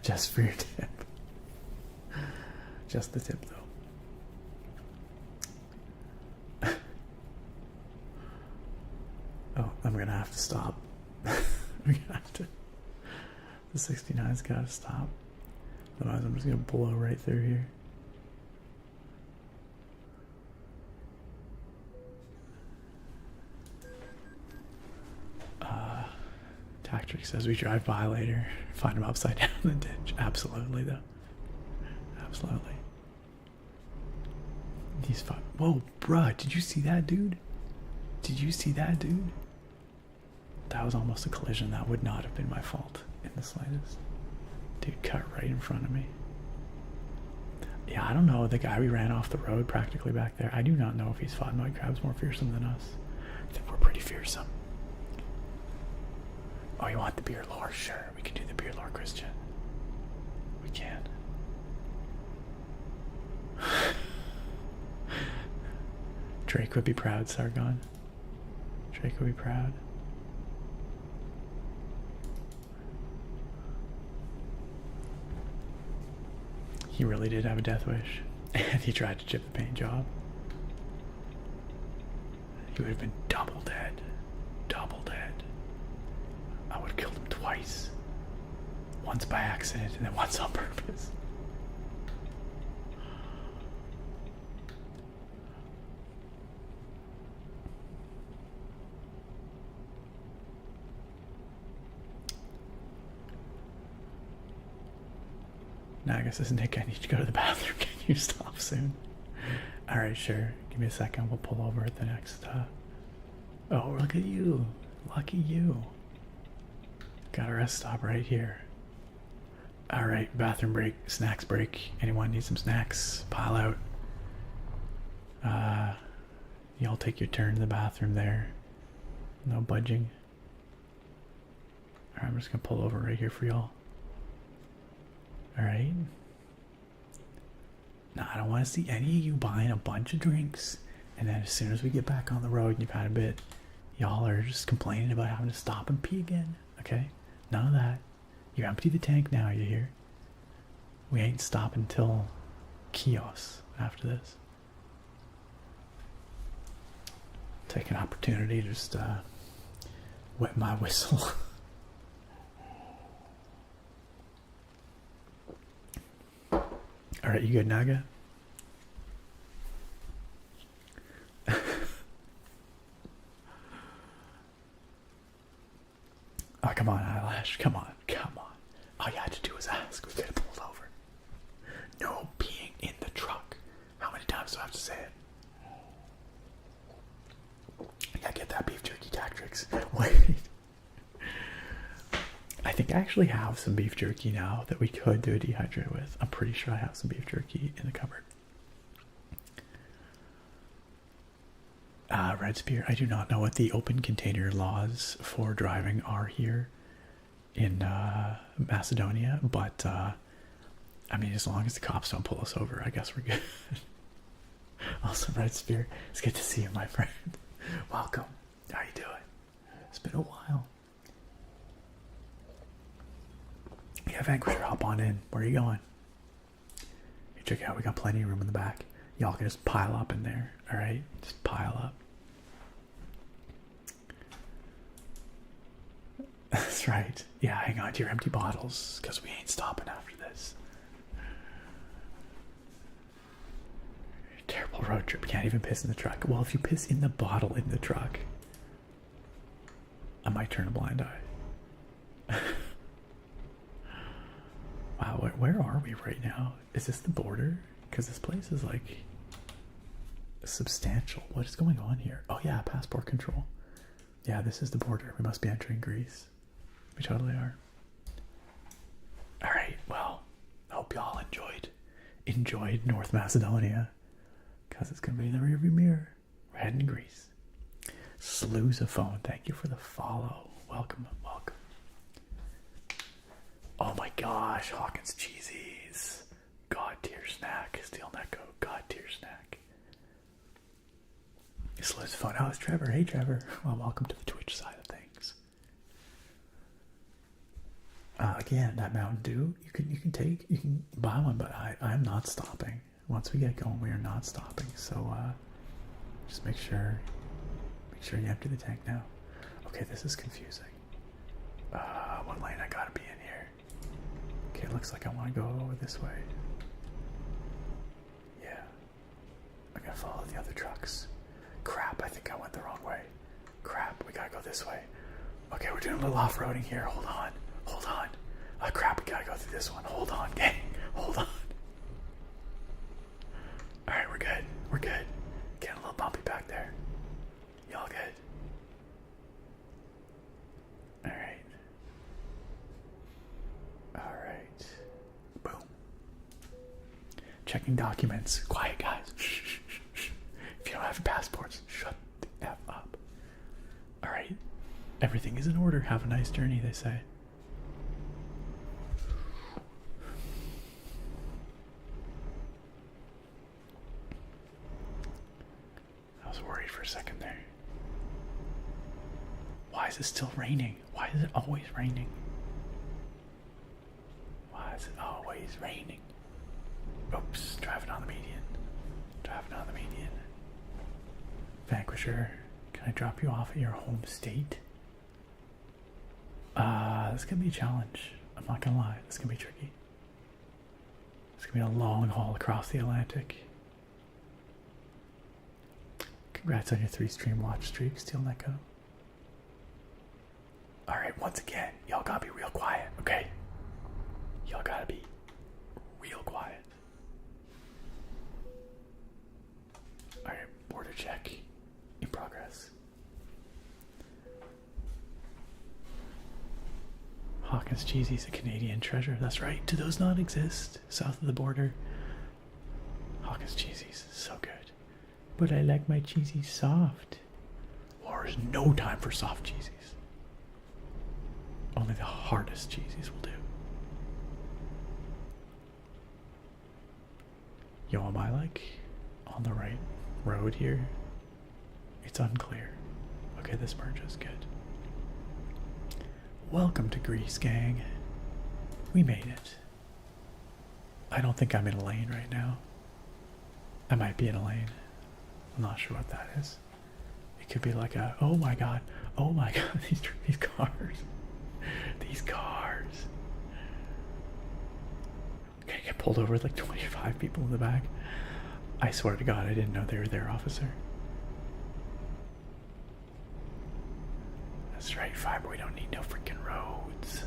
Just for your tip. Just the tip, though. Oh, I'm gonna have to stop. We're gonna have to. The 69's gotta stop. Otherwise, I'm just gonna blow right through here. Tactric says we drive by later, find him upside down in the ditch. Absolutely, though. Absolutely. He's fine. Whoa, bruh, did you see that, dude? Did you see that, dude? That was almost a collision. That would not have been my fault in the slightest. Dude cut right in front of me. Yeah, I don't know. The guy we ran off the road practically back there, I do not know if he's fought mud crabs more fearsome than us. I think we're pretty fearsome. Oh, you want the beer lore? Sure, we can do the beer lore, Christian. We can. Drake would be proud, Sargon. Drake would be proud. He really did have a death wish, and he tried to chip the paint job. He would have been double dead. Double dead. I would have killed him twice. Once by accident, and then once on purpose. Naga says, Nick, I need to go to the bathroom. Can you stop soon? Alright, sure. Give me a second. We'll pull over at the next. Oh, look at you. Lucky you. Got a rest stop right here. Alright, bathroom break, snacks break. Anyone need some snacks? Pile out. Y'all take your turn in the bathroom there. No budging. Alright, I'm just gonna pull over right here for y'all. Alright. Now, I don't want to see any of you buying a bunch of drinks, and then as soon as we get back on the road and you've had a bit, y'all are just complaining about having to stop and pee again, okay? None of that. You empty the tank now, you hear? We ain't stopping till chaos after this. Take an opportunity to just wet my whistle. Alright, you good, Naga? Oh, come on, Eyelash. Come on, come on. All you had to do was ask. We could have pulled over. No peeing in the truck. How many times do I have to say it? I gotta get that beef jerky tactics. Wait. I think I actually have some beef jerky now that we could do a dehydrate with. I'm pretty sure I have some beef jerky in the cupboard. Red Spear, I do not know what the open container laws for driving are here in Macedonia, but I mean, as long as the cops don't pull us over, I guess we're good. Also, Red Spear, it's good to see you, my friend. Welcome. How you doing? It's been a while. Yeah, Vanquisher, hop on in. Where are you going? Hey, check it out. We got plenty of room in the back. Y'all can just pile up in there. All right, just pile up. That's right. Yeah, hang on to your empty bottles, because we ain't stopping after this. Terrible road trip. Can't even piss in the truck. Well, if you piss in the bottle in the truck, I might turn a blind eye. Wow, where are we right now? Is this the border? Because this place is like substantial. What is going on here? Oh yeah, passport control. Yeah, this is the border. We must be entering Greece. We totally are. Alright, well, I hope y'all enjoyed North Macedonia, because it's going to be in the rearview mirror. We're heading to Greece. Sleuzophone, thank you for the follow. Welcome, welcome. Oh my gosh, Hawkins Cheesies. God tier snack. Steel Necco, God tier snack. Sleuzophone, how's Trevor? Hey Trevor. Well, welcome to the Twitch side of things. Again, that Mountain Dew, you can buy one, but I'm not stopping. Once we get going, we are not stopping. So just make sure you empty the tank now. Okay, this is confusing. What lane I gotta be in here? Okay, it looks like I want to go over this way. Yeah, I gotta follow the other trucks. Crap, I think I went the wrong way. Crap, we gotta go this way. Okay, we're doing a little off-roading here. Hold on. Hold on. Oh crap, we gotta go through this one. Hold on, gang. Hold on. Alright, we're good. We're good. Getting a little bumpy back there. Y'all good? Alright. Alright. Boom. Checking documents. Quiet, guys. Shh, shh, shh. If you don't have passports, shut the F up. Alright. Everything is in order. Have a nice journey, they say. I was worried for a second there. Why is it still raining? Why is it always raining? Why is it always raining? Oops, driving on the median. Driving on the median. Vanquisher, can I drop you off at your home state? This is gonna be a challenge. I'm not gonna lie, this is gonna be tricky. It's gonna be a long haul across the Atlantic. Congrats on your 3-stream watch streak, Steel Necco. Alright, once again, y'all gotta be real quiet, okay? Y'all gotta be real quiet. Alright, Hawkins Cheesy's a Canadian treasure. That's right. Do those not exist south of the border? Hawkins Cheesy's so good. But I like my cheesies soft. There's no time for soft cheesies. Only the hardest cheesies will do. Yo, am I like on the right road here? It's unclear. Okay, this merge is good. Welcome to Greece, gang. We made it. I don't think I'm in a lane right now. I might be in a lane. I'm not sure what that is. It could be like a, oh my god, these cars. These cars. Okay, I get pulled over with like 25 people in the back. I swear to God, I didn't know they were there, officer. That's right, Fiber, we don't need no freaking roads.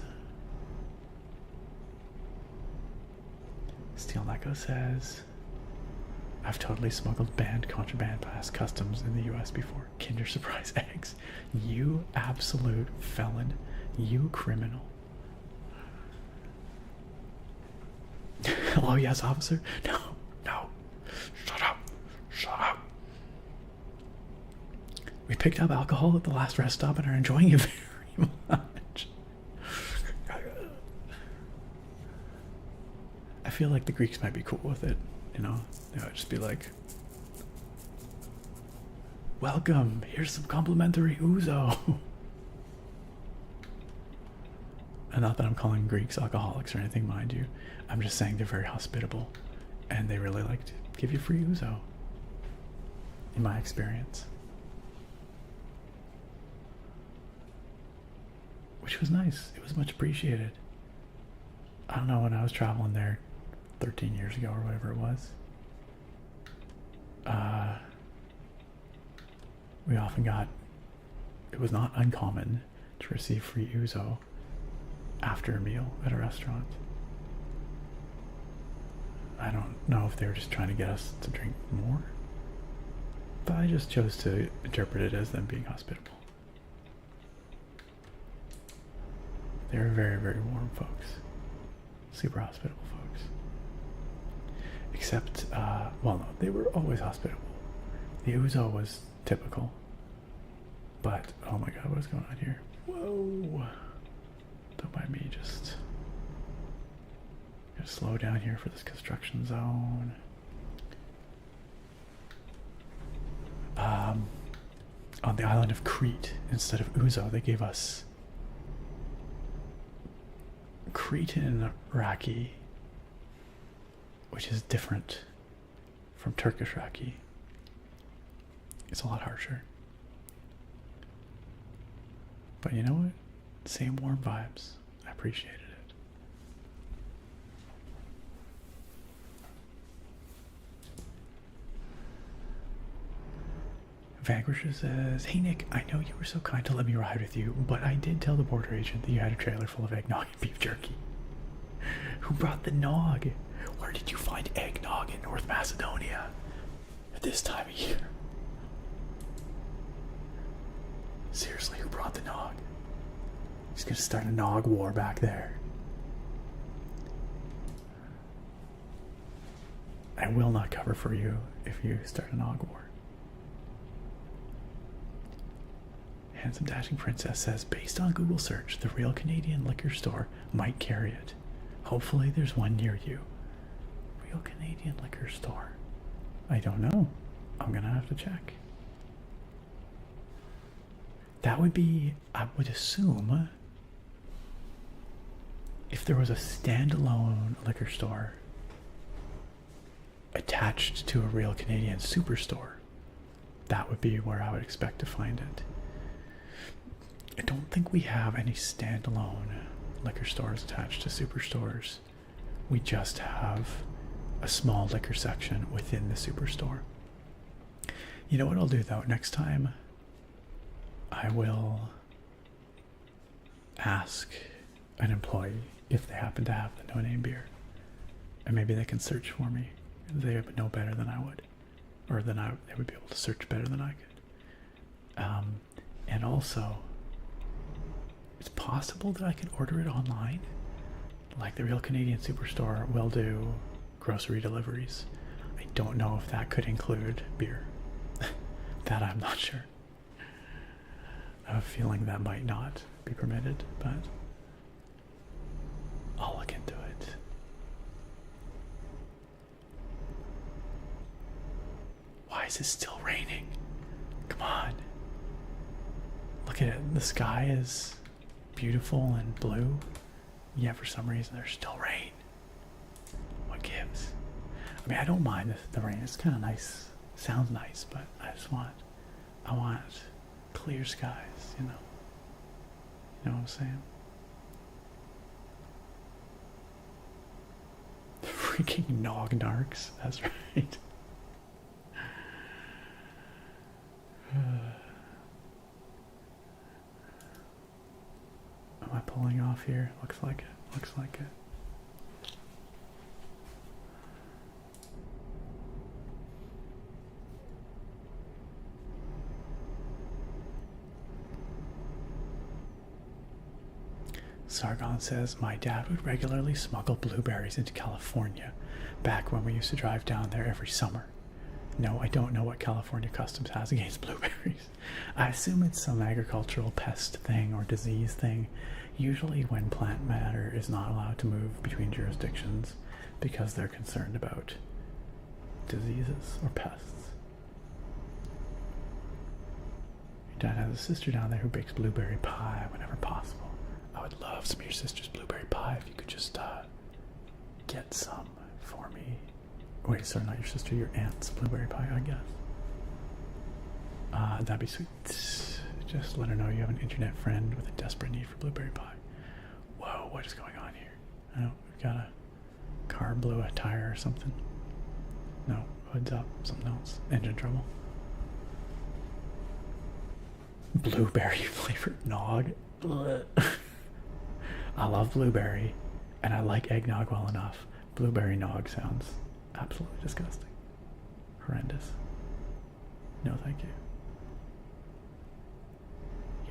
Steel Echo says, I've totally smuggled banned contraband past customs in the US before. Kinder Surprise eggs. You absolute felon. You criminal. Hello, yes, officer? No, no. Shut up. Shut up. We picked up alcohol at the last rest stop and are enjoying it very much. I feel like the Greeks might be cool with it, you know? They would just be like, welcome, here's some complimentary ouzo. And not that I'm calling Greeks alcoholics or anything, mind you. I'm just saying they're very hospitable and they really like to give you free ouzo, in my experience. Which was nice. It was much appreciated. I don't know, when I was traveling there 13 years ago or whatever it was, we often got, it was not uncommon to receive free ouzo after a meal at a restaurant. I don't know if they were just trying to get us to drink more, but I just chose to interpret it as them being hospitable. They were very, very warm folks. Super hospitable folks. Except, well, no, they were always hospitable. The ouzo was typical. But, oh my god, what's going on here? Whoa! Don't mind me, just gonna slow down here for this construction zone. On the island of Crete, instead of ouzo, they gave us Cretan raki, which is different from Turkish raki. It's a lot harsher. But you know what? Same warm vibes. I appreciated it. Vanquisher says, hey Nick, I know you were so kind to let me ride with you, but I did tell the border agent that you had a trailer full of eggnog and beef jerky. Who brought the nog? Where did you find eggnog in North Macedonia at this time of year? Seriously, who brought the nog? He's gonna start a nog war back there. I will not cover for you if you start a nog war. Handsome Dashing Princess says, based on Google search, the real Canadian liquor store might carry it. Hopefully there's one near you. Real Canadian liquor store. I don't know. I'm gonna have to check. That would be, I would assume, if there was a standalone liquor store attached to a real Canadian superstore, that would be where I would expect to find it. I don't think we have any standalone liquor stores attached to superstores. We just have a small liquor section within the superstore. You know what I'll do though? Next time I will ask an employee if they happen to have the no-name beer. And maybe they can search for me. They would know better than I would. Or they would be able to search better than I could. And also, it's possible that I could order it online. Like the Real Canadian Superstore will do grocery deliveries. I don't know if that could include beer. That I'm not sure. I have a feeling that might not be permitted, but I'll look into it. Why is it still raining? Come on. Look at it. The sky is beautiful and blue. Yeah, for some reason there's still rain. What gives? I mean, I don't mind the rain. It's kind of nice. Sounds nice, but I want clear skies, you know. You know what I'm saying? Freaking nog narcs. That's right. Am I pulling off here? Looks like it. Looks like it. Sargon says, my dad would regularly smuggle blueberries into California back when we used to drive down there every summer. No, I don't know what California Customs has against blueberries. I assume it's some agricultural pest thing or disease thing, usually when plant matter is not allowed to move between jurisdictions because they're concerned about diseases or pests. Your dad has a sister down there who bakes blueberry pie whenever possible. I would love some of your sister's blueberry pie if you could just get some for me. Wait, sorry, not your sister, your aunt's blueberry pie, I guess. That'd be sweet. Just let her know you have an internet friend with a desperate need for blueberry pie. Whoa, what is going on here? Oh, we've got a car blew a tire or something. No, hood's up, something else. Engine trouble. Blueberry flavored nog. I love blueberry, and I like eggnog well enough. Blueberry nog sounds absolutely disgusting. Horrendous. No, thank you.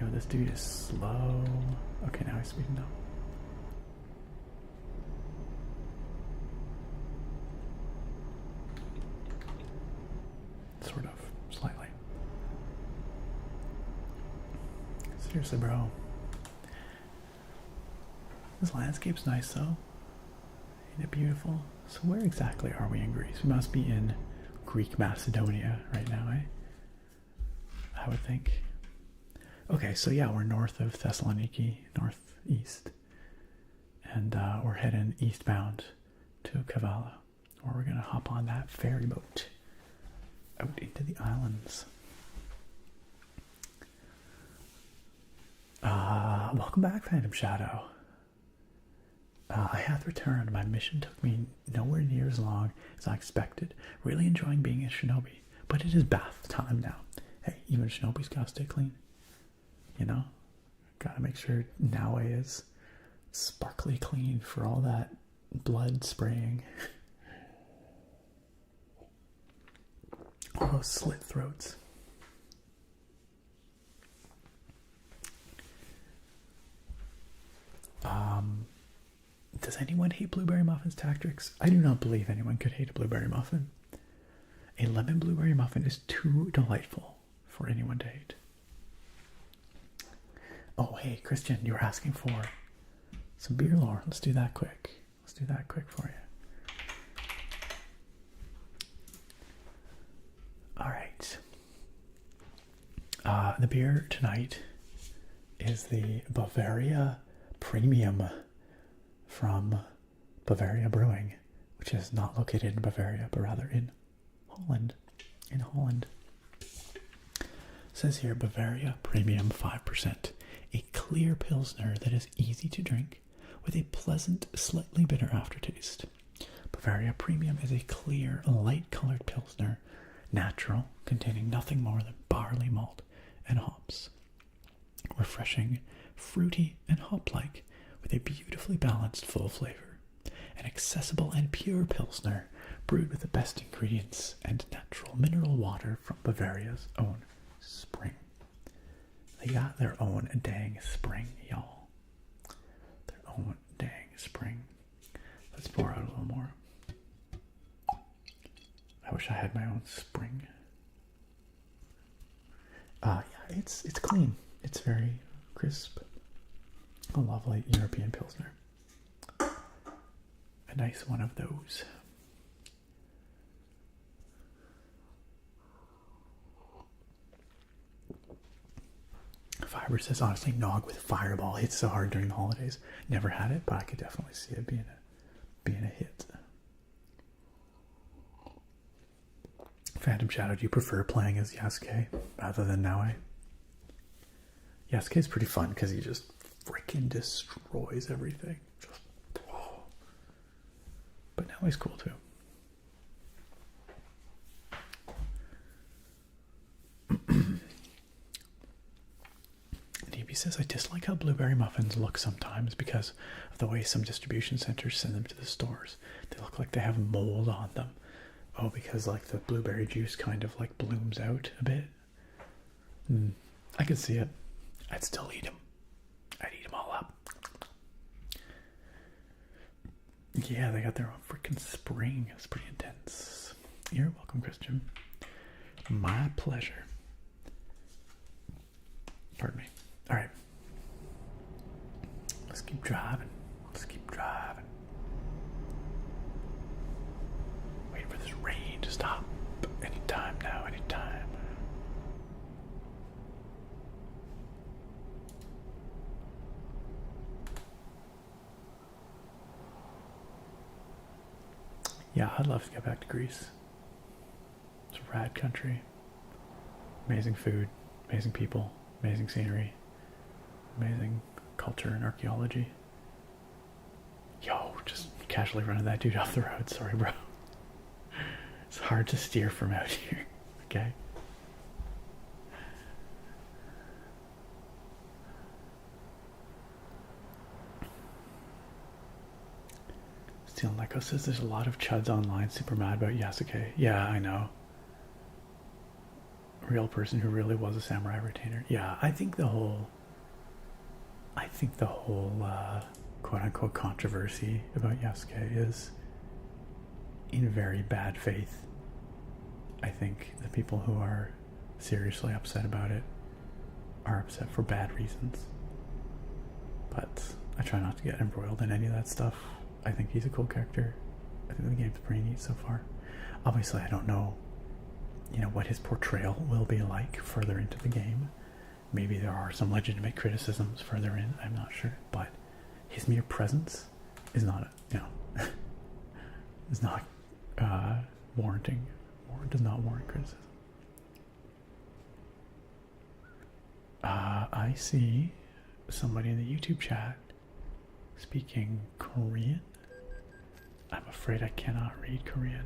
Yo, this dude is slow. Okay, now he's speeding up. Sort of, slightly. Seriously, bro. This landscape's nice, though. Ain't it beautiful? So where exactly are we in Greece? We must be in Greek Macedonia right now, eh? I would think. Okay, so yeah, we're north of Thessaloniki, northeast. And we're heading eastbound to Kavala, where we're going to hop on that ferry boat out into the islands. Welcome back, Phantom Shadow. I hath returned. My mission took me nowhere near as long as I expected. Really enjoying being a shinobi. But it is bath time now. Hey, even shinobi's gotta stay clean. You know? Gotta make sure Naue is sparkly clean for all that blood spraying. All those slit throats. Does anyone hate blueberry muffins, Tactics? I do not believe anyone could hate a blueberry muffin. A lemon blueberry muffin is too delightful for anyone to hate. Oh, hey, Christian, you were asking for some beer lore. Let's do that quick. Let's do that quick for you. All right. The beer tonight is the Bavaria Premium from Bavaria Brewing, which is not located in Bavaria, but rather in Holland. In Holland. It says here, Bavaria Premium 5%, a clear Pilsner that is easy to drink with a pleasant, slightly bitter aftertaste. Bavaria Premium is a clear, light-colored Pilsner, natural, containing nothing more than barley malt and hops. Refreshing, fruity, and hop-like, with a beautifully balanced full flavor. An accessible and pure Pilsner, brewed with the best ingredients and natural mineral water from Bavaria's own spring. They got their own dang spring, y'all. Oh, dang, spring. Let's pour out a little more. I wish I had my own spring. Yeah, it's clean. It's very crisp. A lovely European Pilsner. A nice one of those. Fiber says, honestly, Nog with Fireball hits so hard during the holidays. Never had it, but I could definitely see it being a hit. Phantom Shadow, do you prefer playing as Yasuke rather than Naue? Yasuke is pretty fun because he just freaking destroys everything. Just, oh. But Naue's cool too. DB says, I dislike how blueberry muffins look sometimes because of the way some distribution centers send them to the stores. They look like they have mold on them. Oh, because like the blueberry juice kind of like blooms out a bit. I could see it. I'd still eat them. I'd eat them all up. Yeah, they got their own freaking spring. It's pretty intense. You're welcome, Christian. My pleasure. Pardon me. All right. Let's keep driving. Let's keep driving. Wait for this rain to stop. Anytime now, anytime. Yeah, I'd love to get back to Greece. It's a rad country. Amazing food, amazing people, amazing scenery, amazing culture and archaeology. Yo, just casually running that dude off the road. Sorry, bro. It's hard to steer from out here. Okay. Steel Neko says there's a lot of chuds online super mad about Yasuke. Yeah, I know. A real person who really was a samurai retainer. Yeah, I think the whole quote-unquote controversy about Yasuke is in very bad faith. I think the people who are seriously upset about it are upset for bad reasons. But I try not to get embroiled in any of that stuff. I think he's a cool character. I think the game's pretty neat so far. Obviously, I don't know, what his portrayal will be like further into the game. Maybe there are some legitimate criticisms further in. I'm not sure, but his mere presence is not, is not warranting, or does not warrant criticism. I see somebody in the YouTube chat speaking Korean. I'm afraid I cannot read Korean,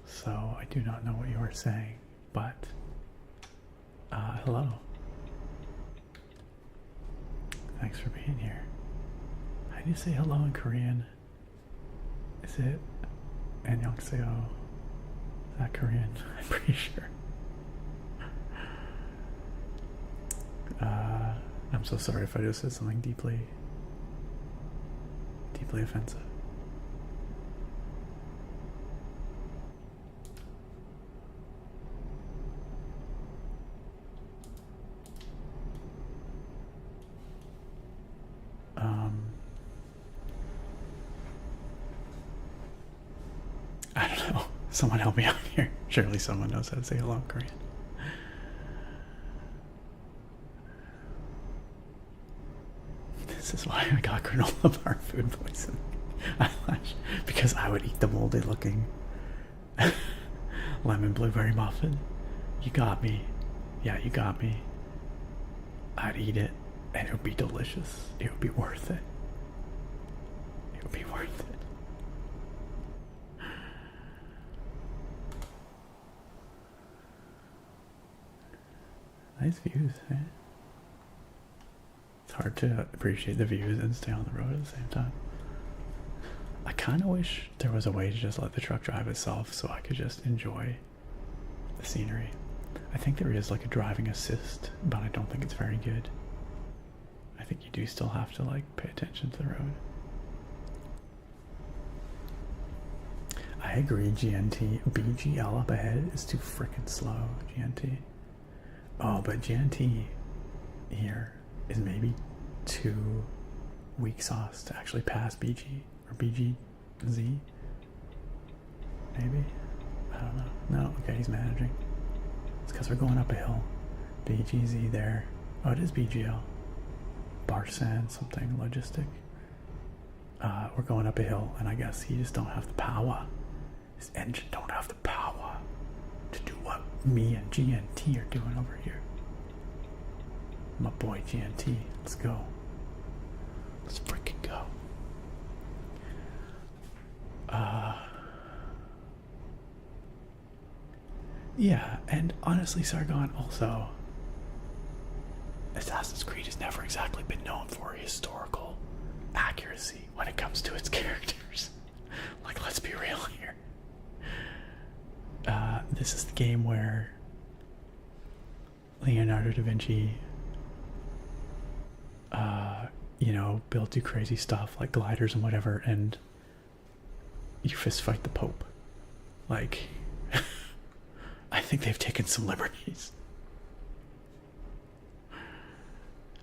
so I do not know what you are saying, but hello. Thanks for being here. How do you say hello in Korean? Is it 안녕하세요? Is that Korean? I'm pretty sure. I'm so sorry if I just said something deeply offensive. I don't know. Someone help me out here. Surely someone knows how to say hello in Korean. This is why I got granola bar food poisoning. Because I would eat the moldy looking lemon blueberry muffin. You got me. Yeah, you got me. I'd eat it and it would be delicious. It would be worth it. It would be worth it. Nice views, eh? It's hard to appreciate the views and stay on the road at the same time. I kind of wish there was a way to just let the truck drive itself so I could just enjoy the scenery. I think there is like a driving assist, but I don't think it's very good. I I think you do still have to like pay attention to the road. I agree, GNT. BGL up ahead is too freaking slow, GNT. Oh, but GNT here is maybe too weak sauce to actually pass BG or BGZ. Maybe? I don't know. No, okay, he's managing. It's because we're going up a hill. BGZ there. Oh, it is BGL. Barsan, something logistic. We're going up a hill, and I guess he just don't have the power. His engine don't have the power to do what me and GNT are doing over here. My boy GNT, let's go. Let's freaking go. Yeah, and honestly, Sargon, also, Assassin's Creed has never exactly been known for historical accuracy when it comes to its characters. Like, let's be real here. This is the game where Leonardo da Vinci, you know, built do crazy stuff like gliders and whatever, and you fist fight the Pope. Like, I think they've taken some liberties.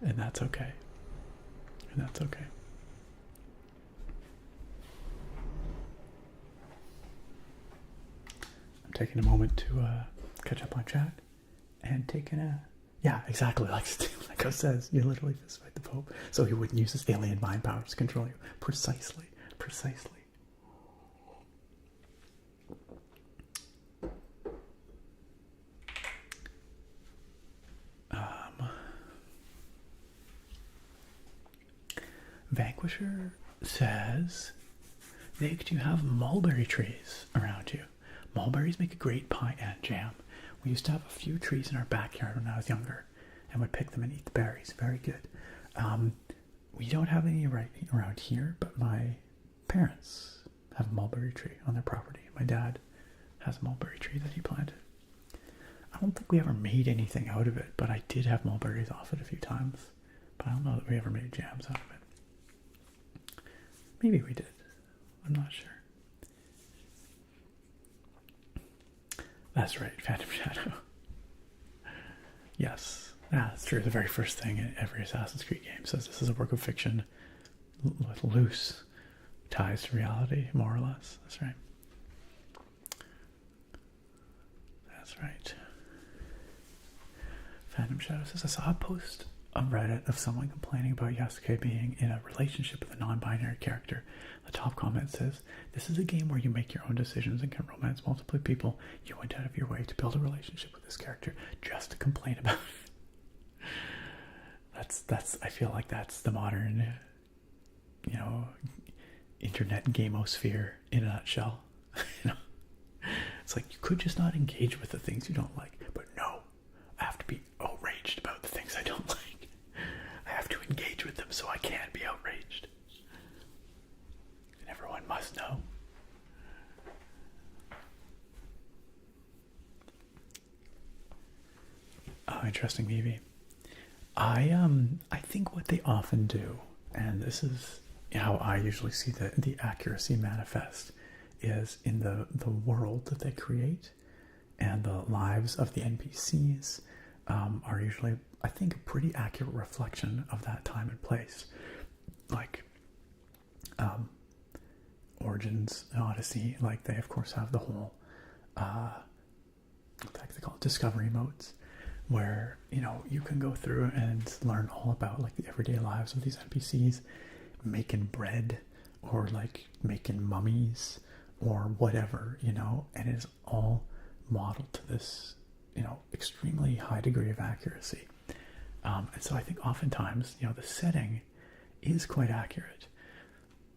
And that's okay. And that's okay. I'm taking a moment to catch up on chat and taking a... Yeah, exactly. Like it says, you literally fist fight the Pope. So he wouldn't use his alien mind powers to control you. Precisely. Precisely. Vanquisher says, Nick, do you have mulberry trees around you? Mulberries make a great pie and jam. We used to have a few trees in our backyard when I was younger and would pick them and eat the berries. Very good. We don't have any right around here, but my parents have a mulberry tree on their property. My dad has a mulberry tree that he planted. I don't think we ever made anything out of it, but I did have mulberries off it a few times. But I don't know that we ever made jams out of it. Maybe we did. I'm not sure. That's right, Phantom Shadow. Yes, that's true. The very first thing in every Assassin's Creed game says this is a work of fiction with loose ties to reality, more or less. That's right. That's right. Phantom Shadow says, I saw a post on Reddit of someone complaining about Yasuke being in a relationship with a non-binary character. The top comment says, this is a game where you make your own decisions and can romance multiple people. You went out of your way to build a relationship with this character just to complain about it. That's I feel like that's the modern, you know, internet gamosphere in a nutshell. You know? It's like you could just not engage with the things you don't like, but no, I have to be outraged about the things I don't like. I have to engage with them so I can be outraged. And everyone must know. Oh, interesting, Evie. I think what they often do, and this is how I usually see the accuracy manifest, is in the world that they create and the lives of the NPCs are usually, I think, a pretty accurate reflection of that time and place. Like Origins and Odyssey, like they of course have the whole what the heck they call it, discovery modes, where, you know, you can go through and learn all about like the everyday lives of these NPCs, making bread or like making mummies or whatever, you know, and it is all modeled to this, you know, extremely high degree of accuracy. And so I think oftentimes, you know, the setting is quite accurate.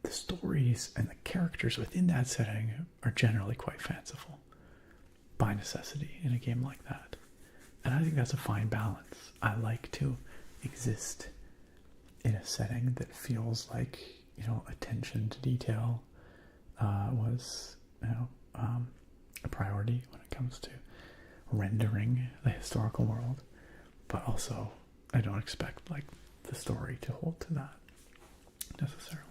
The stories and the characters within that setting are generally quite fanciful by necessity in a game like that. And I think that's a fine balance. I like to exist in a setting that feels like, you know, attention to detail was, you know, a priority when it comes to rendering the historical world. But also, I don't expect like the story to hold to that necessarily.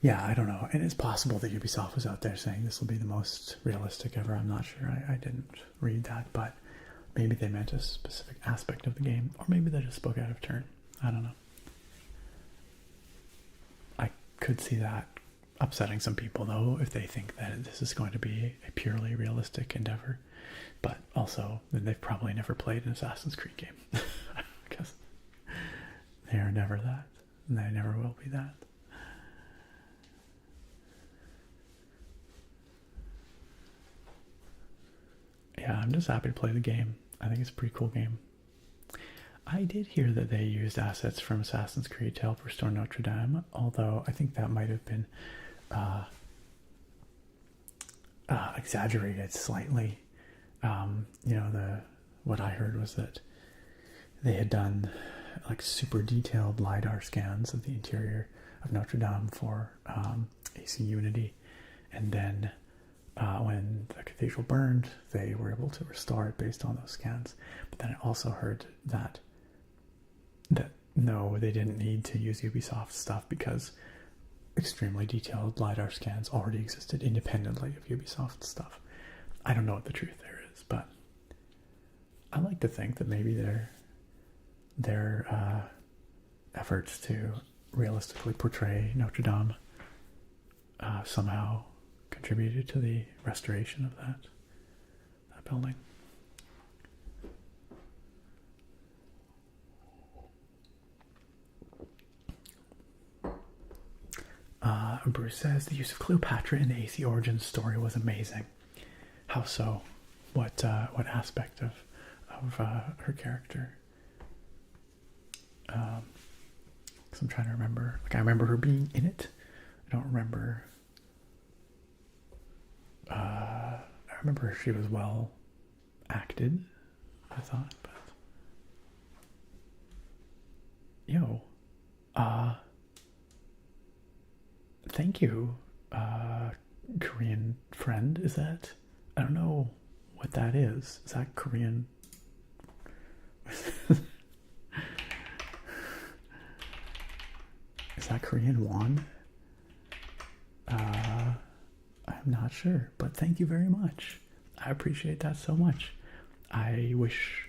Yeah, I don't know. And it's possible that Ubisoft was out there saying this will be the most realistic ever. I'm not sure. I didn't read that, but maybe they meant a specific aspect of the game, or maybe they just spoke out of turn. I don't know. I could see that upsetting some people, though, if they think that this is going to be a purely realistic endeavor. But also, then they've probably never played an Assassin's Creed game. Because they are never that, and they never will be that. Yeah, I'm just happy to play the game. I think it's a pretty cool game. I did hear that they used assets from Assassin's Creed to help restore Notre Dame, although I think that might have been exaggerated slightly. What I heard was that they had done like super detailed LiDAR scans of the interior of Notre Dame for AC Unity, and then when the cathedral burned, they were able to restore it based on those scans. But then I also heard that no, they didn't need to use Ubisoft stuff because extremely detailed LiDAR scans already existed independently of Ubisoft stuff. I don't know what the truth there is, but I like to think that maybe their efforts to realistically portray Notre Dame somehow contributed to the restoration of that building. Bruce says the use of Cleopatra in the AC Origins story was amazing. How so? What aspect of her character? Because I'm trying to remember. Like, I remember her being in it. I don't remember. I remember she was well acted, I thought, but thank you, Korean friend. Is that, I don't know what that is. Is that Korean? Is that Korean won? I'm not sure, but thank you very much. I appreciate that so much. I wish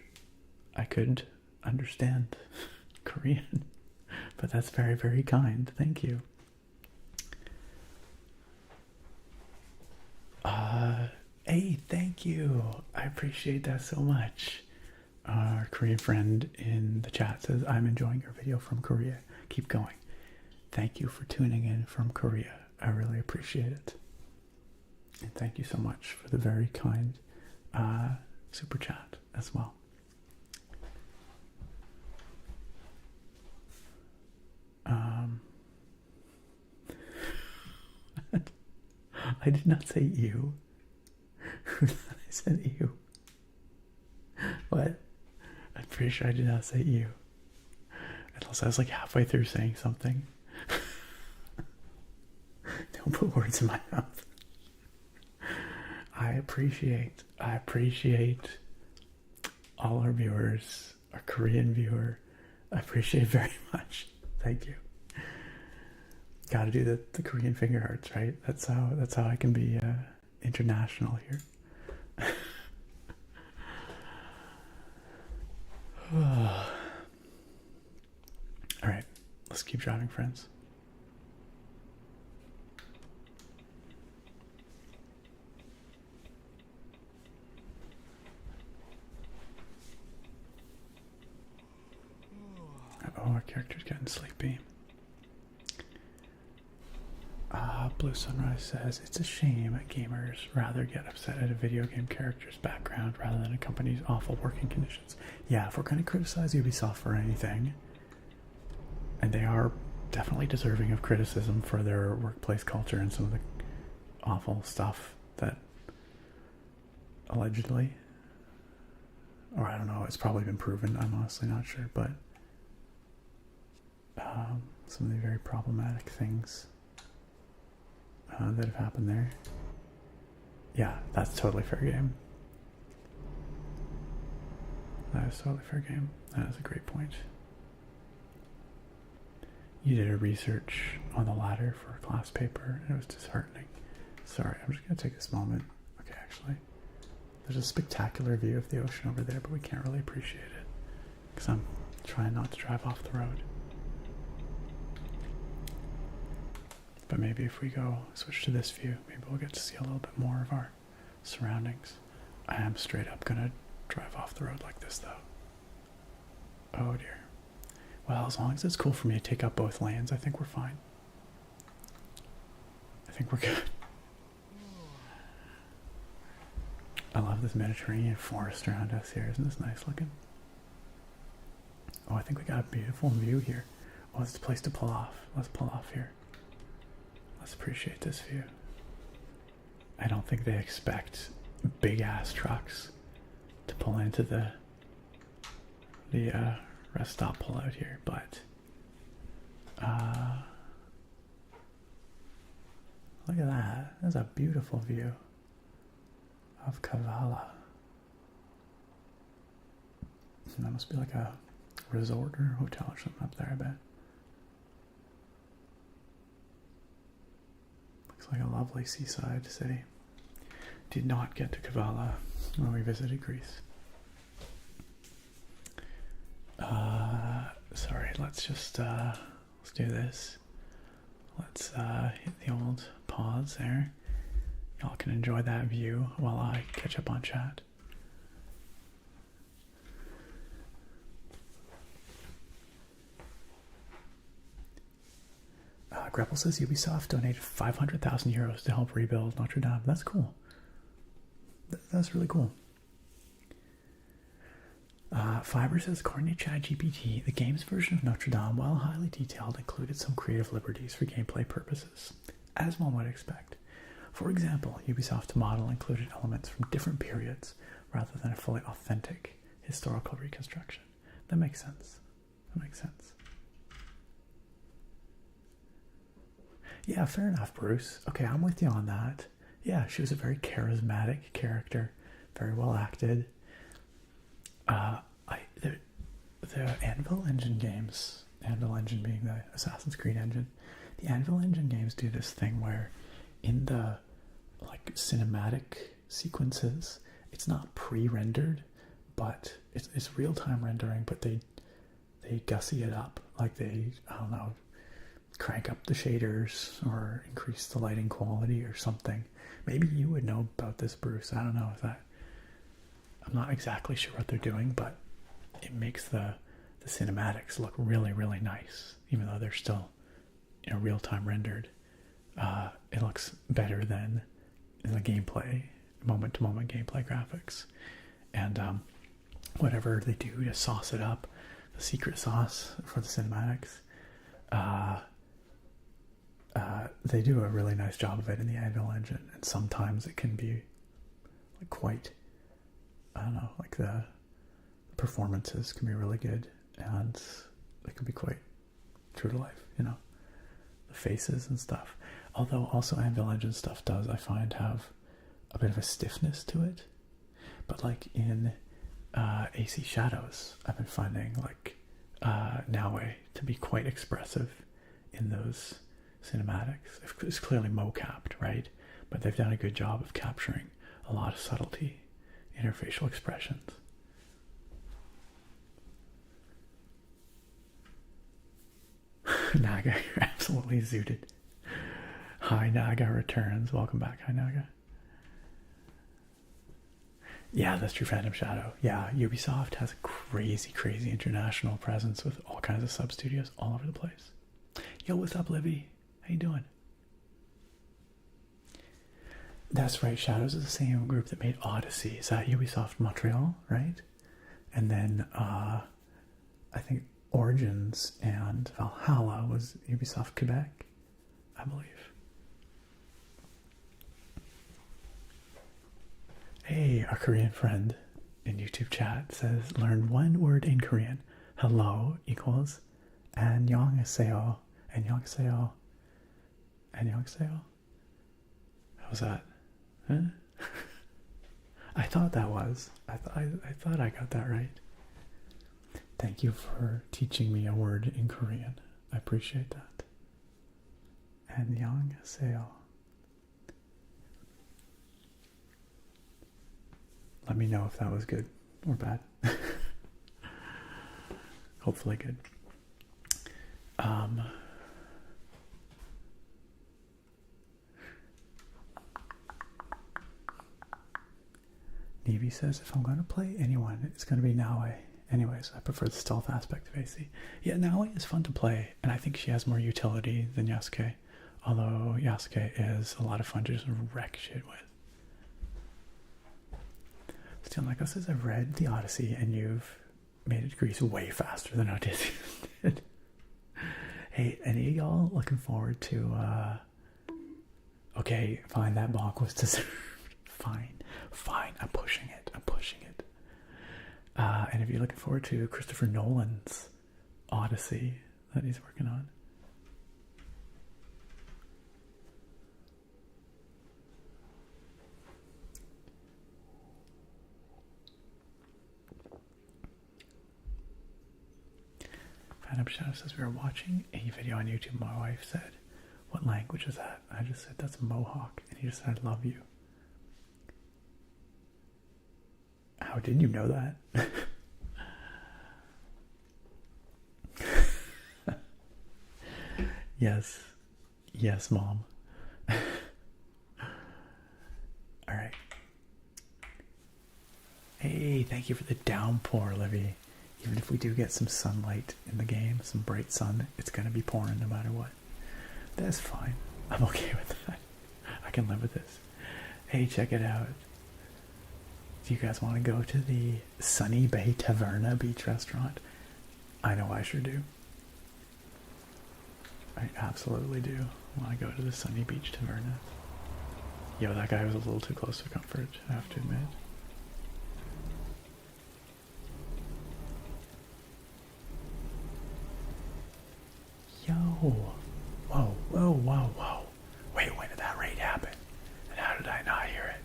I could understand Korean, but that's very, very kind. Thank you. Hey, thank you. I appreciate that so much. Our Korean friend in the chat says, I'm enjoying your video from Korea. Keep going. Thank you for tuning in from Korea. I really appreciate it. And thank you so much for the very kind super chat as well. I did not say you. I said you. What? I'm pretty sure I did not say you. Unless I was like halfway through saying something. Don't put words in my mouth. I appreciate all our viewers, our Korean viewer. I appreciate it very much. Thank you. Gotta do the Korean finger hearts, right? That's how I can be international here. Alright, let's keep driving, friends. Oh, our character's getting sleepy. Blue Sunrise says, it's a shame gamers rather get upset at a video game character's background rather than a company's awful working conditions. Yeah, if we're going to criticize Ubisoft for anything, and they are definitely deserving of criticism for their workplace culture and some of the awful stuff that allegedly or I don't know, it's probably been proven, I'm honestly not sure, but some of the very problematic things that have happened there. Yeah, that's totally fair game. That is totally fair game. That is a great point. You did a research on the ladder for a class paper, and it was disheartening. Sorry, I'm just going to take this moment. Okay, actually, there's a spectacular view of the ocean over there, but we can't really appreciate it because I'm trying not to drive off the road. But maybe if we go switch to this view, maybe we'll get to see a little bit more of our surroundings. I am straight up going to drive off the road like this, though. Oh dear. Well, as long as it's cool for me to take up both lanes, I think we're fine. I think we're good. I love this Mediterranean forest around us here. Isn't this nice looking? Oh, I think we got a beautiful view here. Oh, it's a place to pull off. Let's pull off here. Let's appreciate this view. I don't think they expect big ass trucks to pull into the rest stop pull out here, but look at that. That's a beautiful view of Kavala. That must be like a resort or hotel or something up there, I bet. Looks like a lovely seaside city. Did not get to Kavala when we visited Greece. Sorry, let's just let's do this. Let's hit the old pause there. Y'all can enjoy that view while I catch up on chat. Grapple says Ubisoft donated 500,000 euros to help rebuild Notre Dame. That's cool. That's really cool. Fiber says, according to ChatGPT, the game's version of Notre Dame, while highly detailed, included some creative liberties for gameplay purposes, as one would expect. For example, Ubisoft's model included elements from different periods rather than a fully authentic historical reconstruction. That makes sense. That makes sense. Yeah, fair enough, Bruce. Okay, I'm with you on that. Yeah, she was a very charismatic character, very well acted. The Anvil Engine games, Anvil Engine being the Assassin's Creed engine, the Anvil Engine games do this thing where in the like cinematic sequences, it's not pre-rendered, but it's real-time rendering, but they gussy it up. Like they, I don't know, crank up the shaders or increase the lighting quality or something. Maybe you would know about this, Bruce. I don't know if that, I'm not exactly sure what they're doing, but it makes the cinematics look really, really nice, even though they're still, real-time rendered. It looks better than the gameplay, moment-to-moment gameplay graphics. And whatever they do to sauce it up, the secret sauce for the cinematics, they do a really nice job of it in the Anvil Engine. And sometimes it can be like quite, I don't know, like the performances can be really good, and they can be quite true to life, the faces and stuff. Although also Anvil Engine stuff does, I find, have a bit of a stiffness to it. But like in AC Shadows, I've been finding like Naue to be quite expressive in those cinematics. It's clearly mo-capped, right? But they've done a good job of capturing a lot of subtlety in her facial expressions. Naga, you're absolutely zooted. Hi Naga returns. Welcome back, Hi Naga. Yeah, that's true, Phantom Shadow. Yeah, Ubisoft has a crazy, crazy international presence with all kinds of sub-studios all over the place. Yo, what's up, Livy? How you doing? That's right, Shadows is the same group that made Odyssey. Is that Ubisoft Montreal, right? And then I think Origins and Valhalla was Ubisoft Quebec, I believe. Hey, our Korean friend. in YouTube chat says, learn one word in Korean. Hello equals 안녕하세요. 안녕하세요. 안녕하세요. How's that? Huh? I thought that was. I thought I got that right. Thank you for teaching me a word in Korean. I appreciate that. 안녕하세요. Let me know if that was good or bad. Hopefully good. Nevi says, if I'm going to play anyone, it's going to be Naue. Anyways, I prefer the stealth aspect of AC. Yeah, Naue is fun to play, and I think she has more utility than Yasuke. Although Yasuke is a lot of fun to just wreck shit with. Still, Michael says, I've read the Odyssey, and you've made it to Greece way faster than Odysseus did. Hey, any of y'all looking forward to, okay, fine, that balk was deserved. Fine, I'm pushing it. And if you're looking forward to Christopher Nolan's Odyssey that he's working on. Phantom Shadow says, we were watching a video on YouTube. My wife said, what language is that? I just said, that's Mohawk. And he just said, I love you. How did you know that? Yes, Mom. Alright. Hey, thank you for the downpour, Livy. Even if we do get some sunlight in the game, some bright sun, it's going to be pouring no matter what. That's fine. I'm okay with that. I can live with this. Hey, check it out. Do you guys want to go to the Sunny Bay Taverna beach restaurant? I know I sure do. I absolutely do want to go to the Sunny Beach Taverna. Yo, that guy was a little too close to comfort, I have to admit. Yo. Whoa. Wait, when did that raid happen? And how did I not hear it?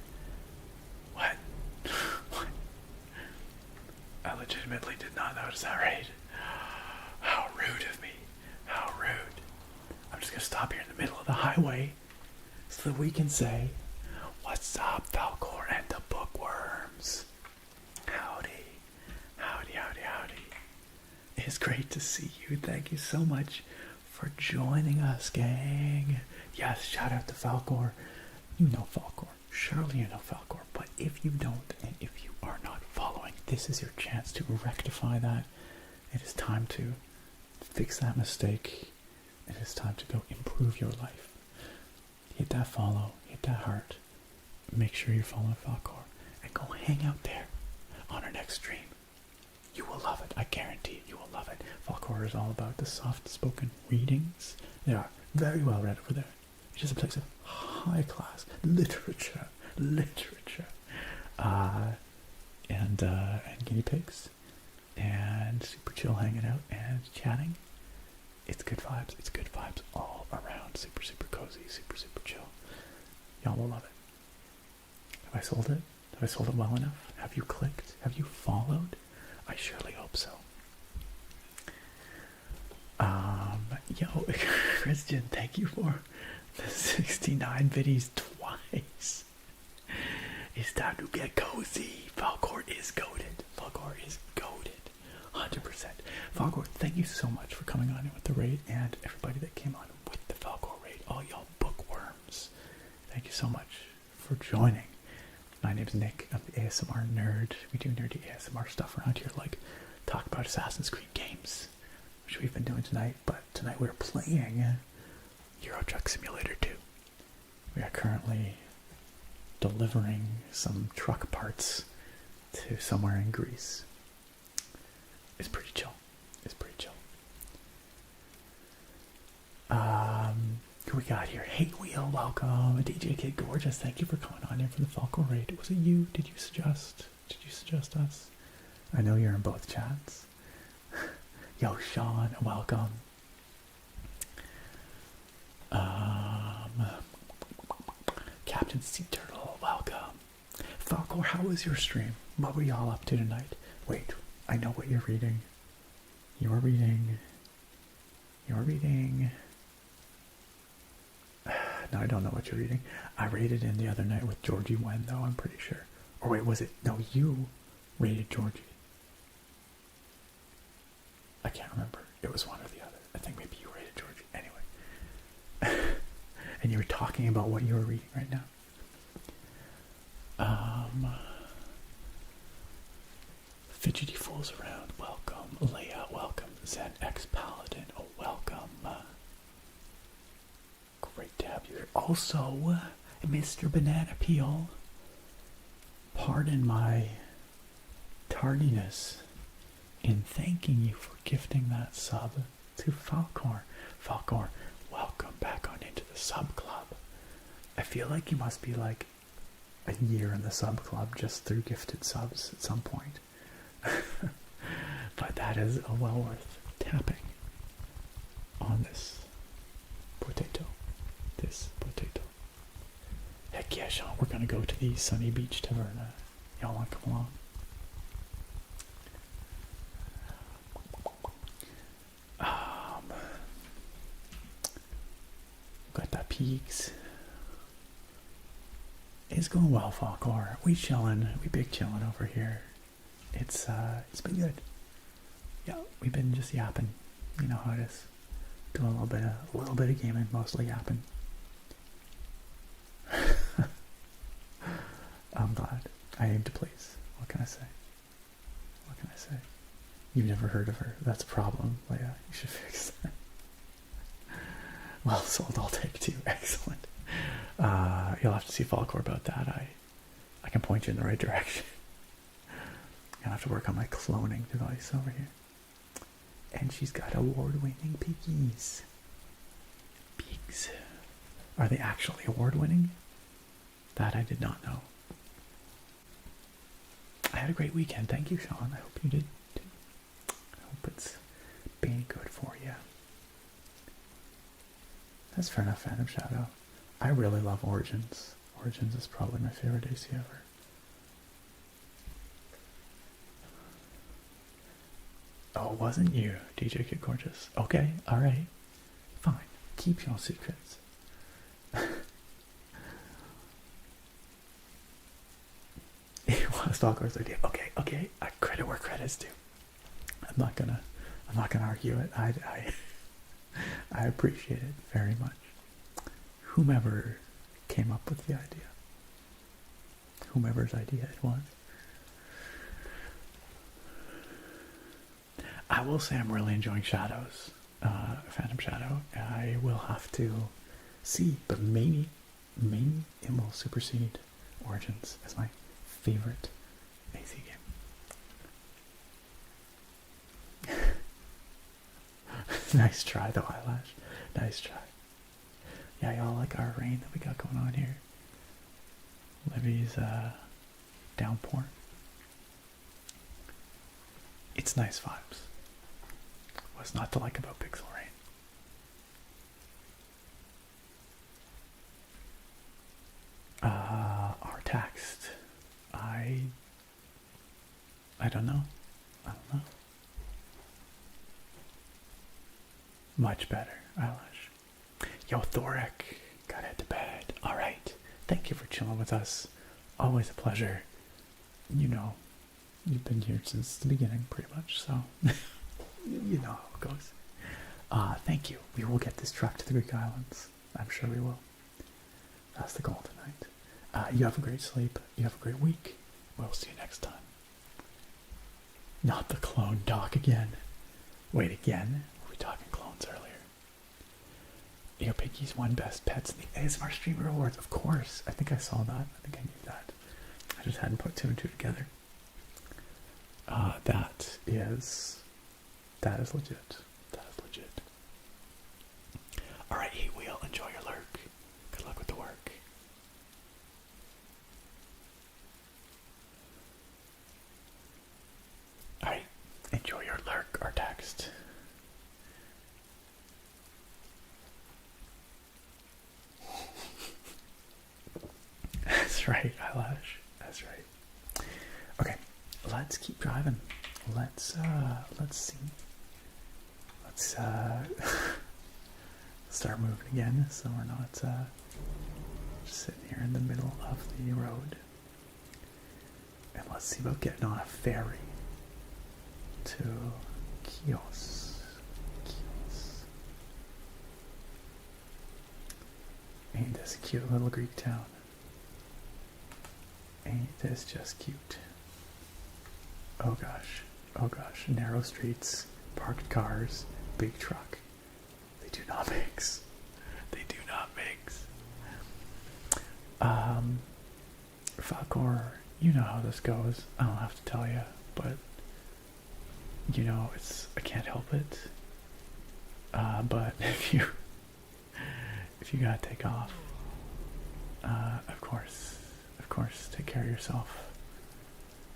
What? I legitimately did not notice that raid. How rude of me. How rude. I'm just gonna stop here in the middle of the highway so that we can say, what's up, Falcor and the bookworms? Howdy. It's great to see you. Thank you so much for joining us, gang. Yes, shout out to Falcor. You know Falcor. Surely you know Falcor. But if you don't, and if you are not following, this is your chance to rectify that. It is time to fix that mistake. It is time to go improve your life. Hit that follow. Hit that heart. Make sure you're following Falcor. And go hang out there on our next stream. You will love it. I guarantee you will love it. Falcor is all about the soft-spoken readings. They are very well read over there. It's just a place of high-class literature. And guinea pigs. And super chill hanging out and chatting. It's good vibes. It's good vibes all around. Super cozy. Super chill. Y'all will love it. Have I sold it? Have I sold it well enough? Have you clicked? Have you followed? I surely hope so. Yo, Christian, thank you for the 69 viddies twice. It's time to get cozy. Falcor is goated. 100%. Falcor, thank you so much for coming on in with the raid, and everybody that came on with the Falcor raid, all y'all bookworms. Thank you so much for joining. My name's Nick. I'm the ASMR nerd. We do nerdy ASMR stuff around here, like talk about Assassin's Creed games, which we've been doing tonight. But tonight we're playing Euro Truck Simulator 2. We are currently delivering some truck parts to somewhere in Greece. It's pretty chill. Who we got here? Hey welcome. DJ Kid Gorgeous, thank you for coming on in for the Falco raid. Was it you? Did you suggest Did you suggest us? I know you're in both chats. Yo, Sean, welcome. Captain Sea Turtle, welcome. Falcor, how was your stream? What were y'all up to tonight? Wait, I know what you're reading. You're reading. No, I don't know what you're reading. I rated in the other night with Georgie Wen, though, I'm pretty sure. Or wait, was it? No, you rated Georgie. I can't remember. It was one or the other. I think maybe you rated Georgie. Anyway. And you were talking about what you were reading right now. Fidgety Fools Around, welcome. Leia, welcome. Zen X Paladin, welcome. Great to have you here. Also, Mr. Banana Peel, pardon my tardiness in thanking you for gifting that sub to Falcor. Falcor, welcome back on into the sub club. I feel like you must be like a year in the sub club just through gifted subs at some point. But that is well worth tapping on this potato. Heck yeah, Sean, we're gonna go to the Sunny Beach Taverna. Y'all wanna come along? Got that peaks. It's going well, Falcor. We big chillin' over here. It's been good. Yeah, we've been just yapping. You know how it is. Doing a little bit of gaming, mostly yapping. I'm glad. I aim to please. What can I say? You've never heard of her. That's a problem, Leia. You should fix that. Well sold, I'll take two. Excellent. You'll have to see Falcor about that. I can point you in the right direction. I'll have to work on my cloning device over here. And she's got award-winning piggies. Pigs. Are they actually award-winning? That I did not know. I had a great weekend. Thank you, Sean. I hope you did too. I hope it's been good for you. That's fair enough, Phantom Shadow. I really love Origins. Origins is probably my favorite AC ever. Oh, it wasn't you, DJ Kid Gorgeous. Okay, alright. Fine. Keep your secrets. It was Stalker's idea. Okay. I credit where credit's due. I'm not gonna argue it. I appreciate it very much. Whomever came up with the idea. Whomever's idea it was. I will say I'm really enjoying Shadows, Phantom Shadow. I will have to see, but maybe it will supersede Origins as my favorite AC game. Nice try, though, Eyelash. Nice try. Yeah, y'all like our rain that we got going on here. Livy's downpour. It's nice vibes. What's not to like about Pixel Rain? Our text. I don't know. Much better, Eyelash. Yo, Thoric, gotta head to bed. Alright, thank you for chilling with us. Always a pleasure. You know, you've been here since the beginning, pretty much, so you know how it goes. Thank you. We will get this truck to the Greek Islands. I'm sure we will. That's the goal tonight. You have a great sleep. You have a great week. We'll see you next time. Not the clone doc again. Wait, again? Were we talking clones earlier? Yo, Piggy's won best pets in the ASMR Streamer Awards. Of course. I think I saw that. I think I knew that. I just hadn't put two and two together. That is legit. That is legit. Alright, Heat Wheel, enjoy your lurk. Good luck with the work. right, eyelash. That's right. Okay, let's keep driving. Let's see. Let's start moving again, so we're not just sitting here in the middle of the road. And let's see about getting on a ferry to Chios. Ain't this a cute little Greek town? Ain't this just cute? Oh gosh, narrow streets, parked cars, big truck. They do not mix. They do not mix. Falcor, you know how this goes. I don't have to tell you, but you know, I can't help it. But if you gotta take off, of course, take care of yourself.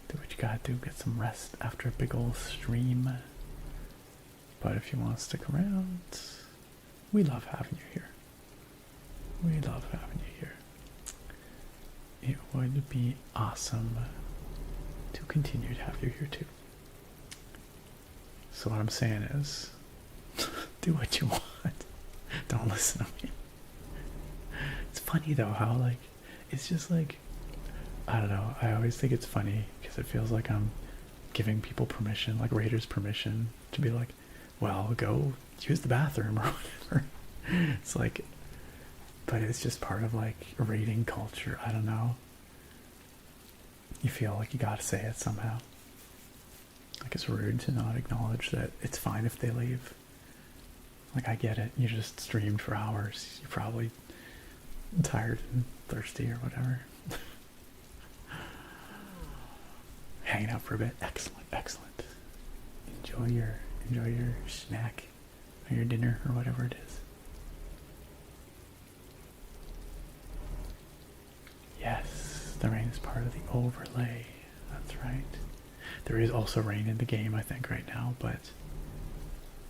Do what you gotta do, get some rest after a big old stream. But if you want to stick around, we love having you here. We love having you here. It would be awesome to continue to have you here too. So what I'm saying is, do what you want. Don't listen to me. It's funny though how like, it's just like, I don't know, I always think it's funny because it feels like I'm giving people permission, like raiders permission to be like, well, go use the bathroom or whatever. It's like, but it's just part of like raiding culture. I don't know. You feel like you gotta say it somehow. Like it's rude to not acknowledge that it's fine if they leave. Like I get it. You just streamed for hours. You're probably tired and thirsty or whatever. Hanging out for a bit. Excellent, excellent. Enjoy your snack or your dinner or whatever it is. Yes, the rain is part of the overlay. That's right. There is also rain in the game, I think, right now, but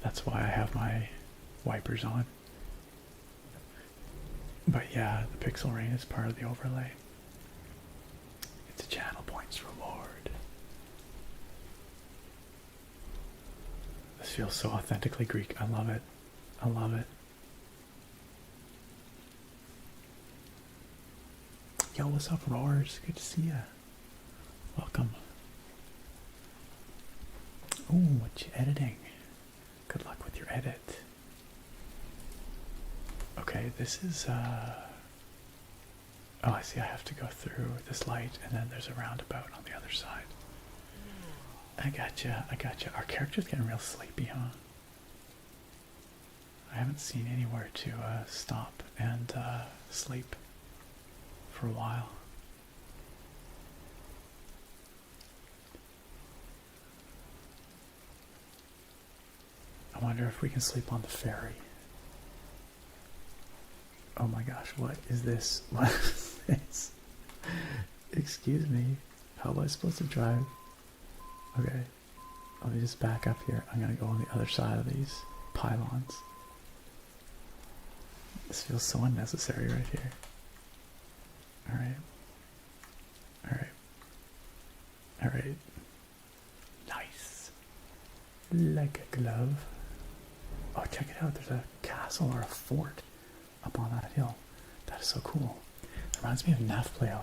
that's why I have my wipers on. But yeah, the pixel rain is part of the overlay. It's a channel points reward. This feels so authentically Greek. I love it. I love it. Yo, what's up, Roars? Good to see ya. Welcome. Ooh, what you editing? Good luck with your edit. Okay, this is, oh, I see I have to go through this light, and then there's a roundabout on the other side. I gotcha. Our character's getting real sleepy, huh? I haven't seen anywhere to stop and sleep for a while. I wonder if we can sleep on the ferry. Oh my gosh, what is this? What is this? Excuse me. How am I supposed to drive? Okay, let me just back up here. I'm gonna go on the other side of these pylons. This feels so unnecessary right here. Alright. Nice. Like a glove. Oh, check it out. There's a castle or a fort up on that hill. That is so cool. It reminds me of Nafpleo,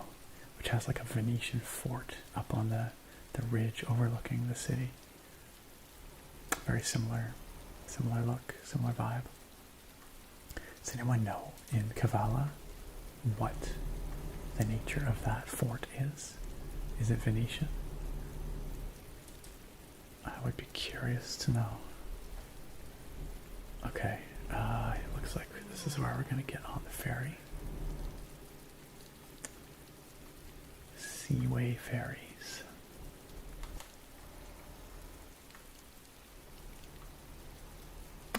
which has like a Venetian fort up on the ridge overlooking the city. Very similar look, similar vibe. Does anyone know in Kavala what the nature of that fort is? Is it Venetian? I would be curious to know. Okay, it looks like this is where we're gonna get on the ferry. Seaway ferries.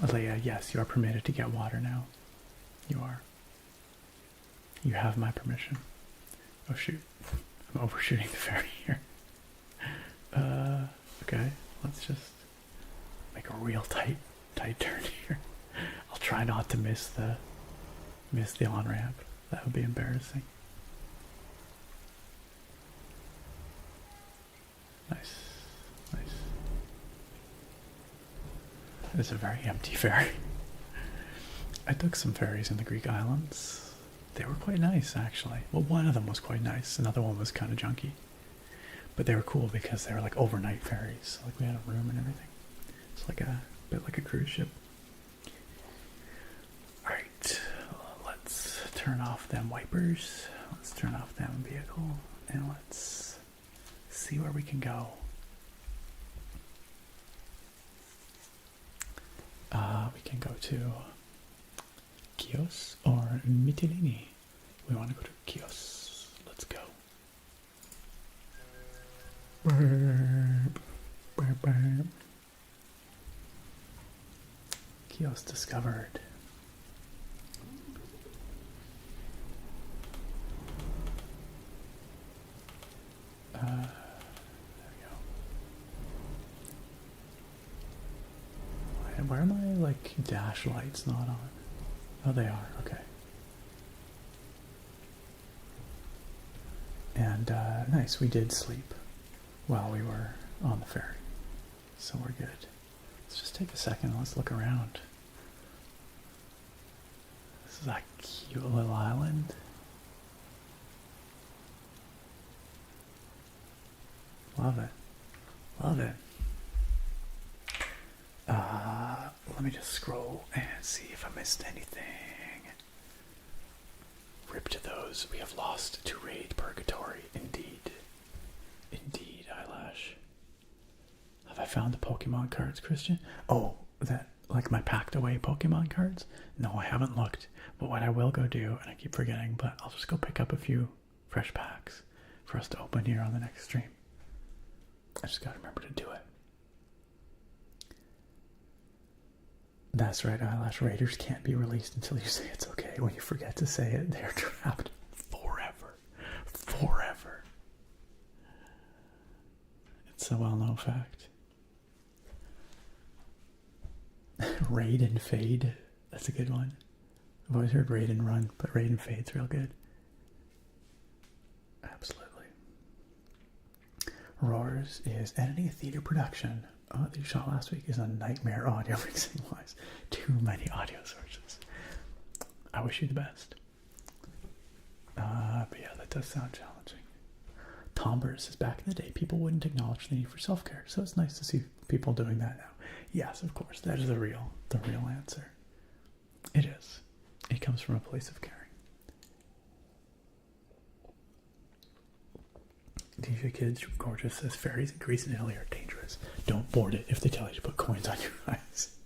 Leia, yes, you are permitted to get water now. You are. You have my permission. Oh shoot, I'm overshooting the ferry here. Okay, let's just make a real tight turn here. I'll try not to miss the on-ramp. That would be embarrassing. It's a very empty ferry. I took some ferries in the Greek islands. They were quite nice, actually. Well, one of them was quite nice. Another one was kind of junky. But they were cool because they were like overnight ferries. Like we had a room and everything. It's like a bit like a cruise ship. Alright, let's turn off them wipers. Let's turn off them vehicle. And let's see where we can go. We can go to Chios or Mytilene. We want to go to Chios. Let's go. Burp, burp, burp. Chios discovered. There we go. Why are my like dash lights not on? Oh, they are. Okay. And nice, we did sleep while we were on the ferry, so we're good. Let's just take a second. Let's look around. This is a cute little island. Love it. Love it. Let me just scroll and see if I missed anything. Rip to those we have lost to raid purgatory. Indeed. Indeed, Eyelash. Have I found the Pokemon cards, Christian? Oh, that, like my packed away Pokemon cards? No, I haven't looked. But what I will go do, and I keep forgetting, but I'll just go pick up a few fresh packs for us to open here on the next stream. I just gotta remember to do it. That's right, Eyelash. Raiders can't be released until you say it's okay. When you forget to say it, they're trapped forever. Forever. It's a well-known fact. Raid and fade. That's a good one. I've always heard raid and run, but raid and fade's real good. Absolutely. Roars is editing a theater production. Oh, that you shot last week is a nightmare audio mixing wise. Too many audio sources. I wish you the best. But yeah, that does sound challenging. Tombers says back in the day, people wouldn't acknowledge the need for self-care, so it's nice to see people doing that now. Yes, of course, that is the real answer. It is. It comes from a place of caring. DJ Kids Gorgeous says ferries in Greece and Italy are dangerous. Don't board it if they tell you to put coins on your eyes.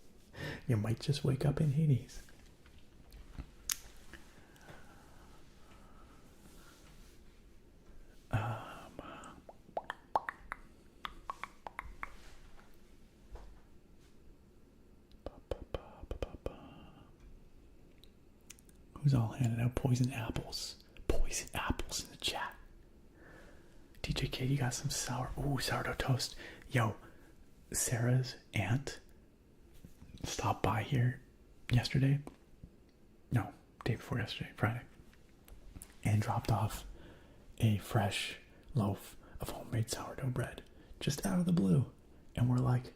You might just wake up in Hades. Who's all handing out poison apples? Poison apples in the chat. DJ K, you got some sourdough toast. Yo, Sarah's aunt stopped by here yesterday. No, day before yesterday, Friday. And dropped off a fresh loaf of homemade sourdough bread. Just out of the blue. And we're like,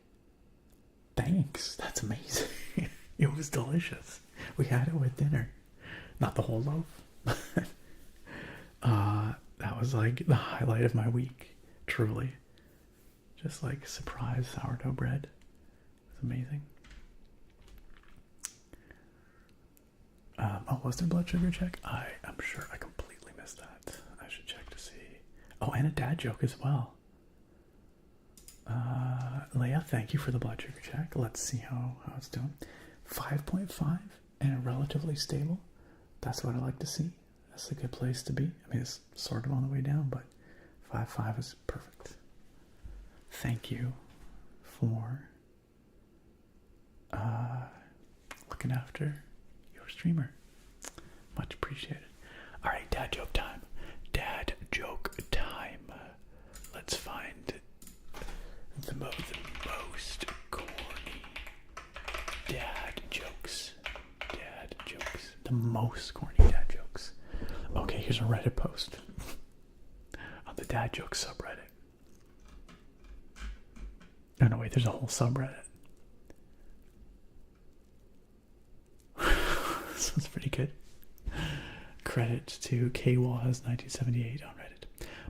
thanks, that's amazing. It was delicious. We had it with dinner. Not the whole loaf. That was like the highlight of my week, truly. Just like surprise sourdough bread. It's amazing. Was there blood sugar check? I'm sure I completely missed that. I should check to see. Oh, and a dad joke as well. Leia, thank you for the blood sugar check. Let's see how it's doing. 5.5 and relatively stable. That's what I like to see. That's a good place to be. I mean, it's sort of on the way down, but 5.5 is perfect. Thank you for looking after your streamer. Much appreciated. All right, dad joke time. Dad joke time. Let's find the most corny dad jokes. Dad jokes. The most corny dad jokes. Okay, here's a Reddit post on the dad joke subreddit. Oh no, wait, there's a whole subreddit. That's pretty good. Credit to KWAS 1978 on Reddit.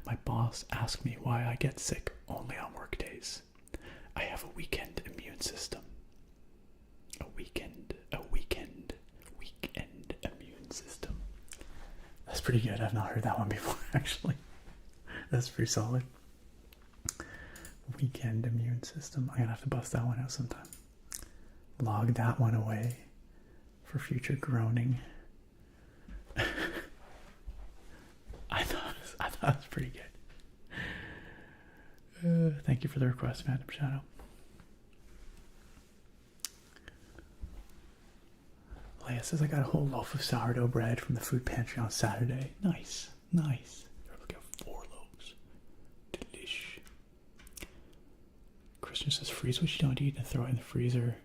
My boss asked me why I get sick only on work days. I have a weekend immune system. A weekend immune system. That's pretty good. I've not heard that one before, actually. That's pretty solid. Weekend immune system. I'm gonna have to bust that one out sometime. Log that one away for future groaning. I thought it was pretty good. Thank you for the request, Phantom Shadow. Leia says I got a whole loaf of sourdough bread from the food pantry on Saturday. Nice, nice. Look at 4 loaves. Delish. Christian says freeze what you don't eat and throw it in the freezer.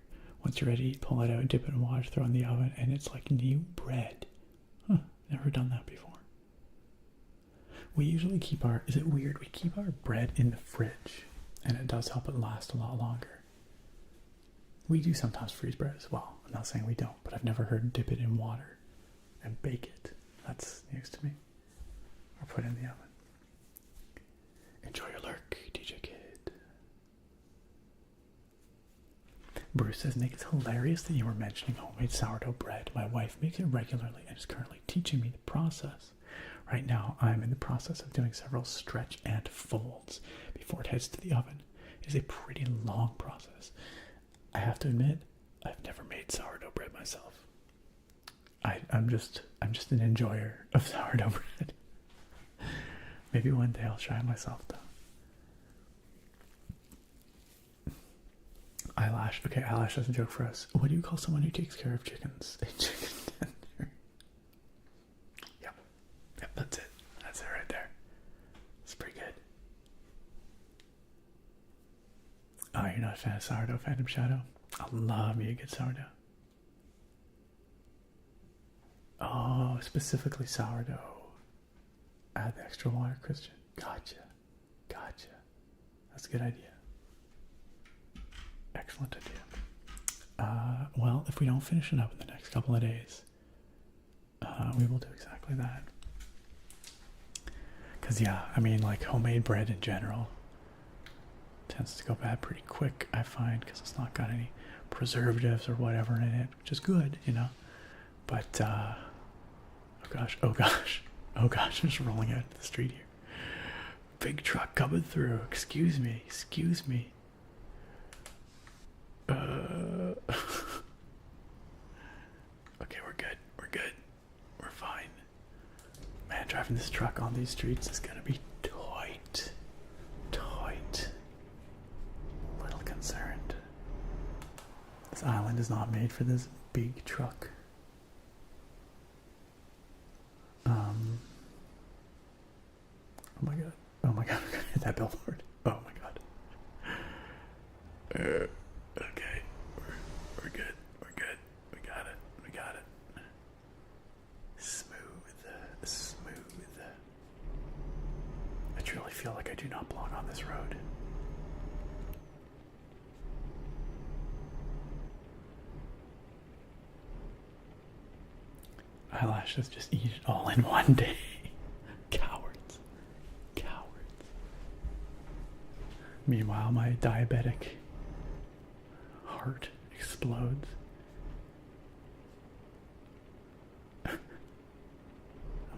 Once you're ready, pull it out, dip it in water, throw it in the oven, and it's like new bread. Huh, never done that before. We usually keep our, is it weird? We keep our bread in the fridge, and it does help it last a lot longer. We do sometimes freeze bread as well. I'm not saying we don't, but I've never heard dip it in water and bake it. That's news to me. Or put it in the oven. Enjoy your lurk, DJ Kid. Bruce says, Nick, it's hilarious that you were mentioning homemade sourdough bread. My wife makes it regularly and is currently teaching me the process. Right now, I'm in the process of doing several stretch and folds before it heads to the oven. It is a pretty long process. I have to admit, I've never made sourdough bread myself. I'm just an enjoyer of sourdough bread. Maybe one day I'll try it myself, though. Eyelash. Okay, Eyelash has a joke for us. What do you call someone who takes care of chickens? A chicken tender. Yep, that's it. That's it right there. It's pretty good. Oh, you're not a fan of sourdough, Phantom Shadow? I love me a good sourdough. Oh, specifically sourdough. Add the extra water, Christian. Gotcha. That's a good idea. Excellent idea. Well, if we don't finish it up in the next couple of days, we will do exactly that. Because, yeah, I mean, like, homemade bread in general tends to go bad pretty quick, I find, because it's not got any preservatives or whatever in it, which is good, you know. But, oh gosh, I'm just rolling out to the street here. Big truck coming through. Excuse me. Okay, we're good. We're fine. Man, driving this truck on these streets is gonna be tight. A little concerned. This island is not made for this big truck. Oh my god, we're gonna hit that billboard. Oh my god. Okay, we're good. We got it. Smooth. I truly feel like I do not belong on this road. Eyelashes just eat it all in one day. Cowards. Meanwhile, my diabetic heart explodes. I'm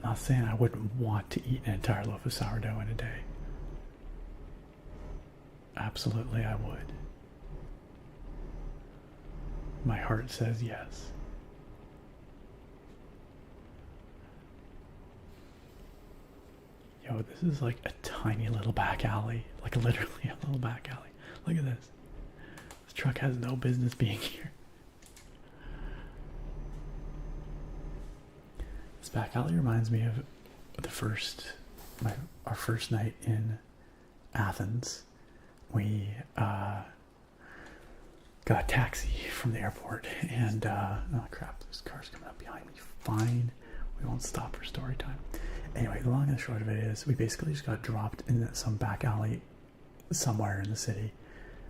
not saying I wouldn't want to eat an entire loaf of sourdough in a day. Absolutely, I would. My heart says yes. Yo, this is like a tiny little back alley. Like literally a little back alley. Look at this. This truck has no business being here. This back alley reminds me of our first night in Athens. We got a taxi from the airport and oh crap, there's cars coming up behind me. Fine. We won't stop for story time. Anyway, the long and the short of it is we basically just got dropped in some back alley somewhere in the city,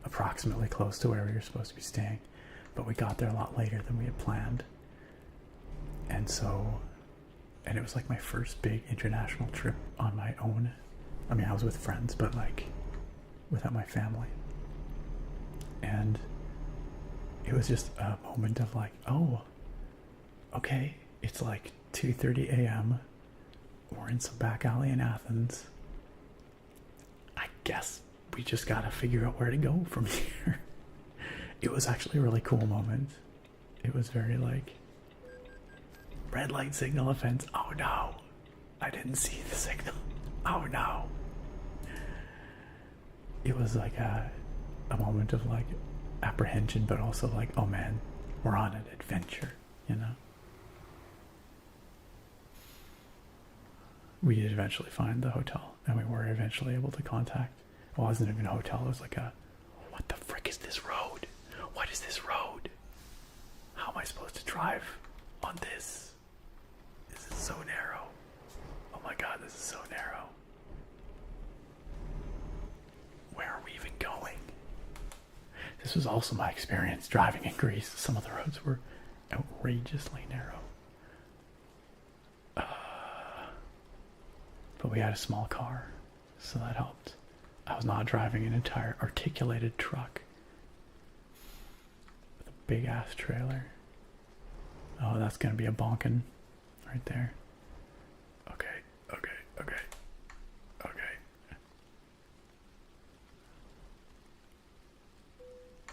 approximately close to where we were supposed to be staying, but we got there a lot later than we had planned. And so, and it was like my first big international trip on my own. I mean, I was with friends, but like without my family. And it was just a moment of like, oh, okay, it's like 2:30 a.m. We're in some back alley in Athens. I guess we just gotta figure out where to go from here. It was actually a really cool moment. It was very like, red light signal offense. Oh no, I didn't see the signal. Oh no. It was like a moment of like apprehension, but also like, oh man, we're on an adventure, you know? We did eventually find the hotel, and we were eventually able to contact. Well, it wasn't even a hotel, it was like a, what the frick is this road? What is this road? How am I supposed to drive on this? This is so narrow. Oh my god, this is so narrow. Where are we even going? This was also my experience driving in Greece. Some of the roads were outrageously narrow. But we had a small car, so that helped. I was not driving an entire articulated truck with a big ass trailer. Oh, that's gonna be a bonkin right there.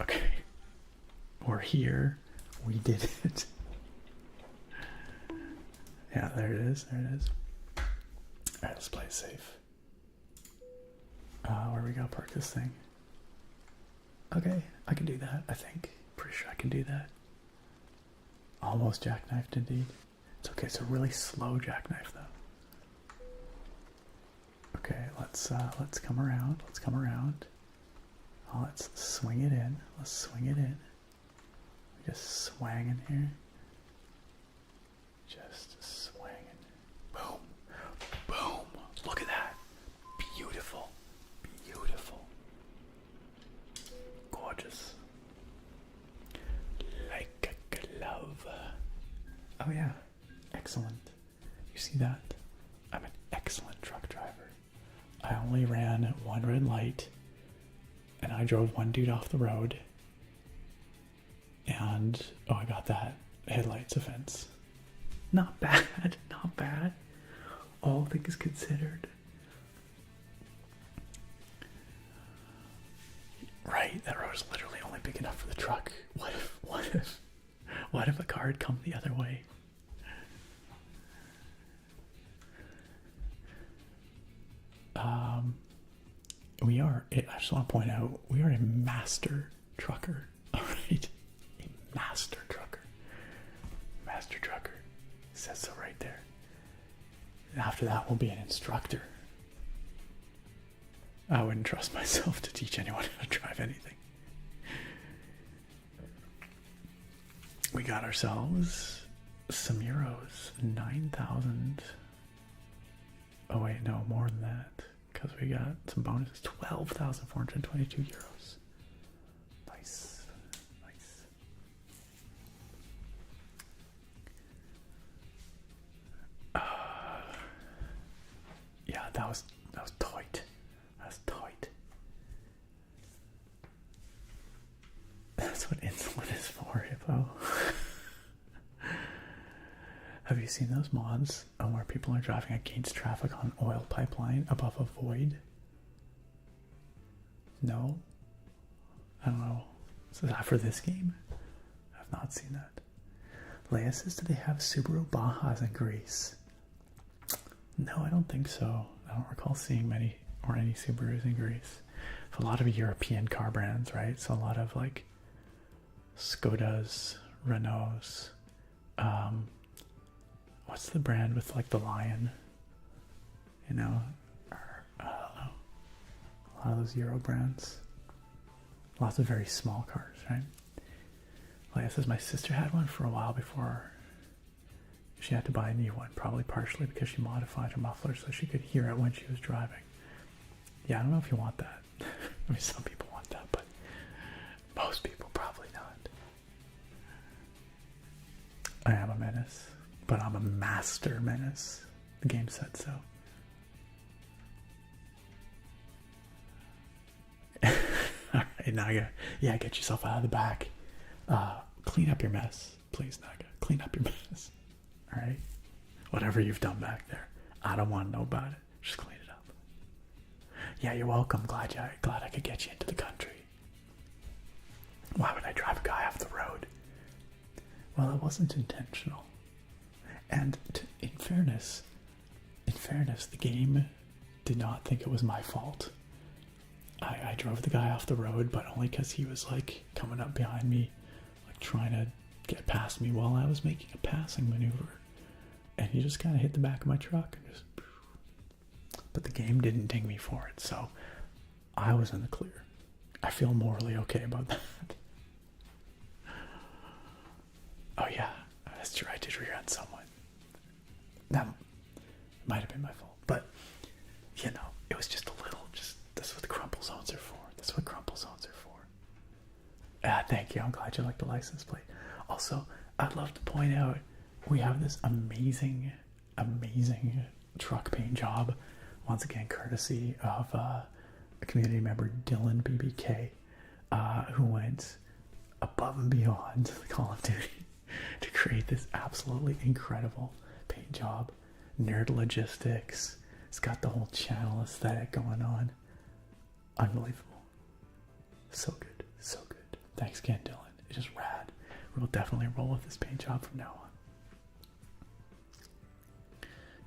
Okay. We're here. We did it. Yeah, there it is. Alright, let's play it safe. Where we go park this thing? Okay, I can do that, I think. Pretty sure I can do that. Almost jackknifed indeed. It's okay, it's a really slow jackknife though. Okay, let's come around. Oh, let's swing it in. We just swang in here. Just swanging. Boom. Boom. Look at that. Beautiful. Gorgeous. Like a glove. Oh yeah. Excellent. You see that? I'm an excellent truck driver. I only ran one red light, and I drove one dude off the road, and I got that headlights offense. Not bad. All things considered. Right, that road is literally only big enough for the truck. What if a car had come the other way? I just want to point out, we are a master trucker. Alright? A master trucker. It says so right there. And after that, we'll be an instructor. I wouldn't trust myself to teach anyone how to drive anything. We got ourselves some euros. 9,000. Oh wait, no, more than that. Because we got some bonuses. 12,422 euros. Nice. Yeah, that was tight. That's what insulin is for, Hippo. Have you seen those mods where people are driving against traffic on oil pipeline above a void? No? I don't know. Is that for this game? I've not seen that. Leia says, do they have Subaru Bajas in Greece? No, I don't think so. I don't recall seeing many or any Subarus in Greece. A lot of European car brands, right? So a lot of like Skodas, Renaults. What's the brand with like the lion? You know, I don't know. A lot of those Euro brands. Lots of very small cars, right? Leia says my sister had one for a while before she had to buy a new one, probably partially because she modified her muffler so she could hear it when she was driving. Yeah, I don't know if you want that. I mean, some people want that, but most people probably not. I am a menace. but I'm a master menace. The game said so. Alright, Naga. Yeah, get yourself out of the back. Clean up your mess. Please, Naga. Clean up your mess. Alright? Whatever you've done back there. I don't want to know about it. Just clean it up. Yeah, you're welcome. Glad I could get you into the country. Why would I drive a guy off the road? Well, it wasn't intentional. And in fairness, the game did not think it was my fault. I drove the guy off the road, but only because he was like coming up behind me, like trying to get past me while I was making a passing maneuver. And he just kind of hit the back of my truck and just. But the game didn't ding me for it, so I was in the clear. I feel morally okay about that. Oh yeah, that's true. I did rear-end someone. That might have been my fault, but you know, it was just a little. That's what the crumple zones are for. That's what crumple zones are for. Thank you. I'm glad you like the license plate. Also, I'd love to point out we have this amazing truck paint job. Once again, courtesy of a community member, Dylan BBK, who went above and beyond Call of Duty to create this absolutely incredible paint job. Nerd logistics. It's got the whole channel aesthetic going on. Unbelievable. So good. So good. Thanks again, Dylan. It's just rad. We'll definitely roll with this paint job from now on.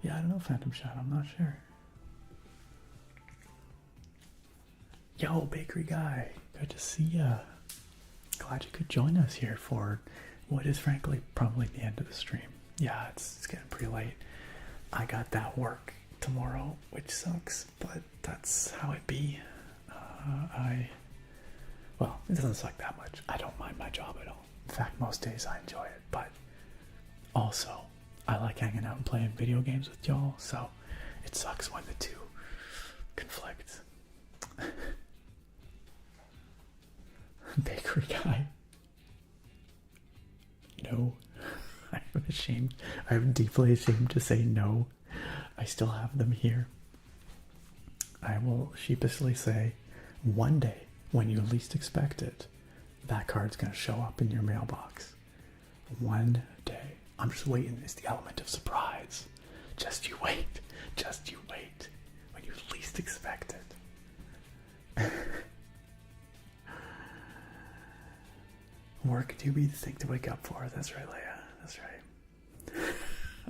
Yeah, I don't know, Phantom Shot. I'm not sure. Yo, bakery guy. Good to see ya. Glad you could join us here for what is frankly probably the end of the stream. Yeah, it's getting pretty late. I got that work tomorrow, which sucks, but that's how it be. Well, it doesn't suck that much. I don't mind my job at all. In fact, most days I enjoy it, but also I like hanging out and playing video games with y'all, so it sucks when the two conflict. Bakery guy. No. I'm ashamed. I'm deeply ashamed to say no. I still have them here. I will sheepishly say, one day, when you least expect it, that card's going to show up in your mailbox. One day. I'm just waiting. It's the element of surprise. Just you wait. Just you wait. When you least expect it. Work do be the thing to wake up for. That's right, Leia. That's right.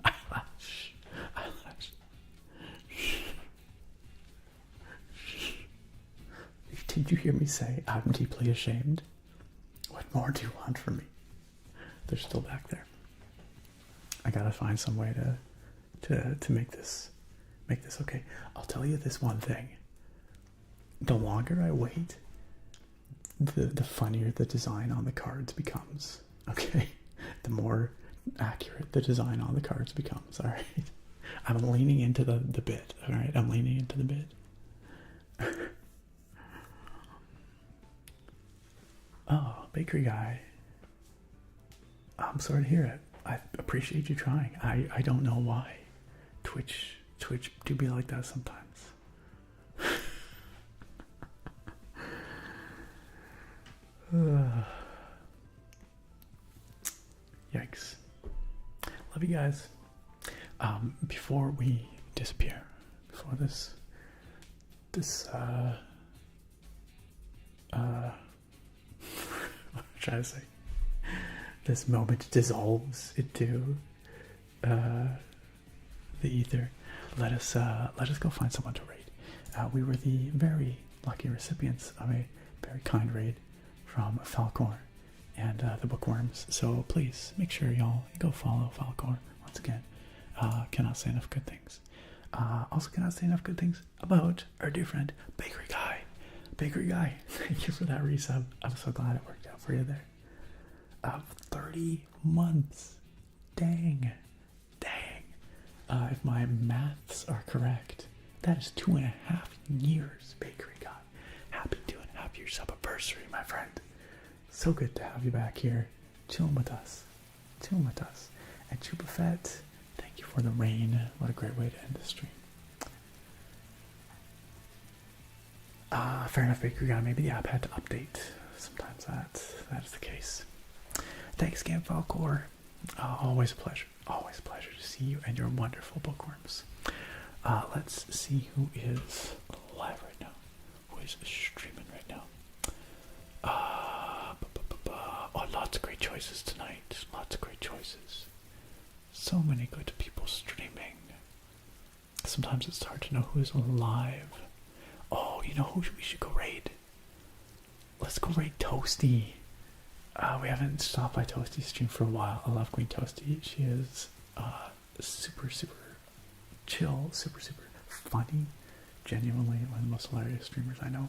Eyelash. Eyelash. Did you hear me say I'm deeply ashamed? What more do you want from me? They're still back there. I gotta find some way to make this okay. I'll tell you this one thing. The longer I wait, the funnier the design on the cards becomes. Okay? The more accurate the design on the cards becomes. Alright? I'm leaning into the bit. Alright? I'm leaning into the bit. Oh, bakery guy. I'm sorry to hear it. I appreciate you trying. I don't know why. Twitch do be like that sometimes. Yikes. Love you guys. Before we disappear, before this what should I say? This moment dissolves into the ether. Let us go find someone to raid. We were the very lucky recipients of a very kind raid from Falcor and the Bookworms. So please make sure y'all go follow Falcor once again. Cannot say enough good things. Also cannot say enough good things about our dear friend Bakery Guy. Bakery Guy, thank you for that resub. I'm so glad it worked out for you there. 30 months. Dang. If my maths are correct, that is 2.5 years, Bakery Guy. Happy 2.5 year sub-anniversary, my friend. So good to have you back here, chilling with us. And Chupafet, thank you for the rain. What a great way to end the stream. Fair enough, Bakery Guy. Maybe the app had to update. Sometimes that is the case. Thanks, Game Falcor. Always a pleasure. Always a pleasure to see you and your wonderful bookworms. Let's see who is live right now. Who is streaming right now? Oh, lots of great choices tonight. Lots of great choices. So many good people streaming. Sometimes it's hard to know who is live. Oh, you know who we should go raid? Let's go raid Toasty. We haven't stopped by Toasty's stream for a while. I love Queen Toasty. She is super, super chill, super, super funny. Genuinely one of the most hilarious streamers I know.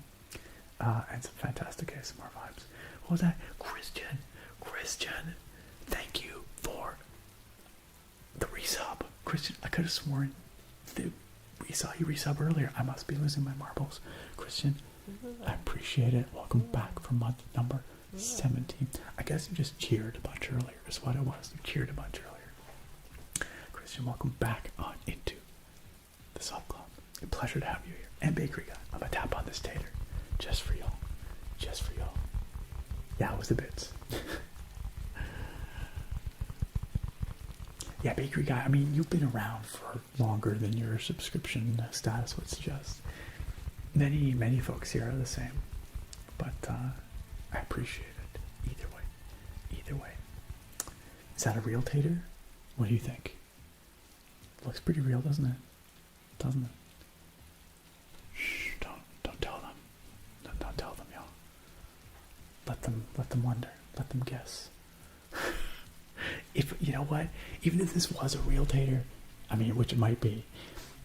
And some fantastic ASMR vibes. What was that? Christian, thank you for the resub. Christian, I could have sworn we saw you resub earlier. I must be losing my marbles. Christian, I appreciate it. Welcome back for month number 17. I guess you just cheered a bunch earlier is what it was. You cheered a bunch earlier. Christian, welcome back on into the sub club. A pleasure to have you here. And Bakery Guy, I'm gonna tap on this tater. Just for y'all. Just for y'all. Yeah, it was the bits. Yeah, Bakery Guy, I mean, you've been around for longer than your subscription status would suggest. Many folks here are the same. But I appreciate it. Either way. Is that a real tater? What do you think? Looks pretty real, doesn't it? Doesn't it? Shh, don't tell them. Don't tell them, y'all. Let them wonder. Let them guess. If, you know what? Even if this was a real tater, I mean, which it might be,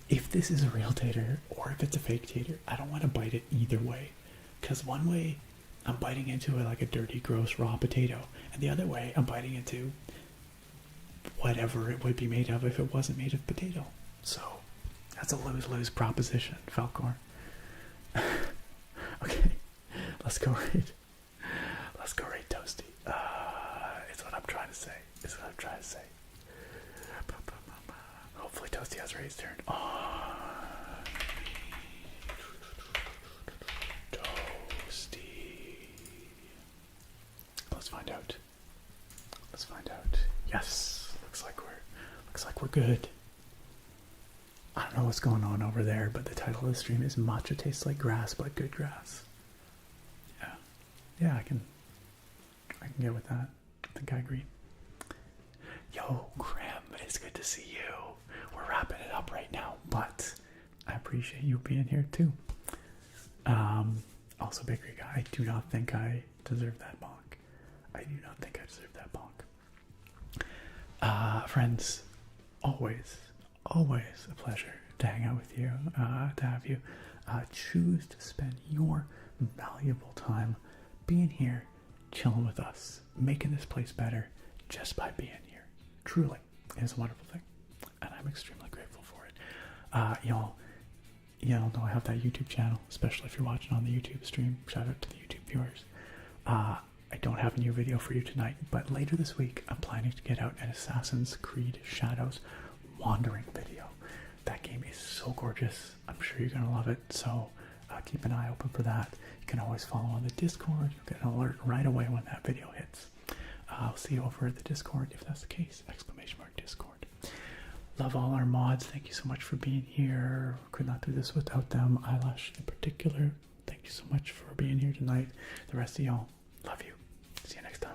if this is a real tater or if it's a fake tater, I don't want to bite it either way. Because one way, I'm biting into it like a dirty, gross, raw potato. And the other way, I'm biting into whatever it would be made of if it wasn't made of potato. So, that's a lose-lose proposition, Falcor. Okay, let's go raid. Let's go raid Toasty. It's what I'm trying to say. Hopefully Toasty has raid's turn. Toasty. Let's find out. Yes, looks like we're good. I don't know what's going on over there, but the title of the stream is Matcha Tastes Like Grass, but Good Grass. Yeah, I can get with that. I think I agree. Yo, Grim, it's good to see you. We're wrapping it up right now, but I appreciate you being here too. Also, Bakery Guy, I do not think I deserve that bonk. Friends, always a pleasure to hang out with you, to have you choose to spend your valuable time being here, chilling with us, making this place better just by being here. Truly, it is a wonderful thing, and I'm extremely grateful for it. Y'all know I have that YouTube channel, especially if you're watching on the YouTube stream. Shout out to the YouTube viewers. I don't have a new video for you tonight, but later this week, I'm planning to get out an Assassin's Creed Shadows Wandering video. That game is so gorgeous. I'm sure you're going to love it, so keep an eye open for that. You can always follow on the Discord. You'll get an alert right away when that video hits. I'll see you over at the Discord if that's the case. !Discord. Love all our mods. Thank you so much for being here. Could not do this without them. Eyelash in particular. Thank you so much for being here tonight. The rest of y'all, love you. See you next time.